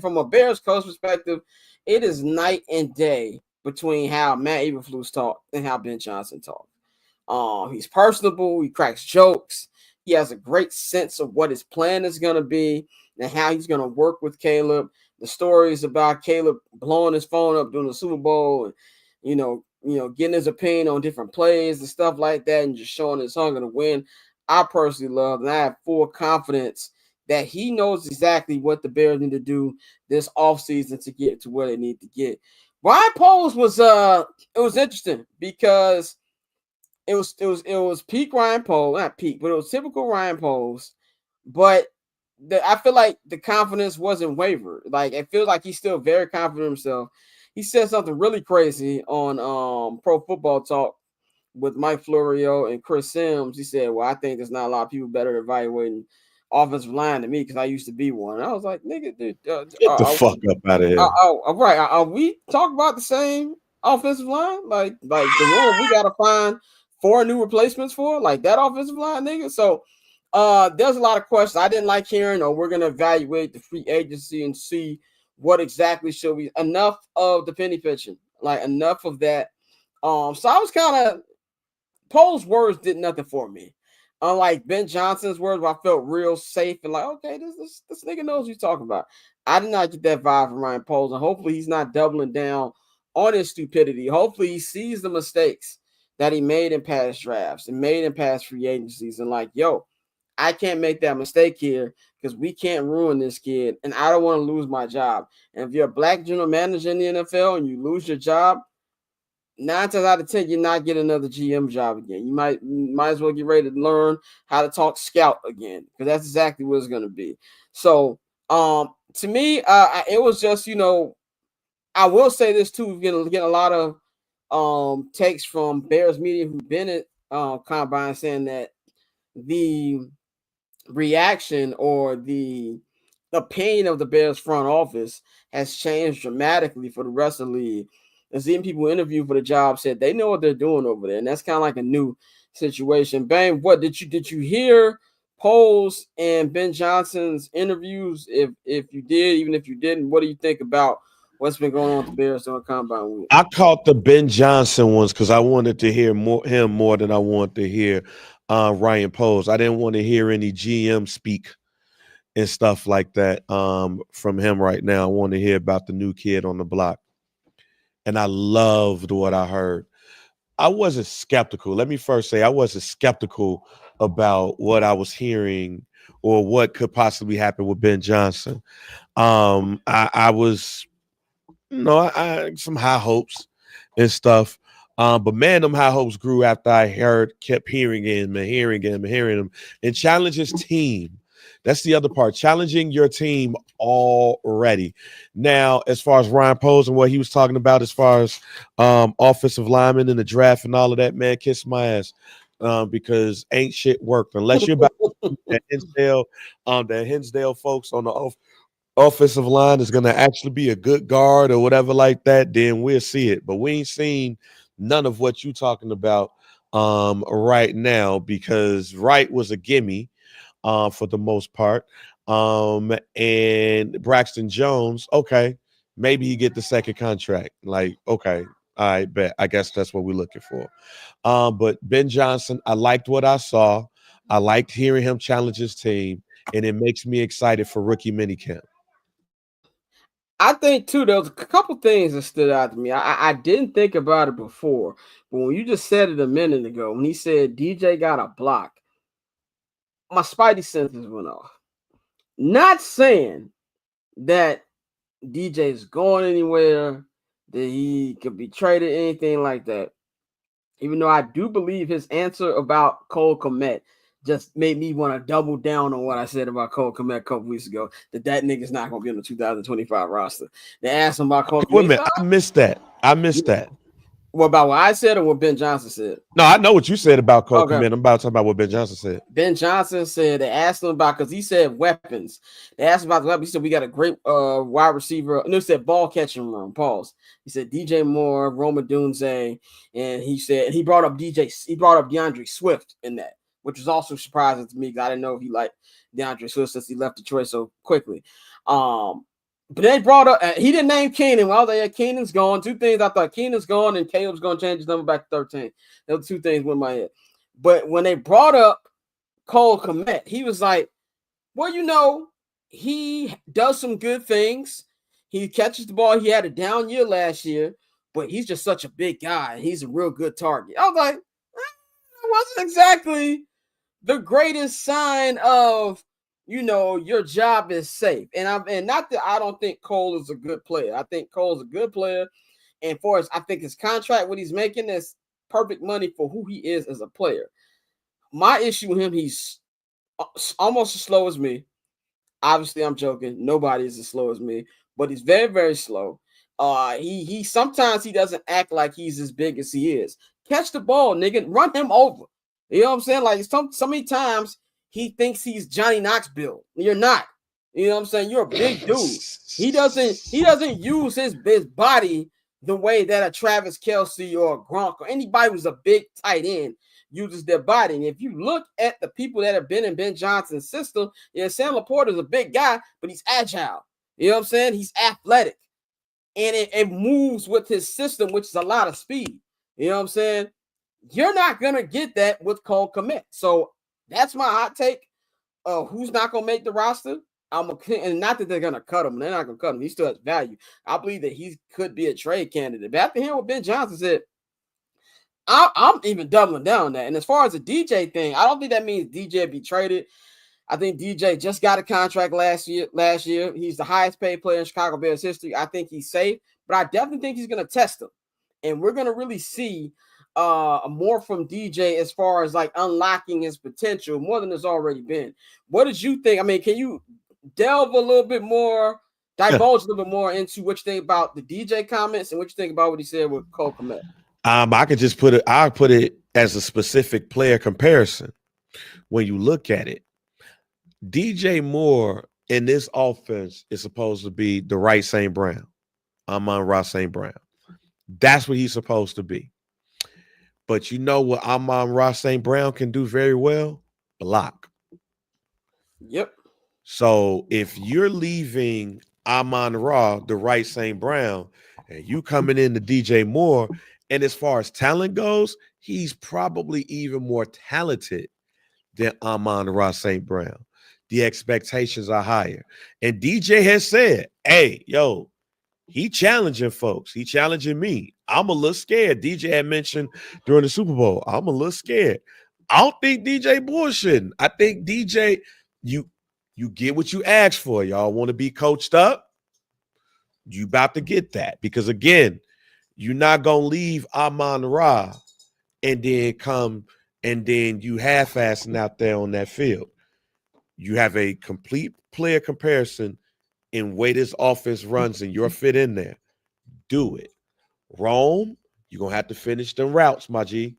Speaker 1: from a Bears coach perspective, it is night and day between how Matt Eberflus talk and how Ben Johnson talk. He's personable. He cracks jokes. He has a great sense of what his plan is going to be and how he's going to work with Caleb. The stories about Caleb blowing his phone up during the Super Bowl and, getting his opinion on different plays and stuff like that and just showing his hunger to win. I personally love, and I have full confidence that he knows exactly what the Bears need to do this offseason to get to where they need to get. Ryan Poles was it was interesting because it was peak Ryan Poles, not peak, but it was typical Ryan Poles. But I feel like the confidence wasn't wavered. Like it feels like he's still very confident in himself. He said something really crazy on Pro Football Talk with Mike Florio and Chris Sims. He said, well, I think there's not a lot of people better at evaluating offensive line than me because I used to be one. And I was like, nigga, dude,
Speaker 4: Get the fuck up out of here.
Speaker 1: Right. Are we talking about the same offensive line? Like the one we got to find 4 new replacements for? Like that offensive line, nigga? So there's a lot of questions I didn't like hearing, or we're going to evaluate the free agency and see what exactly should we, enough of the penny pitching, like enough of that. So I was kind of, Pole's words did nothing for me. Unlike Ben Johnson's words, where I felt real safe and like, okay, this nigga knows what he's talking about. I did not get that vibe from Ryan Poles, and hopefully he's not doubling down on his stupidity. Hopefully he sees the mistakes that he made in past drafts and made in past free agencies and like, yo, I can't make that mistake here because we can't ruin this kid, and I don't want to lose my job. And if you're a black general manager in the NFL and you lose your job, 9 times out of 10, you're not getting another GM job again. You might as well get ready to learn how to talk scout again because that's exactly what it's going to be. So, to me, it was just, I will say this too. We're getting a lot of takes from Bears media who've been at Combine saying that the reaction or the opinion of the Bears front office has changed dramatically for the rest of the league. And seeing people interview for the job said they know what they're doing over there, and that's kind of like a new situation. Bang, what did you hear Poles and Ben Johnson's interviews? If you did, even if you didn't, what do you think about what's been going on with the Bears on Combine week?
Speaker 4: I caught the Ben Johnson ones because I wanted to hear him more than I wanted to hear Ryan Poles. I didn't want to hear any GM speak and stuff like that from him right now. I want to hear about the new kid on the block. And I loved what I heard. I wasn't skeptical. Let me first say I wasn't skeptical about what I was hearing or what could possibly happen with Ben Johnson. I was No, I some high hopes and stuff. But man, them high hopes grew after I kept hearing him and hearing him and hearing him and challenge his team. That's the other part, challenging your team already. Now, as far as Ryan Poles and what he was talking about, as far as offensive linemen in the draft and all of that, man, kiss my ass. Because ain't shit worked unless you're about that Hinsdale folks on the offensive line is going to actually be a good guard or whatever like that, then we'll see it. But we ain't seen none of what you talking about right now, because Wright was a gimme for the most part. And Braxton Jones, okay, maybe he get the second contract. Like, okay, I bet. I guess that's what we're looking for. But Ben Johnson, I liked what I saw. I liked hearing him challenge his team, and it makes me excited for rookie minicamp.
Speaker 1: I think too, there was a couple things that stood out to me. I didn't think about it before, but when you just said it a minute ago, when he said DJ got a block, my spidey senses went off. Not saying that DJ is going anywhere, that he could be traded, anything like that. Even though I do believe his answer about Cole Kmet just made me want to double down on what I said about Cole Kmet a couple weeks ago, that nigga's not going to be on the 2025 roster. They asked him about Cole Kmet.
Speaker 4: Wait a minute, I missed that.
Speaker 1: What about what I said or what Ben Johnson said?
Speaker 4: No, I know what you said about Cole Kmet. I'm about to talk about what Ben Johnson said.
Speaker 1: Ben Johnson said they asked him about, because he said weapons. They asked him about the weapons. He said we got a great wide receiver. No, he said ball catching room. Pause. He said DJ Moore, Roma Dunze, and he said he brought up DeAndre Swift in that, which was also surprising to me because I didn't know if he liked DeAndre Swift since he left Detroit so quickly. But they brought up, he didn't name Keenan. Well, Keenan's gone. Two things I thought: Keenan's gone and Caleb's going to change his number back to 13. Those two things went in my head. But when they brought up Cole Kmet, he was like, well, he does some good things. He catches the ball. He had a down year last year, but he's just such a big guy. He's a real good target. I was like, that wasn't exactly the greatest sign of, your job is safe. And not that I don't think Cole is a good player. I think Cole's a good player. And I think his contract, what he's making, is perfect money for who he is as a player. My issue with him, he's almost as slow as me. Obviously, I'm joking. Nobody is as slow as me, but he's very, very slow. He sometimes he doesn't act like he's as big as he is. Catch the ball, nigga. Run him over. You know what I'm saying? Like so many times he thinks he's Johnny Knoxville. You're not. You know what I'm saying? You're a big dude. He doesn't use his body the way that a Travis Kelce or a Gronk or anybody who's a big tight end uses their body. And if you look at the people that have been in Ben Johnson's system, Sam Laporta's a big guy, but he's agile. You know what I'm saying? He's athletic. And it moves with his system, which is a lot of speed. You know what I'm saying? You're not going to get that with Cole Kmet. So that's my hot take. Who's not going to make the roster? And not that they're going to cut him. They're not going to cut him. He still has value. I believe that he could be a trade candidate. But after hearing what Ben Johnson said, I'm even doubling down on that. And as far as the DJ thing, I don't think that means DJ be traded. I think DJ just got a contract last year. He's the highest paid player in Chicago Bears history. I think he's safe, but I definitely think he's going to test him. And we're going to really see more from DJ as far as like unlocking his potential more than there's already been. What did you think? I mean, can you delve a little bit more, divulge a little bit more into what you think about the DJ comments and what you think about what he said with Cole Kmet?
Speaker 4: I could just put it as a specific player comparison. When you look at it, DJ Moore in this offense is supposed to be the right St. Brown. Amon-Ra St. Brown. That's what he's supposed to be. But you know what Amon-Ra St. Brown can do very well? Block.
Speaker 1: Yep.
Speaker 4: So if you're leaving Amon-Ra, the right St. Brown, and you coming in to DJ Moore, and as far as talent goes, he's probably even more talented than Amon-Ra St. Brown. The expectations are higher. And DJ has said, hey, yo, he challenging folks. He challenging me. I'm a little scared. DJ had mentioned during the Super Bowl, I'm a little scared. I don't think DJ bullshitting. I think DJ, you get what you asked for. Y'all want to be coached up? You about to get that because again, you're not gonna leave Amon Ra and then come and then you half-assing out there on that field. You have a complete player comparison in way this offense runs and your fit in there. Do it. Rome, you're gonna have to finish them routes, my G.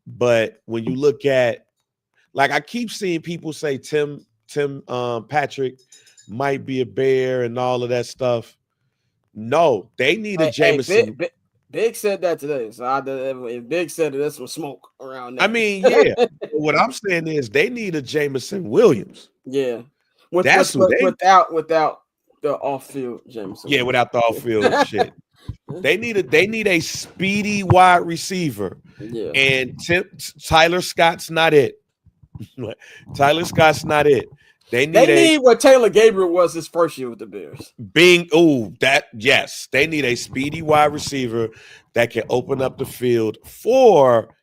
Speaker 4: But when you look at, like, I keep seeing people say Tim Patrick might be a bear and all of that stuff. No, they need a Jameson.
Speaker 1: Big said that today. So if Big said it, there's some smoke around that.
Speaker 4: I mean, yeah. What I'm saying is they need a Jameson Williams.
Speaker 1: Yeah.
Speaker 4: That's
Speaker 1: without the off-field Jameson.
Speaker 4: Yeah, without the off-field shit. They need a speedy wide receiver.
Speaker 1: Yeah.
Speaker 4: And Tyler Scott's not it. Tyler Scott's not it. They need
Speaker 1: what Taylor Gabriel was his first year with the Bears.
Speaker 4: They need a speedy wide receiver that can open up the field for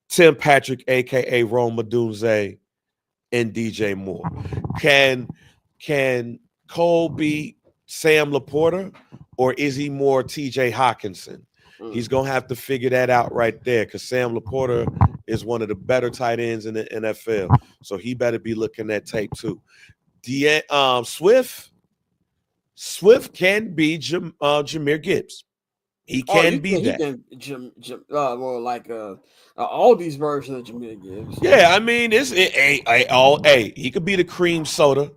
Speaker 4: Tim Patrick, aka Rome Odunze, and DJ Moore. Can Cole be Sam Laporta, or is he more TJ Hawkinson? He's gonna have to figure that out right there because Sam Laporta is one of the better tight ends in the NFL. So he better be looking at tape too. Swift can be Jahmyr Gibbs. He can be that.
Speaker 1: All these versions of Jahmyr Gibbs.
Speaker 4: Yeah, I mean, he could be the cream soda,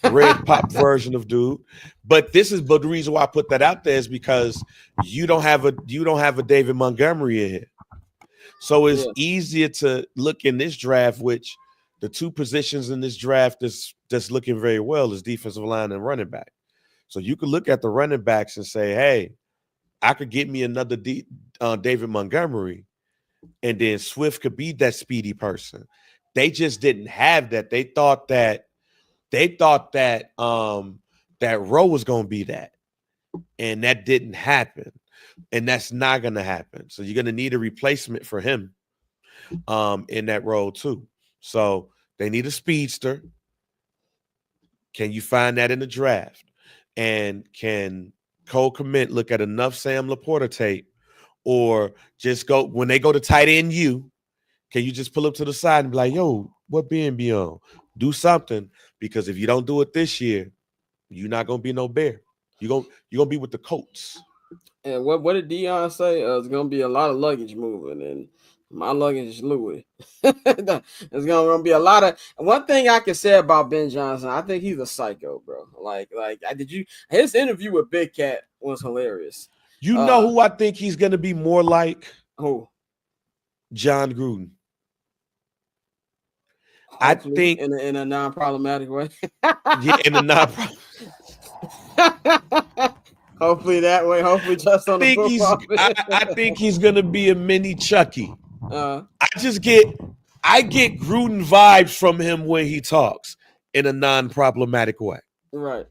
Speaker 4: red pop version of dude. But the reason why I put that out there is because you don't have a David Montgomery in here. So it's easier to look in this draft, which the two positions in this draft that's looking very well is defensive line and running back. So you could look at the running backs and say, hey, I could get me another David Montgomery, and then Swift could be that speedy person. They just didn't have that. They thought that that Rowe was going to be that, and that didn't happen, and that's not going to happen. So you're going to need a replacement for him in that role too. So they need a speedster. Can you find that in the draft? And can Cole Kmet look at enough Sam Laporta tape, or just go when they go to tight end can you just pull up to the side and be like, yo, what BNB on? Do something, because if you don't do it this year, you're not gonna be no Bear. You're gonna be with the Colts.
Speaker 1: And what did Dion say? It's gonna be a lot of luggage moving, and my luggage is Louis. There's gonna be a lot of. One thing I can say about Ben Johnson, I think he's a psycho, bro. His interview with Big Cat was hilarious.
Speaker 4: You know who I think he's gonna be more like?
Speaker 1: Who?
Speaker 4: John Gruden.
Speaker 1: Hopefully,
Speaker 4: I think
Speaker 1: in a non-problematic way.
Speaker 4: Yeah, in a non-problematic.
Speaker 1: Hopefully that way. Hopefully just on the football.
Speaker 4: I think he's gonna be a mini Chucky. I get Gruden vibes from him when he talks in a non-problematic way.
Speaker 1: Right.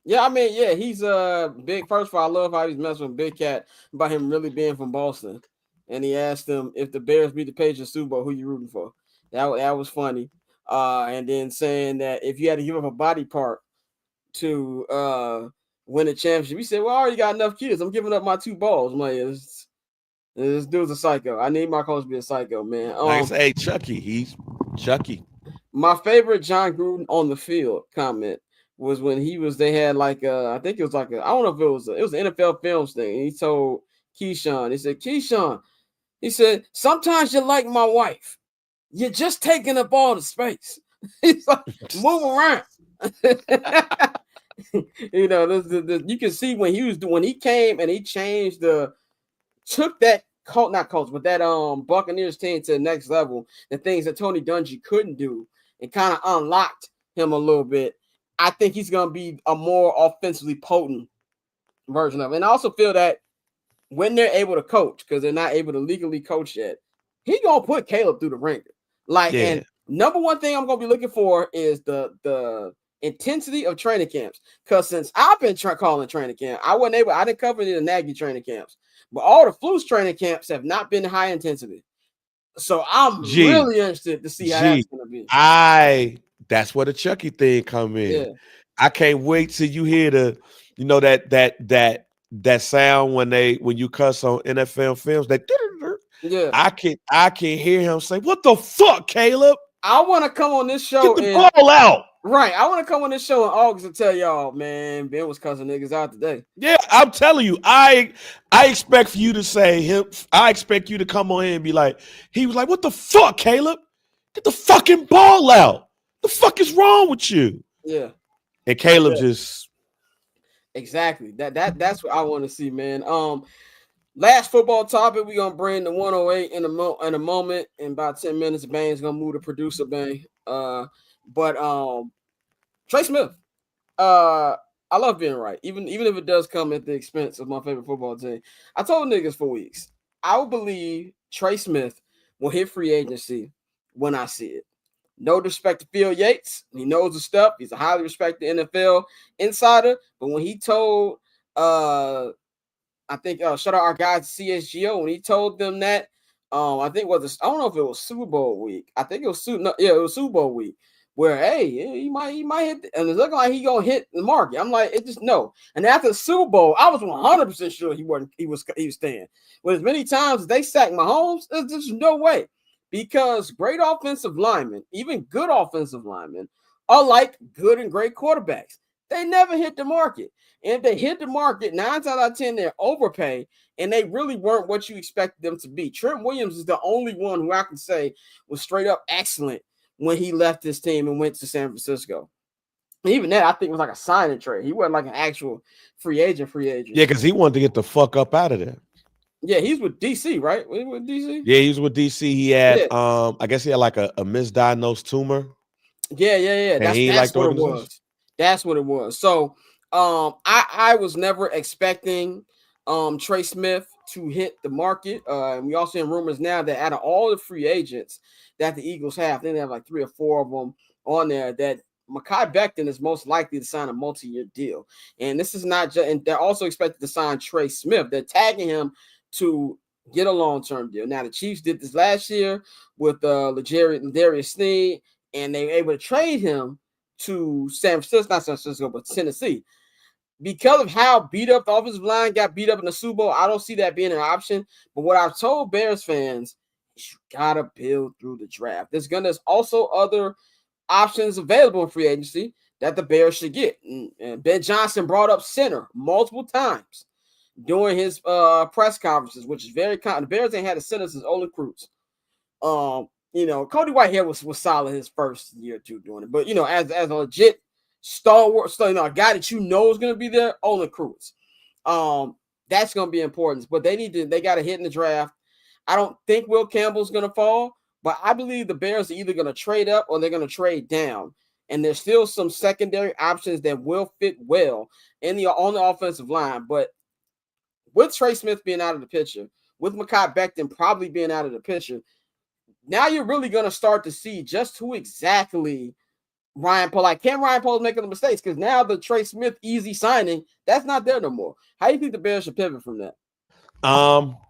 Speaker 1: Yeah, I mean, yeah, he's big. First of all, I love how he's messing with Big Cat about him really being from Boston. And he asked him, if the Bears beat the Patriots Super Bowl, who you rooting for? That was funny. And then saying that if you had to give up a body part to win a championship, he said, well, I already got enough kids. I'm giving up my 2 balls. I'm like, this dude's a psycho. I need my coach to be a psycho, man.
Speaker 4: Like I say, hey, Chucky, he's Chucky.
Speaker 1: My favorite John Gruden on the field comment was when they had I think it was I don't know if it was an NFL Films thing. And he told Keyshawn, he said, Keyshawn, he said, sometimes you're like my wife. You're just taking up all the space. He's like, move around. You know, you can see when he came and he took that Buccaneers team to the next level, the things that Tony Dungy couldn't do, and kind of unlocked him a little bit. I think he's going to be a more offensively potent version of it. And I also feel that when they're able to coach, because they're not able to legally coach yet, he's going to put Caleb through the ringer. And number one thing I'm going to be looking for is the intensity of training camps. Because since I've been calling training camp, I didn't cover any of the Nagy training camps. But all the Flus training camps have not been high intensity. So I'm really interested to see how that's going to be.
Speaker 4: That's where the Chucky thing come in. Yeah. I can't wait till you hear You know that sound when you cuss on NFL films, that
Speaker 1: Yeah.
Speaker 4: I can hear him say, "What the fuck, Caleb?
Speaker 1: I want to come on this show
Speaker 4: Get the
Speaker 1: and
Speaker 4: ball out."
Speaker 1: right. I want to come on this show in August and tell y'all, man, Ben was cussing niggas out today.
Speaker 4: Yeah, I'm telling you, I expect for you to say him. I expect you to come on here and be like, he was like, "What the fuck, Caleb? Get the fucking ball out. The fuck is wrong with you?"
Speaker 1: Yeah.
Speaker 4: And Caleb just
Speaker 1: Exactly. That's what I want to see, man. Last football topic, we're gonna bring the 108 in a moment. In about 10 minutes, Bane's gonna move to producer Bane. But Trey Smith. I love being right, even if it does come at the expense of my favorite football team. I told niggas for weeks, I will believe Trey Smith will hit free agency when I see it. No disrespect to Phil Yates. He knows the stuff. He's a highly respected NFL insider. But when he told I think shout out our guys CSGO when he told them that I think I don't know if it was Super Bowl week. I think it was it was Super Bowl week where he might hit and it's looking like he gonna hit the market. I'm like, it just no. And after the Super Bowl, I was 100% sure he was staying. But as many times as they sacked Mahomes, there's just no way. Because great offensive linemen, even good offensive linemen, are like good and great quarterbacks. They never hit the market. And if they hit the market, 9 times out of 10, they're overpay, and they really weren't what you expected them to be. Trent Williams is the only one who I can say was straight up excellent when he left his team and went to San Francisco. Even that, I think, was like a signing trade. He wasn't like an actual free agent.
Speaker 4: Yeah, because he wanted to get the fuck up out of there.
Speaker 1: Yeah, he's with DC, right? With DC?
Speaker 4: Yeah, he's with DC. He had, I guess he had like a misdiagnosed tumor.
Speaker 1: Yeah. That's what it was. That's what it was. So, I was never expecting Trey Smith to hit the market. And we also hear rumors now that out of all the free agents that the Eagles have, they have like 3 or 4 of them on there, that Mekhi Becton is most likely to sign a multi-year deal. And this is not just, and they're also expected to sign Trey Smith. They're tagging him to get a long-term deal. Now, the Chiefs did this last year with Darius Sneed, and they were able to trade him to not San Francisco, but Tennessee. Because of how beat up the offensive line got beat up in the Super Bowl, I don't see that being an option. But what I've told Bears fans, you gotta build through the draft. There's also other options available in free agency that the Bears should get. And Ben Johnson brought up center multiple times during his press conferences, which is very common. The Bears ain't had a center since Olin Cruz. Cody Whitehead was solid his first year or two doing it, but as a legit stalwart, a guy that is going to be there, Olin Cruz. That's going to be important. But they got to hit in the draft. I don't think Will Campbell's going to fall, but I believe the Bears are either going to trade up or they're going to trade down. And there's still some secondary options that will fit well on the offensive line, but with Trey Smith being out of the picture, with Mekhi Becton probably being out of the picture, now you're really going to start to see just who exactly Ryan Poles. Like, can Ryan Poles make the mistakes? Because now the Trey Smith easy signing, that's not there no more. How do you think the Bears should pivot from that?
Speaker 4: Well,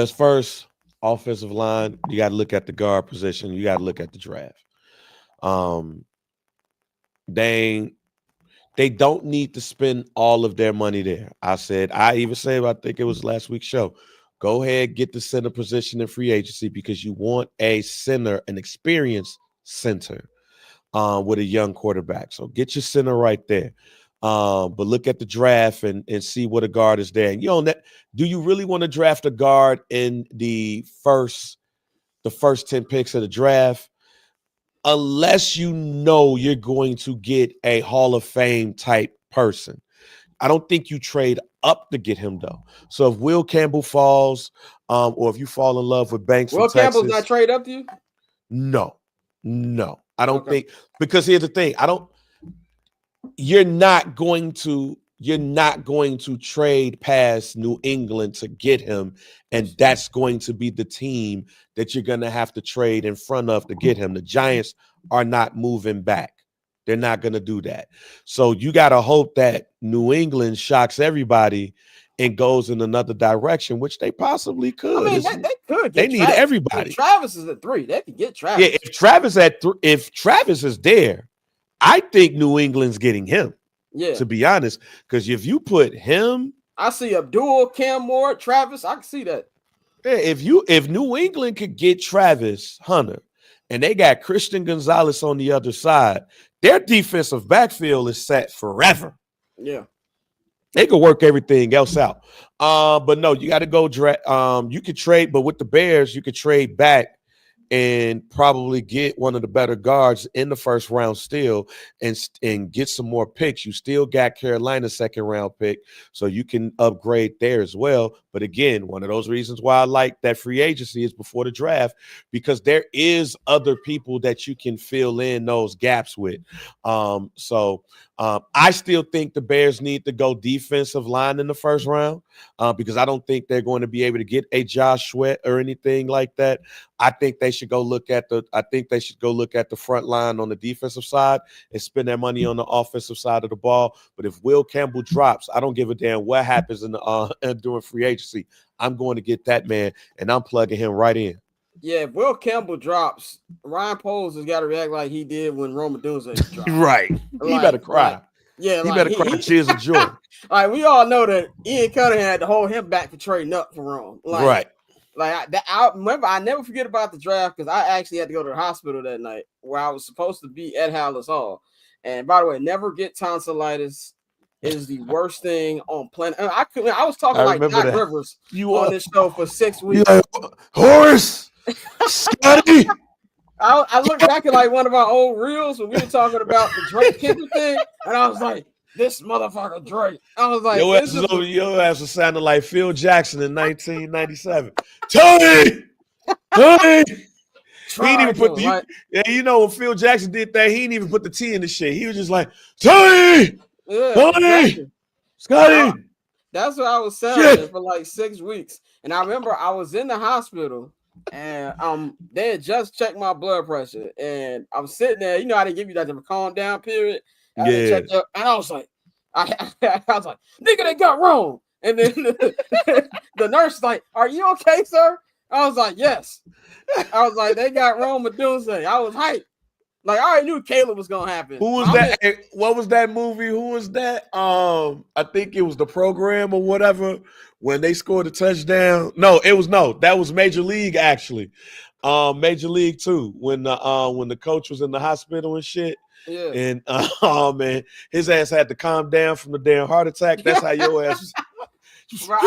Speaker 4: as first, offensive line, you got to look at the guard position. You got to look at the draft. They don't need to spend all of their money there. I think it was last week's show. Go ahead, get the center position in free agency because you want a center, an experienced center with a young quarterback. So get your center right there. But look at the draft and see what a guard is there. And do you really want to draft a guard in the first 10 picks of the draft? Unless you're going to get a Hall of Fame type person. I don't think you trade up to get him, though. So if Will Campbell falls, or if you fall in love with Banks from Texas.
Speaker 1: Will Campbell's not trade up to you?
Speaker 4: No. I don't think, because here's the thing. You're not going to trade past New England to get him, and that's going to be the team that you're going to have to trade in front of to get him. The Giants are not moving back. They're not going to do that. So you got to hope that New England shocks everybody and goes in another direction, which they possibly could.
Speaker 1: I mean, they could.
Speaker 4: They need everybody.
Speaker 1: If Travis is at 3. They could get Travis.
Speaker 4: Yeah, if Travis is there, I think New England's getting him.
Speaker 1: Yeah.
Speaker 4: To be honest, because if you put him,
Speaker 1: I see Abdul, Cam Moore, Travis. I can see that.
Speaker 4: yeah, if New England could get Travis Hunter and they got Christian Gonzalez on the other side, their defensive backfield is set forever.
Speaker 1: Yeah.
Speaker 4: They could work everything else out. But no, you got to go you could trade, but with the Bears, you could trade back and probably get one of the better guards in the first round still and get some more picks. You still got Carolina's second round pick, so you can upgrade there as well. But again, one of those reasons why I like that free agency is before the draft, because there is other people that you can fill in those gaps with. I still think the Bears need to go defensive line in the first round because I don't think they're going to be able to get a Josh Sweat or anything like that. I think they should go look at the front line on the defensive side and spend their money on the offensive side of the ball. But if Will Campbell drops, I don't give a damn what happens in the during free agency. I'm going to get that man and I'm plugging him right in.
Speaker 1: Yeah, if Will Campbell drops, Ryan Poles has got to react like he did when Roma Dunze dropped.
Speaker 4: Right. He better cry.
Speaker 1: Yeah,
Speaker 4: he better cry tears of joy.
Speaker 1: Like we all know that Ian Cunningham had to hold him back for trading up for Rome.
Speaker 4: Right.
Speaker 1: I remember, I never forget about the draft because I actually had to go to the hospital that night where I was supposed to be at Hallis Hall. And by the way, never get tonsillitis. It is the worst thing on planet. I was talking like Doc Rivers on this show for 6 weeks.
Speaker 4: Like, Horace, Scotty.
Speaker 1: I looked back at like one of our old reels when we were talking about the Drake Kendrick thing, and I was like, "This motherfucker Drake." I was like,
Speaker 4: "Your ass was sounding like Phil Jackson in 1997." Tony. He didn't even put the. Yeah, you know when Phil Jackson did that, he didn't even put the T in the shit. He was just like, "Tony, Tony, Scotty."
Speaker 1: That's what I was sounding for like 6 weeks, and I remember I was in the hospital. And they had just checked my blood pressure, and I'm sitting there. You know, I didn't give you that calm down period. And I was like, I was like, nigga, they got wrong. And then the nurse was like, "Are you okay, sir?" I was like, "Yes." I was like, "They got wrong with Doomsday." I was hyped. Like, I already knew Caleb was gonna happen.
Speaker 4: Who was that? What was that movie? Who was that? I think it was The Program or whatever. When they scored a touchdown. That was Major League actually. Major League 2 when the coach was in the hospital and shit.
Speaker 1: Yeah.
Speaker 4: And man, his ass had to calm down from the damn heart attack. That's how your ass was.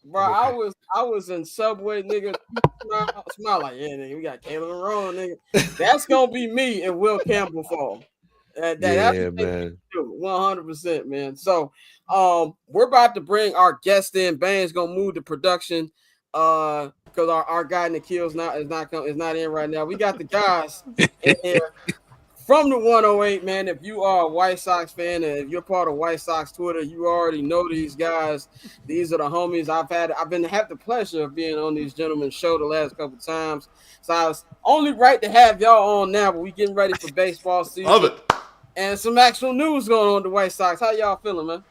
Speaker 1: Bro, I was in Subway, nigga. Smile like, yeah, nigga, we got Caleb and Ron, nigga. That's gonna be me and Will Campbell fall. That's
Speaker 4: man.
Speaker 1: 100%, man. So we're about to bring our guest in. Bane's gonna move to production because our guy Nikhil is not in right now. We got the guys in here from the 108, man. If you are a White Sox fan and if you're part of White Sox Twitter, you already know these guys. These are the homies. I've had the pleasure of being on these gentlemen's show the last couple times. So I was only right to have y'all on now, but we getting ready for baseball season.
Speaker 6: Love it.
Speaker 1: And some actual news going on with the White Sox. How y'all feeling, man?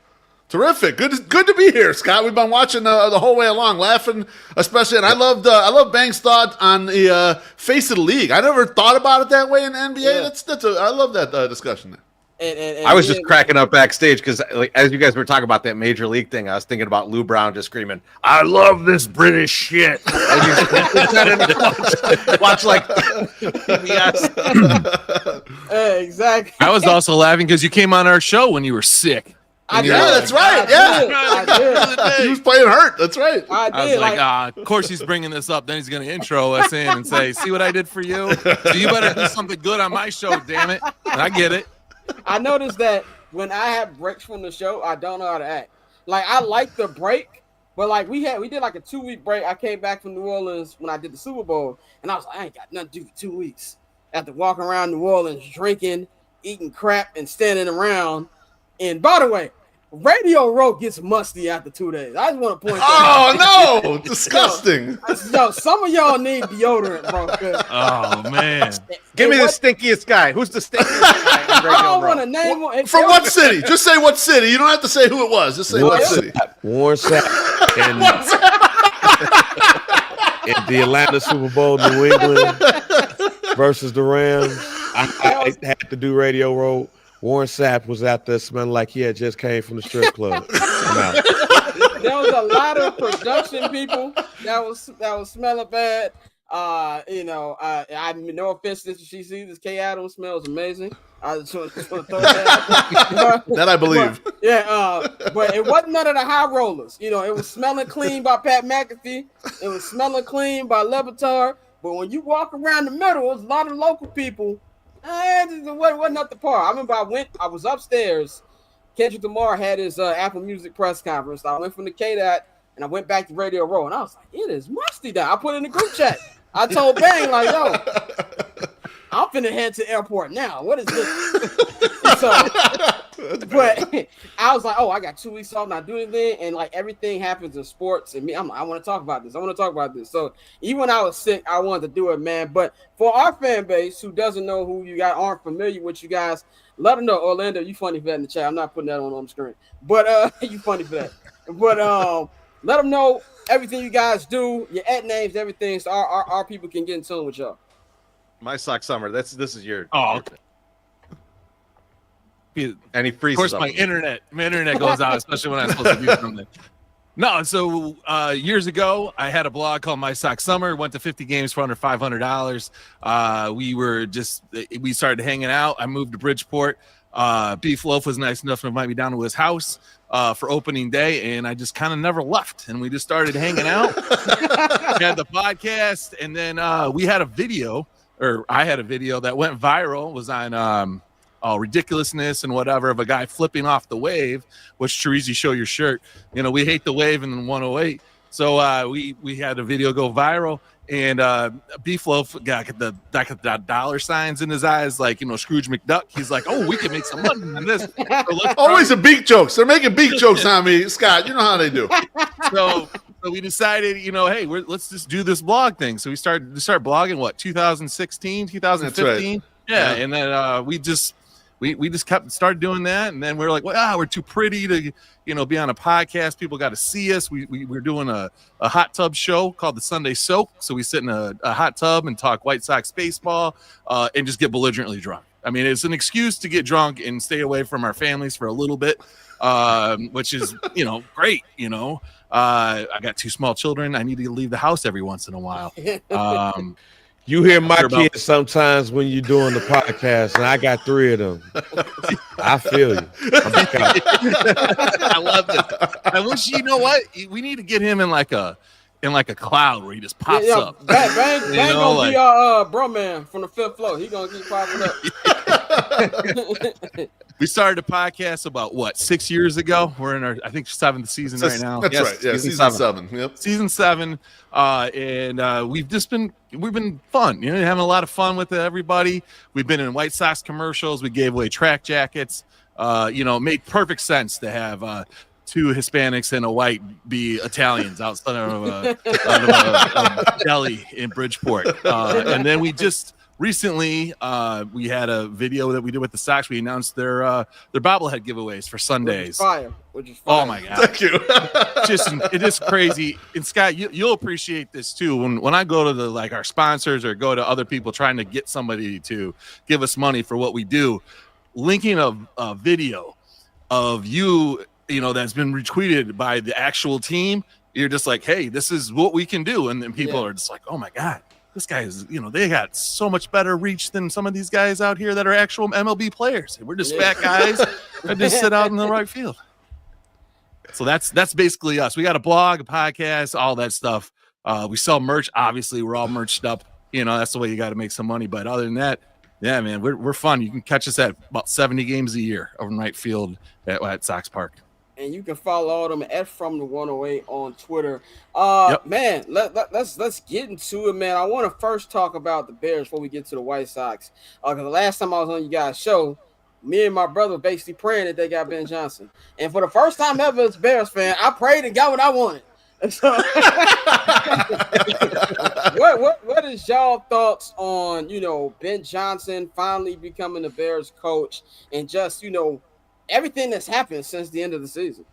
Speaker 6: Terrific. Good to be here, Scott. We've been watching the whole way along, laughing, especially. And I love Bang's thought on the face of the league. I never thought about it that way in the NBA.
Speaker 1: Yeah.
Speaker 6: I love that discussion there.
Speaker 1: And
Speaker 7: I was just cracking up backstage because, like, as you guys were talking about that Major League thing, I was thinking about Lou Brown just screaming, "I love this British shit." Watch like PBS.
Speaker 1: Exactly.
Speaker 8: I was also laughing because you came on our show when you were sick.
Speaker 6: That's right. I did. He was playing hurt. That's right.
Speaker 1: I did.
Speaker 8: I was like, of course he's bringing this up. Then he's going to intro us in and say, "See what I did for you? So you better do something good on my show, damn it." And I get it.
Speaker 1: I noticed that when I have breaks from the show, I don't know how to act. Like, I like the break, but like we did like a 2-week break. I came back from New Orleans when I did the Super Bowl, and I was like, I ain't got nothing to do for 2 weeks. After walking around New Orleans, drinking, eating crap, and standing around. And by the way, Radio Row gets musty after 2 days. I just want to point that
Speaker 6: out. Oh, no. Disgusting.
Speaker 1: Yo, some of y'all need deodorant, bro.
Speaker 8: Oh, man.
Speaker 7: Give me the stinkiest guy. Who's the stinkiest guy in Radio
Speaker 1: I don't
Speaker 7: Row?
Speaker 1: want to name one.
Speaker 6: From what city? Just say what city. You don't have to say who it was. Just say what city.
Speaker 4: Warren Sapp and the Atlanta Super Bowl, New England versus the Rams. I had to do Radio Row. Warren Sapp was out there smelling like he had just came from the strip club. I'm out.
Speaker 1: There was a lot of production people that was smelling bad. I mean, no offense to she sees this K Adams smells amazing. I just want to throw that.
Speaker 6: That I believe.
Speaker 1: But it wasn't none of the high rollers. It was smelling clean by Pat McAfee. It was smelling clean by Levitar. But when you walk around the middle, it was a lot of local people. It wasn't up to par. I remember I was upstairs. Kendrick Lamar had his Apple Music press conference. I went from the K-Dot and I went back to Radio Row and I was like, it is musty down. I put it in the group chat. I told Bang, like, yo, I'm finna head to the airport now. What is this? But I was like, oh, I got 2 weeks off, not doing anything. And like everything happens in sports. And I want to talk about this. So even when I was sick, I wanted to do it, man. But for our fan base who doesn't know who you guys, aren't familiar with you guys, let them know, Orlando, you funny for that in the chat. I'm not putting that on the screen. But you funny for that. But let them know everything you guys do, your at names, everything, so our people can get in tune with y'all.
Speaker 7: My Sock Summer. This is your.
Speaker 8: Oh, okay.
Speaker 7: And he freezes.
Speaker 8: Of course, my internet goes out, especially when I'm supposed to do something. No, so years ago, I had a blog called My Sock Summer. Went to 50 games for under $500. We started hanging out. I moved to Bridgeport. Beef Loaf was nice enough to invite me down to his house for opening day, and I just kind of never left. And we just started hanging out. We had the podcast, and then we had a video, or I had a video that went viral. It was on ridiculousness and whatever of a guy flipping off the wave, which Teresi, show your shirt. We hate the wave in 108. So we had a video go viral, and Beef Loaf got the dollar signs in his eyes, like Scrooge McDuck. He's like, "Oh, we can make some money on this." So
Speaker 6: always the beak jokes. They're making beak jokes on me, Scott. You know how they do.
Speaker 8: So we decided, hey, let's just do this blog thing. So we started blogging. What, 2016, 2015?
Speaker 6: Right.
Speaker 8: Yeah, and then we just started doing that, and then we were like, well, we're too pretty to be on a podcast. People got to see us. We're doing a hot tub show called the Sunday Soak. So we sit in a hot tub and talk White Sox baseball and just get belligerently drunk. I mean, it's an excuse to get drunk and stay away from our families for a little bit, which is great. I got 2 small children. I need to leave the house every once in a while.
Speaker 4: You hear my kids sometimes when you're doing the podcast, and I got 3 of them. I feel you.
Speaker 8: I love it. I wish, what? We need to get him in like a cloud where he just pops up.
Speaker 1: Bang gonna be our bro man from the 5th floor. He gonna keep popping up.
Speaker 8: We started a podcast about 6 years ago. We're in our, I think, 7th season right now.
Speaker 6: That's right. Yeah, season 7. Yep.
Speaker 8: Season 7. And we've been fun. Having a lot of fun with everybody. We've been in White Sox commercials. We gave away track jackets. It made perfect sense to have 2 Hispanics and a white be Italians outside of a deli in Bridgeport. And then we just recently we had a video that we did with the Sox. We announced their bobblehead giveaways for Sundays.
Speaker 1: Which is fire.
Speaker 8: Oh my god!
Speaker 6: Thank you.
Speaker 8: It is crazy. And Scott, you'll appreciate this too. When I go to our sponsors or go to other people trying to get somebody to give us money for what we do, linking a video of you, that's been retweeted by the actual team, you're just like, hey, this is what we can do, and then people are just like, oh my god. This guy is, they got so much better reach than some of these guys out here that are actual MLB players. We're just fat guys that just sit out in the right field. So that's basically us. We got a blog, a podcast, all that stuff. We sell merch. Obviously, we're all merched up. That's the way you got to make some money. But other than that, yeah, man, we're fun. You can catch us at about 70 games a year over in right field at Sox Park.
Speaker 1: And you can follow all them at From the 108 on Twitter.
Speaker 8: Yep.
Speaker 1: Man, let's get into it, man. I want to first talk about the Bears before we get to the White Sox. Because the last time I was on you guys' show, me and my brother were basically praying that they got Ben Johnson. And for the first time ever as a Bears fan, I prayed and got what I wanted. And so, what is y'all thoughts on, Ben Johnson finally becoming the Bears coach and just, everything that's happened since the end of the season?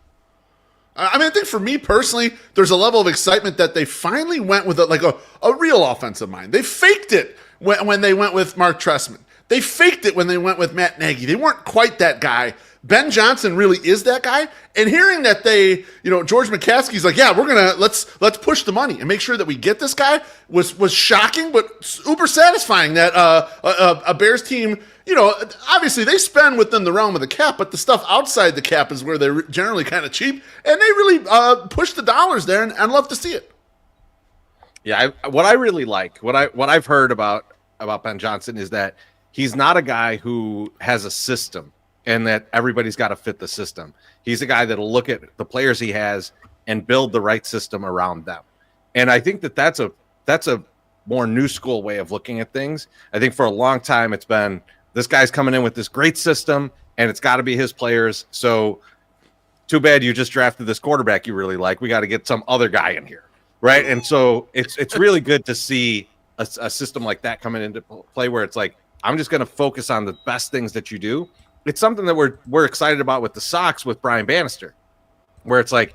Speaker 6: I mean, I think for me personally, there's a level of excitement that they finally went with a real offensive mind. They faked it when they went with Mark Trestman. they faked it when they went with Matt Nagy. They weren't quite that guy. Ben Johnson really is that guy. And hearing that George McCaskey's like, yeah, we're gonna let's push the money and make sure that we get this guy was shocking, but uber satisfying that a Bears team, obviously they spend within the realm of the cap, but the stuff outside the cap is where they're generally kind of cheap, and they really push the dollars there, and love to see it.
Speaker 7: Yeah, what I really like, what I've heard about Ben Johnson is that he's not a guy who has a system and that everybody's got to fit the system. He's a guy that'll look at the players he has and build the right system around them. And I think that's a more new school way of looking at things. I think for a long time it's been this guy's coming in with this great system and it's got to be his players. So too bad you just drafted this quarterback you really like. We got to get some other guy in here, right? And so it's really good to see a system like that coming into play where it's like, I'm just going to focus on the best things that you do. It's something that we're excited about with the Sox with Brian Bannister, where it's like,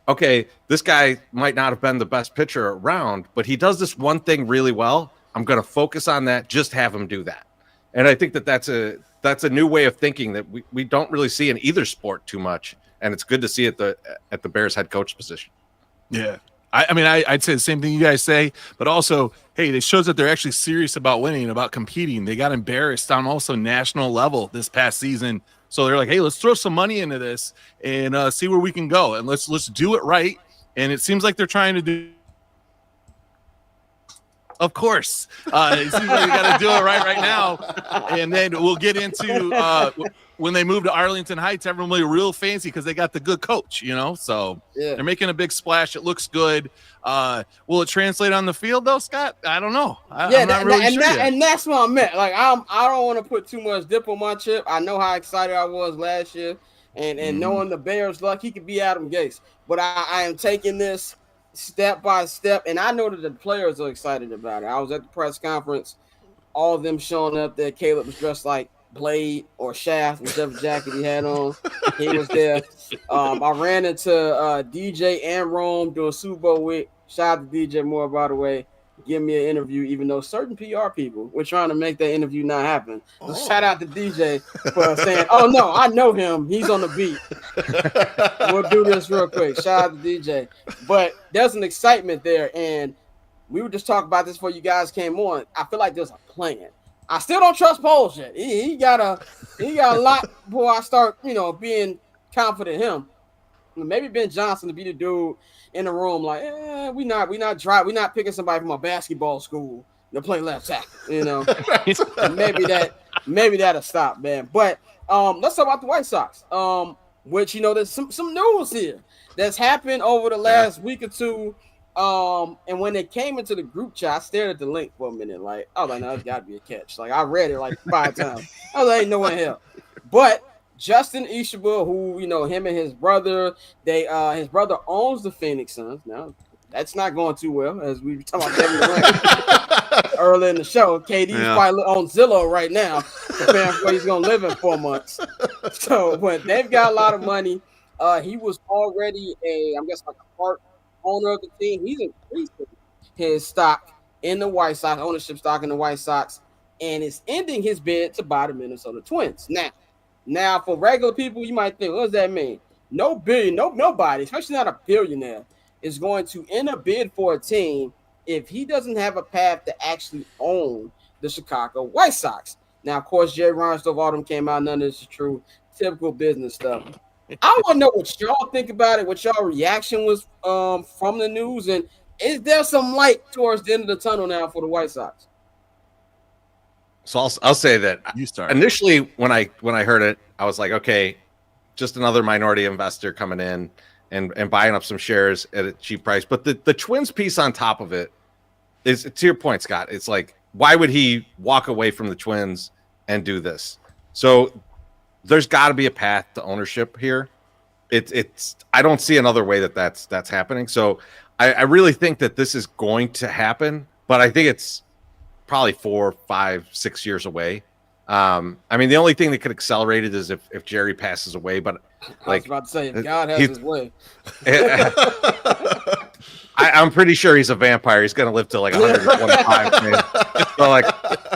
Speaker 7: okay, this guy might not have been the best pitcher around, but he does this one thing really well. I'm going to focus on that. Just have him do that. And I think that's a new way of thinking that we don't really see in either sport too much. And it's good to see at the Bears head coach position.
Speaker 8: Yeah. I'd say the same thing you guys say, but also, hey, it shows that they're actually serious about winning, about competing. They got embarrassed on also national level this past season. So they're like, hey, let's throw some money into this and see where we can go. And let's do it right. And it seems like they're trying to do. Of course. It seems like we got to do it right now. And then we'll get into when they move to Arlington Heights, everyone will be real fancy because they got the good coach, So They're making a big splash. It looks good. Will it translate on the field, though, Scott? I don't know. I'm not really sure yet.
Speaker 1: And that's what I meant. Like, I don't want to put too much dip on my chip. I know how excited I was last year. And knowing the Bears' luck, he could be Adam Gase. But I am taking this step by step, and I know that the players are excited about it. I was at the press conference, all of them showing up there. Caleb was dressed like Blade or Shaft, whichever jacket he had on. He was there. I ran into DJ and Rome doing Super Bowl week. Shout out to DJ Moore, by the way. Give me an interview, even though certain PR people were trying to make that interview not happen. So shout out to DJ for saying, oh, no, I know him. He's on the beat. We'll do this real quick. Shout out to DJ. But there's an excitement there, and we were just talking about this before you guys came on. I feel like there's a plan. I still don't trust Poles yet. He got a lot before I start, being confident in him. Maybe Ben Johnson to be the dude in the room, like, we not picking somebody from a basketball school to play left tackle, maybe that'll stop, man. But let's talk about the White Sox, which there's some news here that's happened over the last week or two. And when it came into the group chat, I stared at the link for a minute, like, I was like, no, it's got to be a catch. Like, I read it like 5 times. I was like, ain't no one here. But Justin Ishaba, who, him and his brother, his brother owns the Phoenix Suns. Now, that's not going too well, as we were talking about Kevin Durant early in the show. KD's probably on Zillow right now, preparing for where he's going to live in 4 months. So, but they've got a lot of money. He was already a part owner of the team. He's increasing his stock in the White Sox, ownership stock in the White Sox, and is ending his bid to buy the Minnesota Twins. Now, for regular people, you might think, what does that mean? Nobody, especially not a billionaire, is going to end a bid for a team if he doesn't have a path to actually own the Chicago White Sox. Now, of course, Jay Reinsdorf, all them came out, none of this is true. Typical business stuff. I want to know what y'all think about it, what y'all reaction was from the news, and is there some light towards the end of the tunnel now for the White Sox?
Speaker 7: So I'll say that
Speaker 8: you start.
Speaker 7: Initially when I heard it, I was like, okay, just another minority investor coming in and buying up some shares at a cheap price. But the Twins piece on top of it is, to your point, Scott, it's like, why would he walk away from the Twins and do this? So there's got to be a path to ownership here. It's I don't see another way that's happening. So I really think that this is going to happen, but I think it's probably 4, 5, 6 years away. The only thing that could accelerate it is if Jerry passes away. But
Speaker 1: I was about to say, God has his way.
Speaker 7: I'm pretty sure he's a vampire. He's going to live to like 125. Man. So like,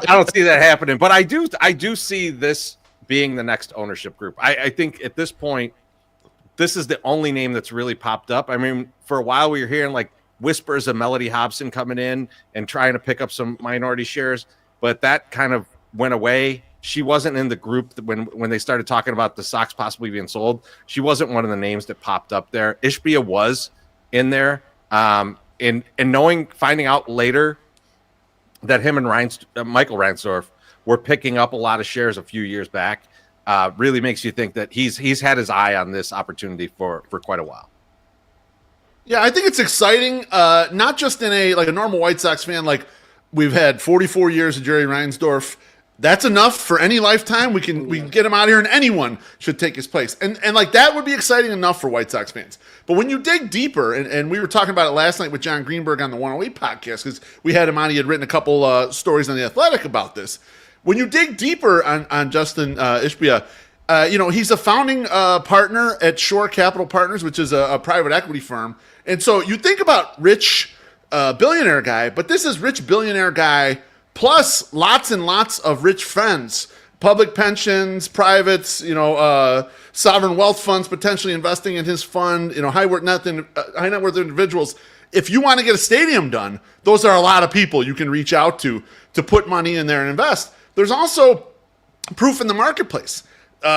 Speaker 7: I don't see that happening. But I do see this being the next ownership group. I think at this point, this is the only name that's really popped up. I mean, for a while we were hearing like whispers of Melody Hobson coming in and trying to pick up some minority shares, but that kind of went away. She wasn't in the group when they started talking about the Sox possibly being sold. She wasn't one of the names that popped up there. Ishbia was in there. And finding out later that him and Michael Reinsdorf were picking up a lot of shares a few years back, really makes you think that he's had his eye on this opportunity for quite a while.
Speaker 6: Yeah, I think it's exciting, not just in a normal White Sox fan. Like, we've had 44 years of Jerry Reinsdorf. That's enough for any lifetime. We can get him out of here, and anyone should take his place. And like, that would be exciting enough for White Sox fans. But when you dig deeper, and we were talking about it last night with John Greenberg on the 108 podcast, because we had him on, he had written a couple stories on The Athletic about this. When you dig deeper on Justin Ishbia, he's a founding partner at Shore Capital Partners, which is a private equity firm. And so you think about rich billionaire guy, but this is rich billionaire guy plus lots and lots of rich friends, public pensions, privates, sovereign wealth funds potentially investing in his fund, high net worth individuals. If you want to get a stadium done, those are a lot of people you can reach out to put money in there and invest. There's also proof in the marketplace.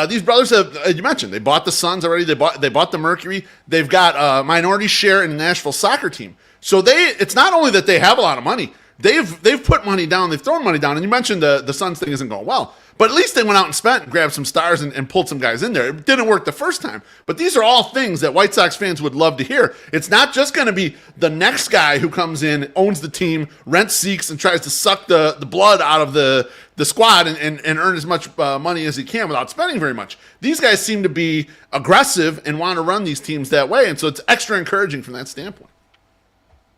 Speaker 6: These brothers have, you mentioned, they bought the Suns already. They bought the Mercury. They've got a minority share in the Nashville soccer team. So it's not only that they have a lot of money, they've put money down, they've thrown money down. And you mentioned the Suns thing isn't going well, but at least they went out and spent and grabbed some stars and pulled some guys in there. It didn't work the first time, but these are all things that White Sox fans would love to hear. It's not just going to be the next guy who comes in, owns the team, rents seats, and tries to suck the blood out of the squad and earn as much money as he can without spending very much. These guys seem to be aggressive and want to run these teams that way, and so it's extra encouraging from that standpoint.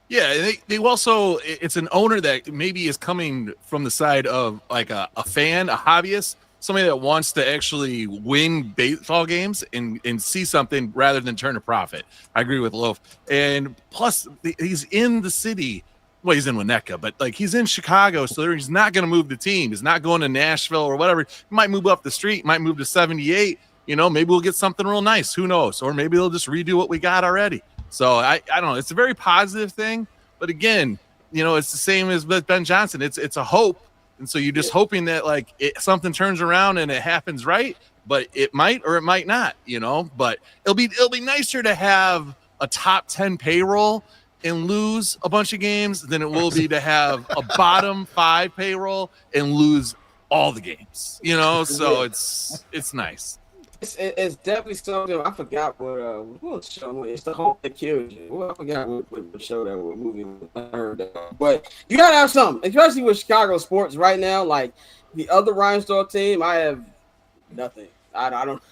Speaker 8: Yeah, they also, it's an owner that maybe is coming from the side of like a fan, a hobbyist, somebody that wants to actually win baseball games and see something rather than turn a profit. I agree with Loaf. And plus, he's in the city. Well, he's in Winnetka, but like he's in Chicago, so he's not going to move the team. He's not going to Nashville or whatever. He might move up the street, might move to 78. Maybe we'll get something real nice. Who knows? Or maybe they'll just redo what we got already. So I don't know. It's a very positive thing, but again, it's the same as with Ben Johnson. It's a hope, and so you're just hoping that like something turns around and it happens right. But it might or it might not. But it'll be nicer to have a top 10 payroll and lose a bunch of games than it will be to have a bottom 5 payroll and lose all the games. So it's nice.
Speaker 1: It's definitely something. I forgot what show. It's the Hope That Kills You. Well, I forgot what show that was, movie I heard that. But you gotta have something, especially with Chicago sports right now. Like the other Reinsdorf team, I have nothing. I don't.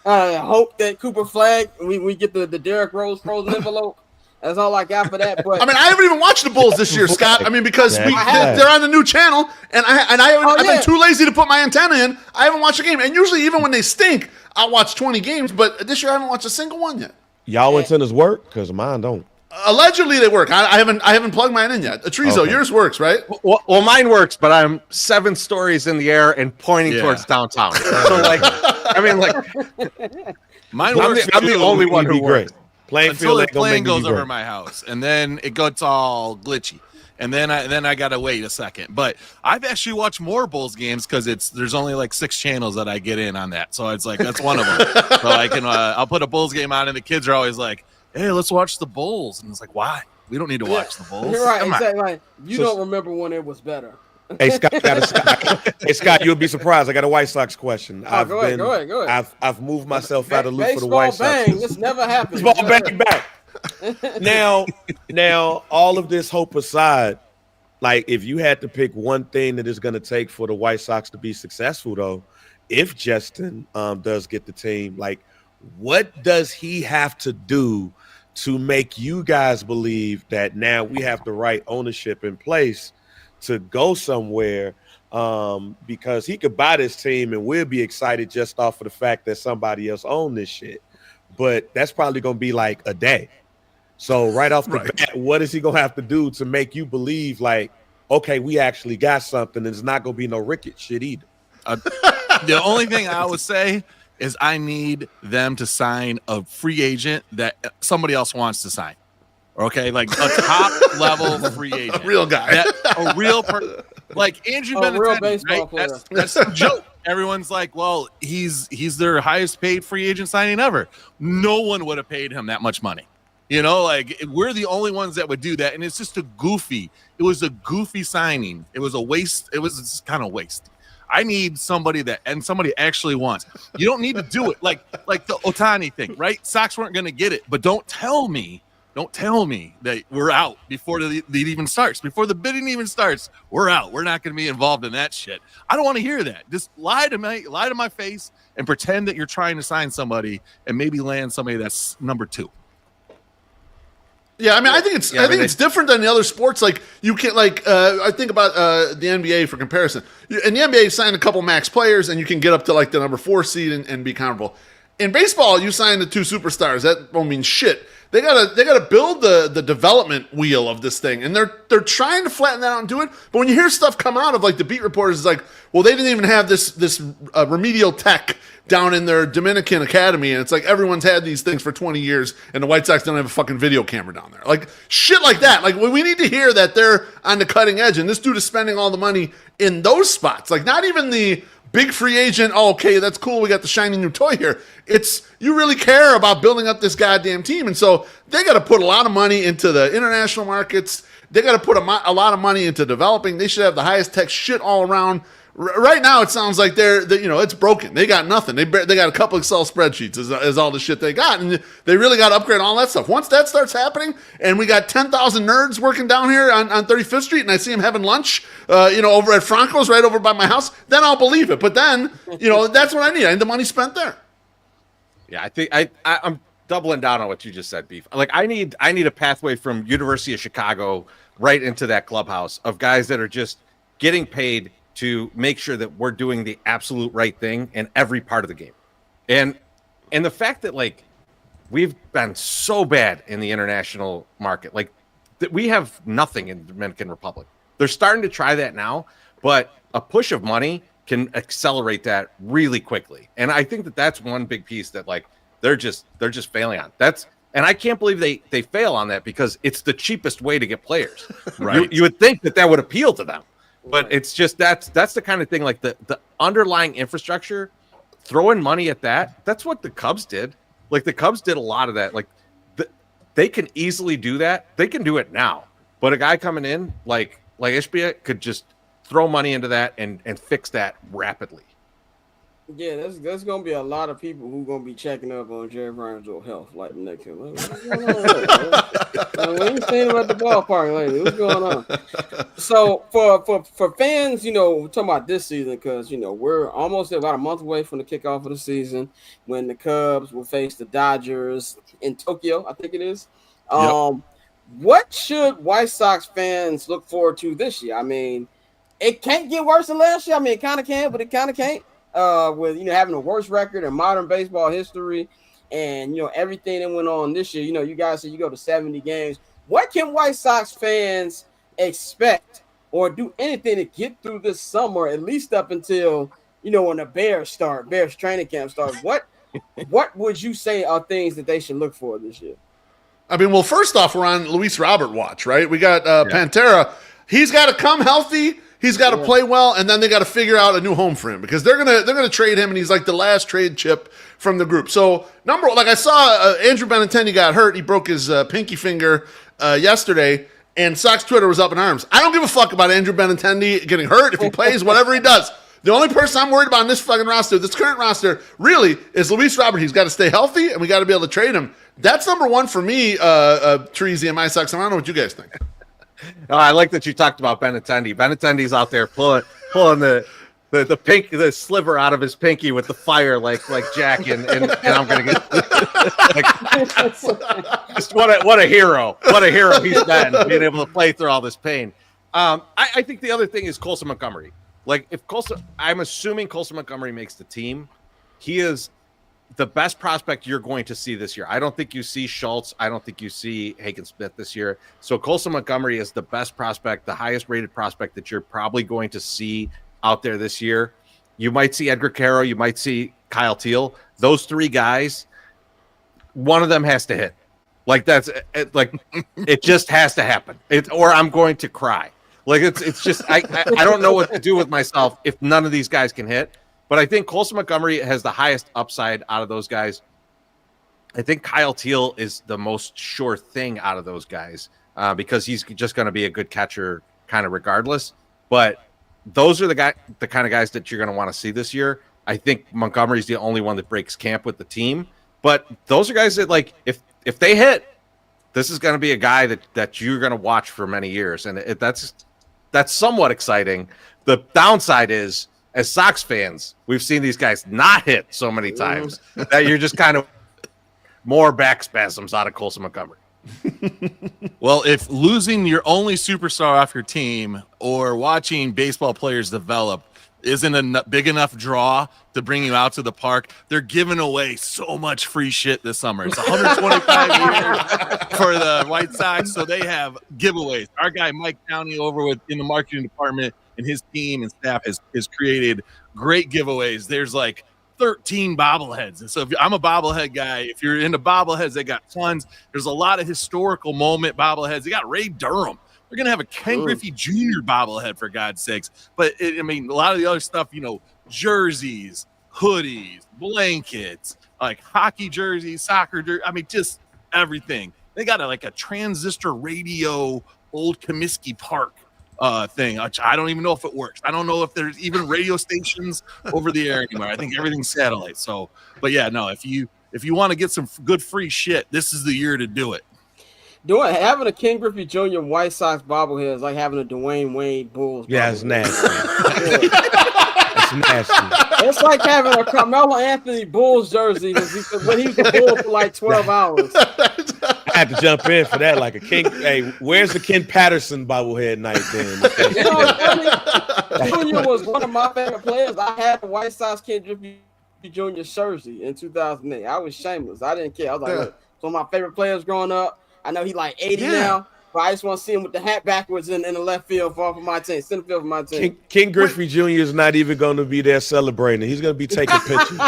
Speaker 1: I hope that Cooper Flag we get the Derrick Rose frozen envelope. That's all I got for that. But
Speaker 6: I haven't even watched the Bulls this year, Scott. Because they're on the new channel, and I've been too lazy to put my antenna in. I haven't watched a game, and usually even when they stink, I watch 20 games. But this year I haven't watched a single one yet.
Speaker 4: Y'all antennas work? Because mine don't.
Speaker 6: Allegedly they work. I haven't plugged mine in yet. Trezo, yours works, right?
Speaker 7: Well, mine works, but I'm 7 stories in the air and pointing towards downtown. So
Speaker 8: mine works.
Speaker 7: I'm the only one who works.
Speaker 8: Until the plane goes over my house, and then it gets all glitchy, and then I gotta wait a second. But I've actually watched more Bulls games because there's only like 6 channels that I get in on that, so it's like that's one of them. So I can I'll put a Bulls game on, and the kids are always like, "Hey, let's watch the Bulls," and it's like, why? We don't need to watch the Bulls.
Speaker 1: You're right. Exactly. Like, you don't remember when it was better.
Speaker 4: Hey Scott, you'll be surprised. I got a White Sox question.
Speaker 1: Go ahead.
Speaker 4: I've moved myself out of the loop for the White Sox.
Speaker 1: Bang. This never happened.
Speaker 4: Baseball bang back. Now, all of this hope aside, like if you had to pick one thing that is going to take for the White Sox to be successful, though, if Justin does get the team, like what does he have to do to make you guys believe that now we have the right ownership in place to go somewhere, because he could buy this team and we'll be excited just off of the fact that somebody else owned this shit. But that's probably going to be like a day. So right off the
Speaker 6: Right.
Speaker 4: bat, what is he gonna have to do to make you believe like, okay, we actually got something, and it's not gonna be no Ricketts shit either?
Speaker 8: The only thing I would say is I need them to sign a free agent that somebody else wants to sign. Okay, like a top level free agent,
Speaker 6: A real guy.
Speaker 8: a real person, like Andrew
Speaker 1: A real
Speaker 8: Benintendi,
Speaker 1: baseball
Speaker 8: right?
Speaker 1: player.
Speaker 8: That's the joke. Everyone's like, well, he's their highest paid free agent signing ever. No one would have paid him that much money. You know, like we're the only ones that would do that, and it's just a goofy. It was a goofy signing. It was a waste. It was just kind of waste. I need somebody somebody actually wants. You don't need to do it like the Ohtani thing, right? Sox weren't going to get it, but don't tell me that we're out before the even starts. Before the bidding even starts, we're out. We're not going to be involved in that shit. I don't want to hear that. Just lie to my face and pretend that you're trying to sign somebody and maybe land somebody that's number 2.
Speaker 6: Yeah, I mean, I think it's different than the other sports. Like you can I think about the NBA for comparison. In the NBA, you sign a couple max players, and you can get up to like the number 4 seed and be comparable. In baseball, you sign the 2 superstars. That won't mean shit. They gotta build the development wheel of this thing, and they're trying to flatten that out and do it. But when you hear stuff come out of like the beat reporters, it's like, well, they didn't even have this remedial tech down in their Dominican academy, and it's like everyone's had these things for 20 years, and the White Sox don't have a fucking video camera down there. Like shit like that. Like we need to hear that they're on the cutting edge, and this dude is spending all the money in those spots. Like not even the big free agent, oh, okay, that's cool, we got the shiny new toy here. It's you really care about building up this goddamn team, and so they got to put a lot of money into the international markets. They got to put a lot of money into developing. They should have the highest tech shit all around. Right now, it sounds like they're it's broken. They got nothing. They got a couple Excel spreadsheets is all the shit they got, and they really got to upgrade all that stuff. Once that starts happening, and we got 10,000 nerds working down here on 35th Street, and I see them having lunch, over at Franco's right over by my house, then I'll believe it. But then, that's what I need. I need the money spent there.
Speaker 7: Yeah, I think I'm doubling down on what you just said, Beef. Like I need a pathway from University of Chicago right into that clubhouse of guys that are just getting paid to make sure that we're doing the absolute right thing in every part of the game. And the fact that like we've been so bad in the international market, like that we have nothing in the Dominican Republic. They're starting to try that now, but a push of money can accelerate that really quickly. And I think that that's one big piece that like they're just failing on. And I can't believe they fail on that because it's the cheapest way to get players. Right. You would think that would appeal to them. But it's just that's the kind of thing like the underlying infrastructure, throwing money at that's what the Cubs did. Like the Cubs did a lot of that. Like they can easily do that. They can do it now. But a guy coming in like Ishbia could just throw money into that and fix that rapidly.
Speaker 1: Yeah, there's gonna be a lot of people who gonna be checking up on Jerry Bryant's health like next year. What's going on? What are you saying about the ballpark lately? What's going on? So for fans, we're talking about this season because we're almost about a month away from the kickoff of the season when the Cubs will face the Dodgers in Tokyo, I think it is. What should White Sox fans look forward to this year? I mean, it can't get worse than last year. I mean, it kind of can, but it kind of can't. With having the worst record in modern baseball history, and everything that went on this year. You guys said you go to 70 games. What can White Sox fans expect or do anything to get through this summer, at least up until when the Bears training camp starts? What would you say are things that they should look for this year?
Speaker 6: I mean, well, first off, we're on Luis Robert watch, right? We got Pantera. He's got to come healthy. He's got to play well, and then they got to figure out a new home for him because they're gonna trade him, and he's like the last trade chip from the group. So I saw Andrew Benintendi got hurt. He broke his pinky finger yesterday, and Sox Twitter was up in arms. I don't give a fuck about Andrew Benintendi getting hurt. If he plays, whatever he does. The only person I'm worried about in this fucking roster, this current roster, really is Luis Robert. He's got to stay healthy, and we got to be able to trade him. That's number one for me, Treasy and my Sox. I don't know what you guys think.
Speaker 7: Oh, I like that you talked about Benintendi. Benintendi's out there pulling the sliver out of his pinky with the fire like Jack and I'm gonna get just what a hero he's been being able to play through all this pain. I think the other thing is Colson Montgomery. Like if I'm assuming Colson Montgomery makes the team, he is the best prospect you're going to see this year. I don't think you see Schultz. I don't think you see Hagen Smith this year. So Colson Montgomery is the best prospect, the highest rated prospect that you're probably going to see out there this year. You might see Edgar Caro. You might see Kyle Teal. Those three guys, one of them has to hit. Like that's it, like it just has to happen. Or I'm going to cry. Like it's just I don't know what to do with myself if none of these guys can hit. But I think Colson Montgomery has the highest upside out of those guys. I think Kyle Teal is the most sure thing out of those guys because he's just going to be a good catcher kind of regardless. But those are the kind of guys that you're going to want to see this year. I think Montgomery's the only one that breaks camp with the team. But those are guys that, like, if they hit, this is going to be a guy that you're going to watch for many years. And that's somewhat exciting. The downside is, as Sox fans, we've seen these guys not hit so many times that you're just kind of more back spasms out of Colson Montgomery.
Speaker 8: Well, if losing your only superstar off your team or watching baseball players develop isn't a big enough draw to bring you out to the park, they're giving away so much free shit this summer. It's 125 years for the White Sox, so they have giveaways. Our guy Mike Downey over in the marketing department and his team and staff has created great giveaways. There's like 13 bobbleheads. And so if I'm a bobblehead guy, if you're into bobbleheads, they got tons. There's a lot of historical moment bobbleheads. They got Ray Durham. They're going to have a Ken Griffey Jr. bobblehead, for God's sakes. But, a lot of the other stuff, jerseys, hoodies, blankets, like hockey jerseys, soccer jerseys, just everything. They got a transistor radio old Comiskey Park thing. I don't even know if it works. I don't know if there's even radio stations over the air anymore. I think everything's satellite. So, but yeah, no, if you want to get some good free shit, this is the year to do it.
Speaker 1: Having a Ken Griffey Jr. White Sox bobblehead is like having a Dwayne Wade Bulls.
Speaker 4: Yeah, it's nasty. It's nasty.
Speaker 1: It's like having a Carmelo Anthony Bulls jersey when he was a Bull for like 12 hours.
Speaker 4: I had to jump in for that, like a King. Hey, where's the Ken Patterson bobblehead night then?
Speaker 1: Junior was one of my favorite players. I had the White Sox Ken Griffey Jr. jersey in 2008. I was shameless. I didn't care. I was like, look, it's one of my favorite players growing up. I know he's like 80 now, but I just want to see him with the hat backwards in the left field for my team, center field for my team.
Speaker 4: King Griffey Jr. is not even going to be there celebrating. He's going to be taking pictures. He's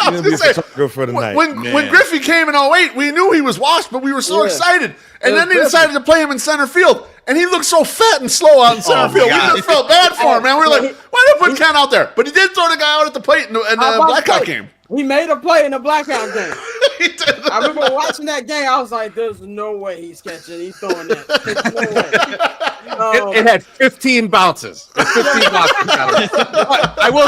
Speaker 4: going to be a photographer for the night.
Speaker 6: When Griffey came in 08, we knew he was washed, but we were so excited. And then they decided to play him in center field, and he looked so fat and slow out in center field. We just felt bad for him, man. We were like, why did they put Ken out there? But he did throw the guy out at the plate in the Blackout game.
Speaker 1: He made a play in the Blackout game. I remember watching that game. I was like, there's no way he's catching. He's throwing that. There's no way.
Speaker 7: It had 15 bounces. 15 bounces. I will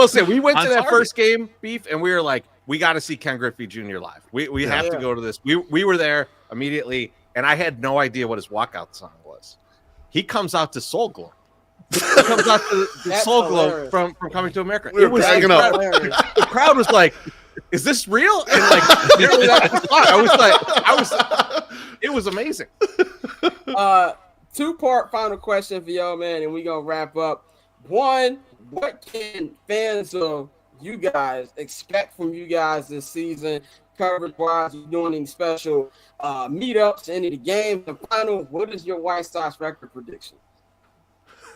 Speaker 7: say, we went to that first game, Beef, and we were like, we got to see Ken Griffey Jr. live. We have to go to this. We were there immediately, and I had no idea what his walkout song was. He comes out to Soul Glow. He comes out to the Soul Glow from Coming to America.
Speaker 6: It was
Speaker 7: the crowd was like, is this real? And like, it was amazing.
Speaker 1: Two-part final question for y'all, man, and we're going to wrap up. One, what can fans of you guys expect from you guys this season, coverage-wise? You're doing any special meetups, any of the games, the final? What is your White Sox record prediction?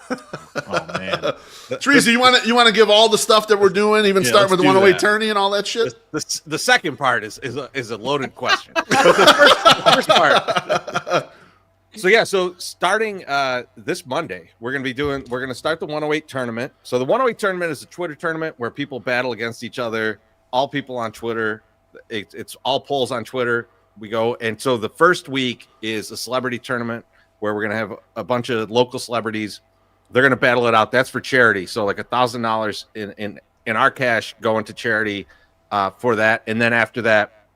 Speaker 8: Oh man,
Speaker 6: Teresa, you want to give all the stuff that we're doing, even start with the 108 tourney and all that shit?
Speaker 7: The second part is a loaded question, but the first part. So starting this Monday, we're going to start the 108 tournament. So the 108 tournament is a Twitter tournament where people battle against each other. All people on Twitter. It's all polls on Twitter. We go, and so the first week is a celebrity tournament where we're going to have a bunch of local celebrities. They're going to battle it out. That's for charity. So like $1,000 in our cash going to charity for that. And then after that,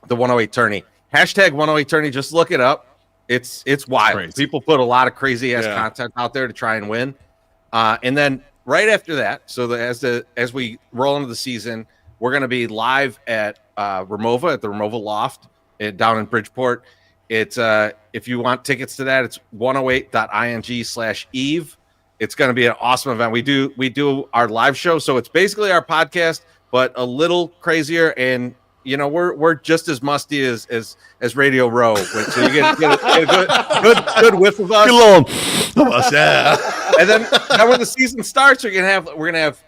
Speaker 7: the 108 tourney. Hashtag 108 tourney. Just look it up. It's wild. Crazy. People put a lot of crazy ass content out there to try and win. And then right after that, so as we roll into the season, we're going to be live at Ramova, at the Ramova Loft down in Bridgeport. It's if you want tickets to that, it's 108.ing/Eve. It's going to be an awesome event. We do our live show, so it's basically our podcast, but a little crazier. And you know, we're just as musty as Radio Row, so you get a good whiff of us.
Speaker 6: Yeah.
Speaker 7: And then when the season starts, we're gonna have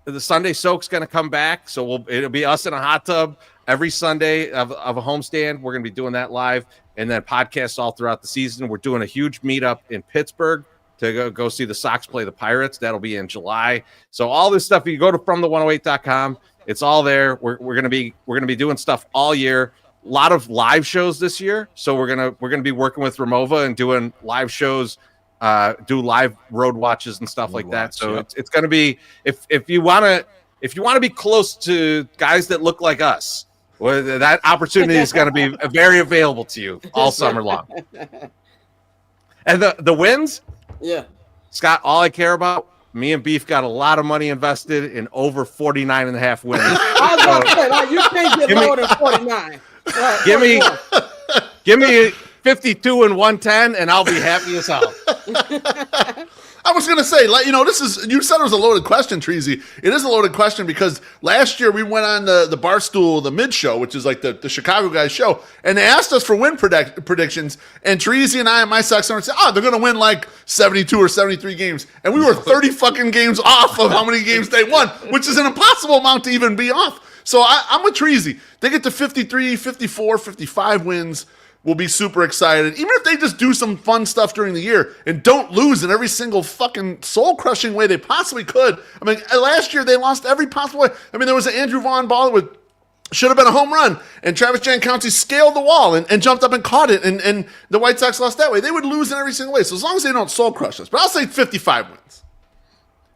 Speaker 7: the Sunday Soak's gonna come back, so it'll be us in a hot tub every Sunday of a homestand. We're gonna be doing that live, and then podcasts all throughout the season. We're doing a huge meetup in Pittsburgh to go see the Sox play the Pirates. That'll be in July. So all this stuff, you go to FromThe108.com. It's all there. We're gonna be doing stuff all year. A lot of live shows this year. So we're gonna be working with Ramova and doing live shows, do live road watches and stuff like that. So it's gonna be if you wanna be close to guys that look like us, well, that opportunity is gonna be very available to you all summer long. And the wins, Scott, all I care about. Me and Beef got a lot of money invested in over 49.5 wins.
Speaker 1: I was gonna say, like, you can't get lower than 49.
Speaker 7: Give me 52 and 110, and I'll be happy as hell.
Speaker 6: I was going to say, like, you know, you said it was a loaded question, Treasy. It is a loaded question because last year we went on the Barstool, the mid show, which is like the Chicago guys show, and they asked us for win predictions, and Treasy and I and my Sox said, they're going to win like 72 or 73 games. And we were 30 fucking games off of how many games they won, which is an impossible amount to even be off. So I'm with Treasy. They get to 53, 54, 55 wins. We'll be super excited. Even if they just do some fun stuff during the year and don't lose in every single fucking soul-crushing way they possibly could. I mean, last year they lost every possible way. I mean, there was an Andrew Vaughn ball with should have been a home run, and Travis Jankowski scaled the wall and jumped up and caught it, and the White Sox lost that way. They would lose in every single way. So as long as they don't soul-crush us. But I'll say 55 wins.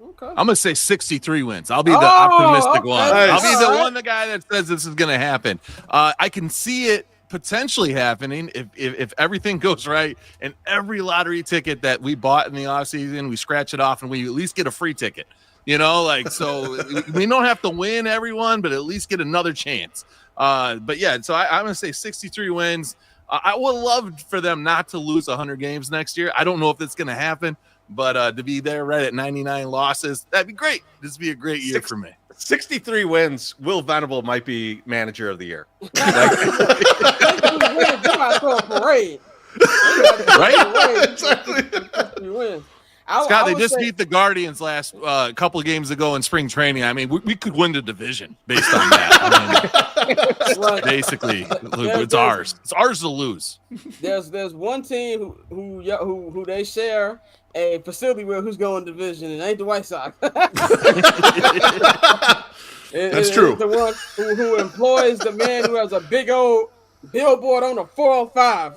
Speaker 8: Okay. I'm going to say 63 wins. I'll be the optimistic one.
Speaker 6: Nice.
Speaker 8: I'll be the guy that says this is going to happen. I can see it potentially happening if everything goes right, and every lottery ticket that we bought in the offseason, we scratch it off and we at least get a free ticket. You know, like, so we don't have to win everyone, but at least get another chance. But yeah, so I'm going to say 63 wins. I would love for them not to lose 100 games next year. I don't know if that's going to happen, but to be there right at 99 losses, that'd be great. This would be a great year for me.
Speaker 7: 63 wins. Will Venable might be manager of the year.
Speaker 1: Parade.
Speaker 8: Right?
Speaker 6: Exactly.
Speaker 8: Scott, they just beat the Guardians last couple of games ago in spring training. I mean, we could win the division based on that. I mean, basically, it's ours. It's ours to lose.
Speaker 1: There's one team who they share a facility with who's going division, and it ain't the White Sox.
Speaker 6: That's true.
Speaker 1: It's the one who employs the man who has a big old billboard on the 405,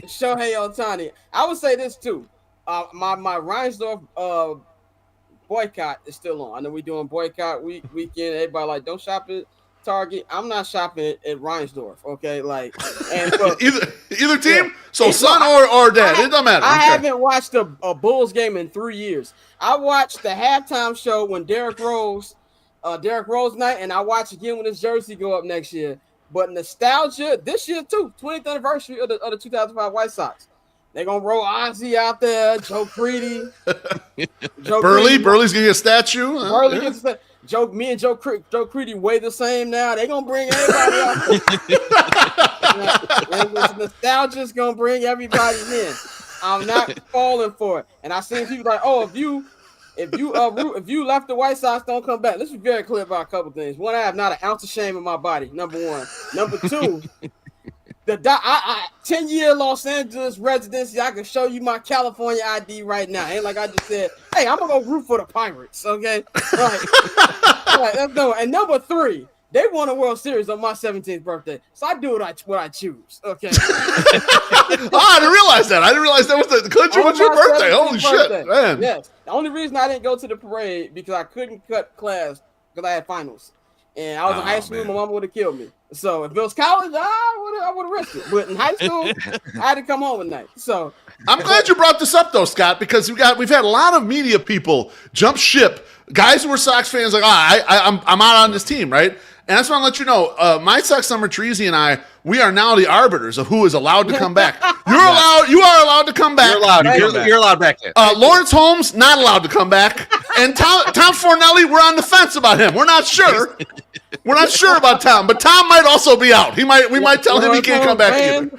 Speaker 1: Shohei Ohtani. I would say this too. My Reinsdorf boycott is still on. I know we're doing boycott weekend. Everybody like, don't shop at Target. I'm not shopping at Reinsdorf. Okay, like, and
Speaker 6: either team. Yeah. So son or dad, it doesn't matter.
Speaker 1: I haven't watched a Bulls game in 3 years. I watched the halftime show when Derrick Rose night, and I watch again when his jersey go up next year. But nostalgia this year too, 20th anniversary of the 2005 White Sox. They're gonna roll Ozzy out there, Joe Creedy.
Speaker 6: Burley's gonna get a statue.
Speaker 1: Me and Joe Creedy weigh the same now. They're gonna bring everybody out. And this nostalgia's gonna bring everybody in. I'm not falling for it. And I seen people like, oh, if you left the White Sox, don't come back. Let's be very clear about a couple things. One, I have not an ounce of shame in my body. Number one. Number two. 10-year Los Angeles residency, I can show you my California ID right now. Ain't like I just said, hey, I'm going to go root for the Pirates, okay? Right. Let's go. And number three, they won a World Series on my 17th birthday, so I do what I choose, okay?
Speaker 6: I didn't realize that. I didn't realize that was the country was your birthday. Holy shit, man.
Speaker 1: Yes. The only reason I didn't go to the parade because I couldn't cut class because I had finals. And I was in high school, my mom would have killed me. So if it was college, I would have risked it. But in high school, I had to come home at night. So
Speaker 6: I'm glad you brought this up though, Scott, because we've had a lot of media people jump ship, guys who were Sox fans, like, I'm out on this team, right? And I just want to let you know, My Sox Summer, Treasy and I, we are now the arbiters of who is allowed to come back. You are allowed to come back.
Speaker 7: You're allowed back in.
Speaker 6: Lawrence Holmes, not allowed to come back. And Tom Fornelli, we're on the fence about him. We're not sure. We're not sure about Tom, but Tom might also be out. We might tell him he can't come back either.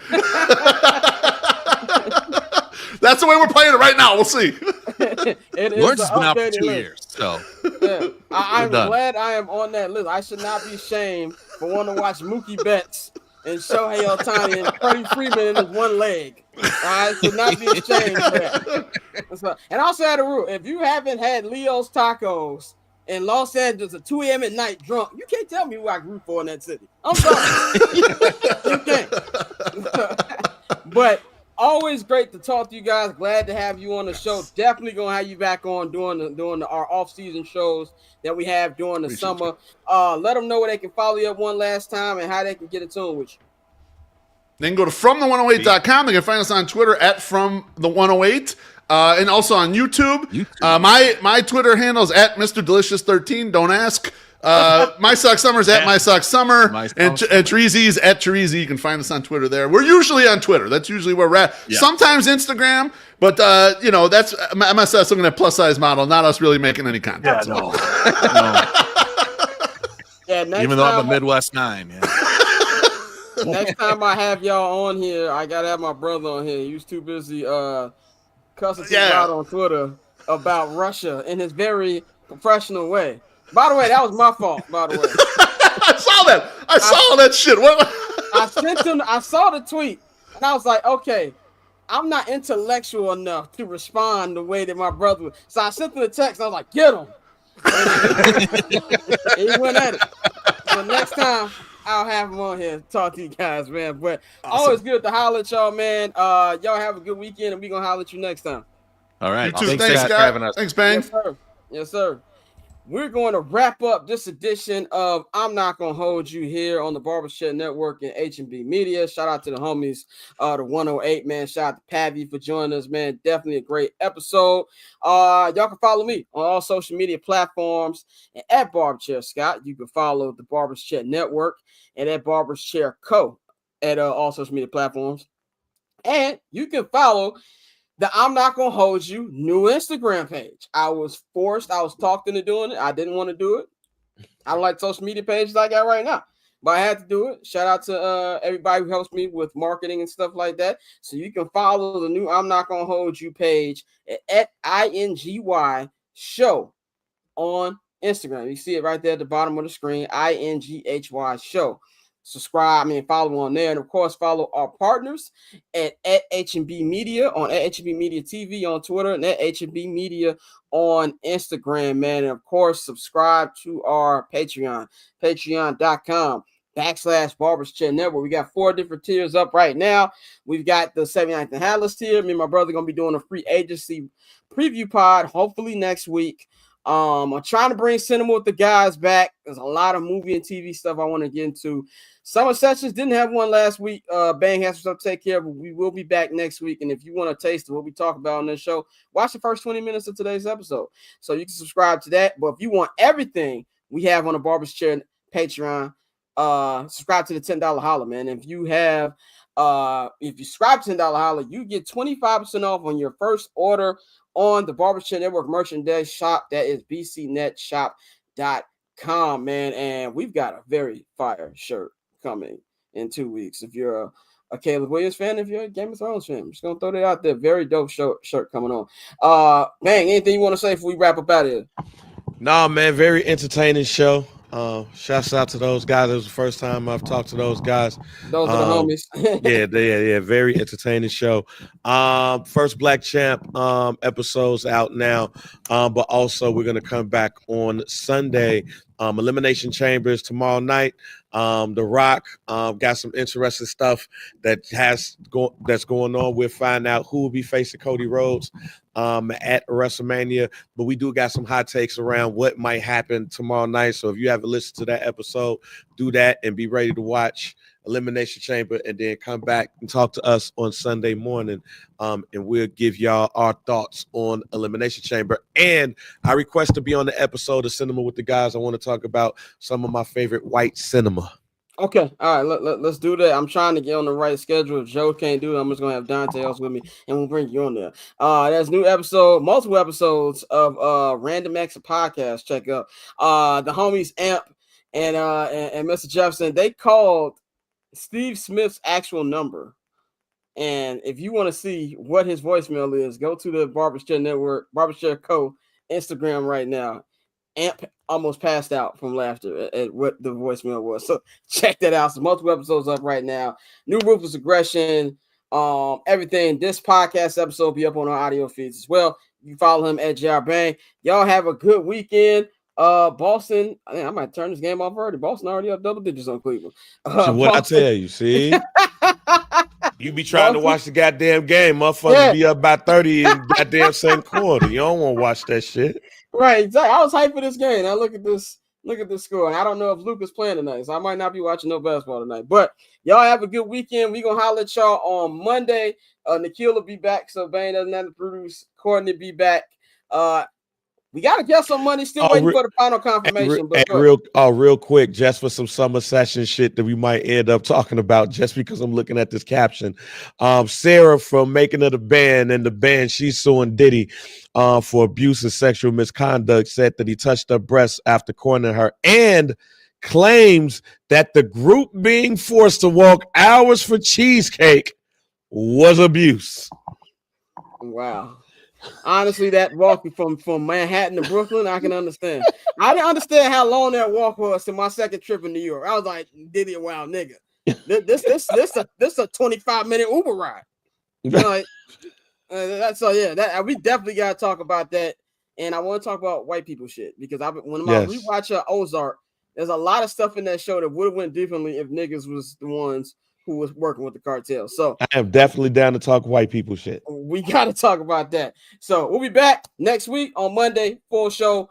Speaker 6: That's the way we're playing it right now. We'll see.
Speaker 8: Lawrence has been out for 2 years, so
Speaker 1: yeah. I'm glad I am on that list. I should not be ashamed for wanting to watch Mookie Betts and Shohei Ohtani and Freddie Freeman in his one leg. I should not be ashamed for that. So, and I also had a rule: if you haven't had Leo's Tacos in Los Angeles at 2 a.m. at night drunk, you can't tell me who I grew for in that city. I'm sorry. You can't. But always great to talk to you guys. Glad to have you on the show. Definitely gonna have you back on doing our off-season shows that we have during the summer. Let them know where they can follow you up one last time and how they can get in tune with you.
Speaker 6: They can go to FromThe108.com. They can find us on Twitter at FromThe108. And also on YouTube. My Twitter handle is at Mr. Delicious13. Don't ask. My Sox Summer is at My Sox Summer. And Terezi's at Terezi. You can find us on Twitter there. We're usually on Twitter. That's usually where we're at. Yeah. Sometimes Instagram, but that's MSS looking at plus size model, not us really making any content.
Speaker 8: Yeah, no. Yeah, even though I'm a Midwest 9, yeah.
Speaker 1: Next time I have y'all on here, I gotta have my brother on here. He was too busy cussing people out on Twitter about Russia in his very professional way. By the way, that was my fault. By the way,
Speaker 6: I saw that. I saw that shit. What?
Speaker 1: I sent him. I saw the tweet, and I was like, okay, I'm not intellectual enough to respond the way that my brother would. So I sent him a text. And I was like, get him. And he went at it. So next time, I'll have him on here to talk to you guys, man. But always good to holler at y'all, man. Y'all have a good weekend, and we're going to holler at you next time.
Speaker 8: All right.
Speaker 6: You too. Thanks, for having us. Thanks, Bang.
Speaker 1: Yes, sir. Yes, sir. We're going to wrap up this edition of I'm Not Gonna Hold You here on the Barbershop Network and H&B Media. Shout out to the homies, the 108, man. Shout out to Pavy for joining us, man. Definitely a great episode. Y'all can follow me on all social media platforms and at Barberchair Scott. You can follow the Barbershop Network and at Barbershop Co. at all social media platforms. And you can follow the I'm Not Gonna Hold You new Instagram page. I was talked into doing it. I didn't want to do it. I don't like social media pages I got right now, but I had to do it. Shout out to everybody who helps me with marketing and stuff like that. So you can follow the new I'm Not Gonna Hold You page at INGHY show on Instagram. You see it right there at the bottom of the screen, INGHY show. Follow on there. And, of course, follow our partners at H&B Media on at H&B Media TV on Twitter and at H&B Media on Instagram, man. And, of course, subscribe to our Patreon, patreon.com/Barbershop Network. We got 4 different tiers up right now. We've got the 79th and Hatlas tier. Me and my brother going to be doing a free agency preview pod, hopefully next week. I'm trying to bring Cinema with the Guys back. There's a lot of movie and TV stuff I want to get into. Summer Sessions didn't have one last week. Bang has some stuff to take care of, but we will be back next week. And if you want to taste of what we talk about on this show, watch the first 20 minutes of today's episode. So you can subscribe to that. But if you want everything we have on the Barber's Chair Patreon, subscribe to the $10 holler, man. If you subscribe to $10 holler, you get 25% off on your first order on the Barbershop Network merchandise shop. That is bcnetshop.com, man. And we've got a very fire shirt coming in 2 weeks. If you're a Caleb Williams fan, if you're a Game of Thrones fan, I'm just going to throw that out there. Very dope shirt coming on. Bang, anything you want to say before we wrap up out of here?
Speaker 4: No, man, very entertaining show. Shouts out to those guys. It was the first time I've talked to those guys.
Speaker 1: Those are the homies.
Speaker 4: yeah, very entertaining show. First Black Champ episodes out now, but also we're gonna come back on Sunday. Elimination Chambers tomorrow night. The Rock got some interesting stuff that's going on. We'll find out who will be facing Cody Rhodes at WrestleMania, but we do got some hot takes around what might happen tomorrow night. So if you haven't listened to that episode, do that and be ready to watch Elimination Chamber, and then come back and talk to us on Sunday morning. And we'll give y'all our thoughts on Elimination Chamber. And I request to be on the episode of Cinema with the Guys. I want to talk about some of my favorite white cinema.
Speaker 1: Okay, all right, let's do that. I'm trying to get on the right schedule. If Joe can't do it, I'm just gonna have Dante else with me, and we'll bring you on there. There's new episode, multiple episodes of Random Acts podcast. Check out the homies Amp and Mr. Jefferson. They called Steve Smith's actual number, and if you want to see what his voicemail is, go to the Barbershare Network, Barbershare Co. Instagram right now. Amp almost passed out from laughter at what the voicemail was. So check that out. So multiple episodes up right now. New Ruthless Aggression, everything. This podcast episode will be up on our audio feeds as well. You follow him at JR Bang. Y'all have a good weekend. Boston, I might turn this game off already. Boston already up double digits on Cleveland.
Speaker 4: So what Boston. I tell you, see? You be trying to watch the goddamn game. Motherfuckers be up by 30 in goddamn second quarter. You don't want to watch that shit.
Speaker 1: Right, exactly. I was hyped for this game. Now look at this score. And I don't know if Luka's playing tonight, so I might not be watching no basketball tonight. But y'all have a good weekend. We're gonna holler at y'all on Monday. Nikhil will be back, so Bane doesn't have to produce. Courtney be back. We got a guest on Monday. Still waiting for the final confirmation.
Speaker 4: Real quick, just for some summer session shit that we might end up talking about, just because I'm looking at this caption. Sarah from Making of the Band and the band, she's suing Diddy for abuse and sexual misconduct, said that he touched her breasts after cornering her, and claims that the group being forced to walk hours for cheesecake was abuse.
Speaker 1: Wow. Honestly, that walk from Manhattan to Brooklyn, I can understand. I didn't understand how long that walk was to my second trip in New York. I was like, Diddy, a wild nigga. This a 25-minute Uber ride. Like, we definitely got to talk about that. And I want to talk about white people shit because when I rewatch Ozark, there's a lot of stuff in that show that would have went differently if niggas was the ones who was working with the cartel. So
Speaker 4: I am definitely down to talk white people shit.
Speaker 1: We got to talk about that. So we'll be back next week on Monday, full show.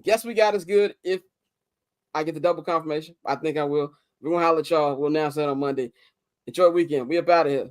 Speaker 1: Guess we got as good if I get the double confirmation. I think I will. We're going to holler at y'all. We'll announce that on Monday. Enjoy the weekend. We up out of here.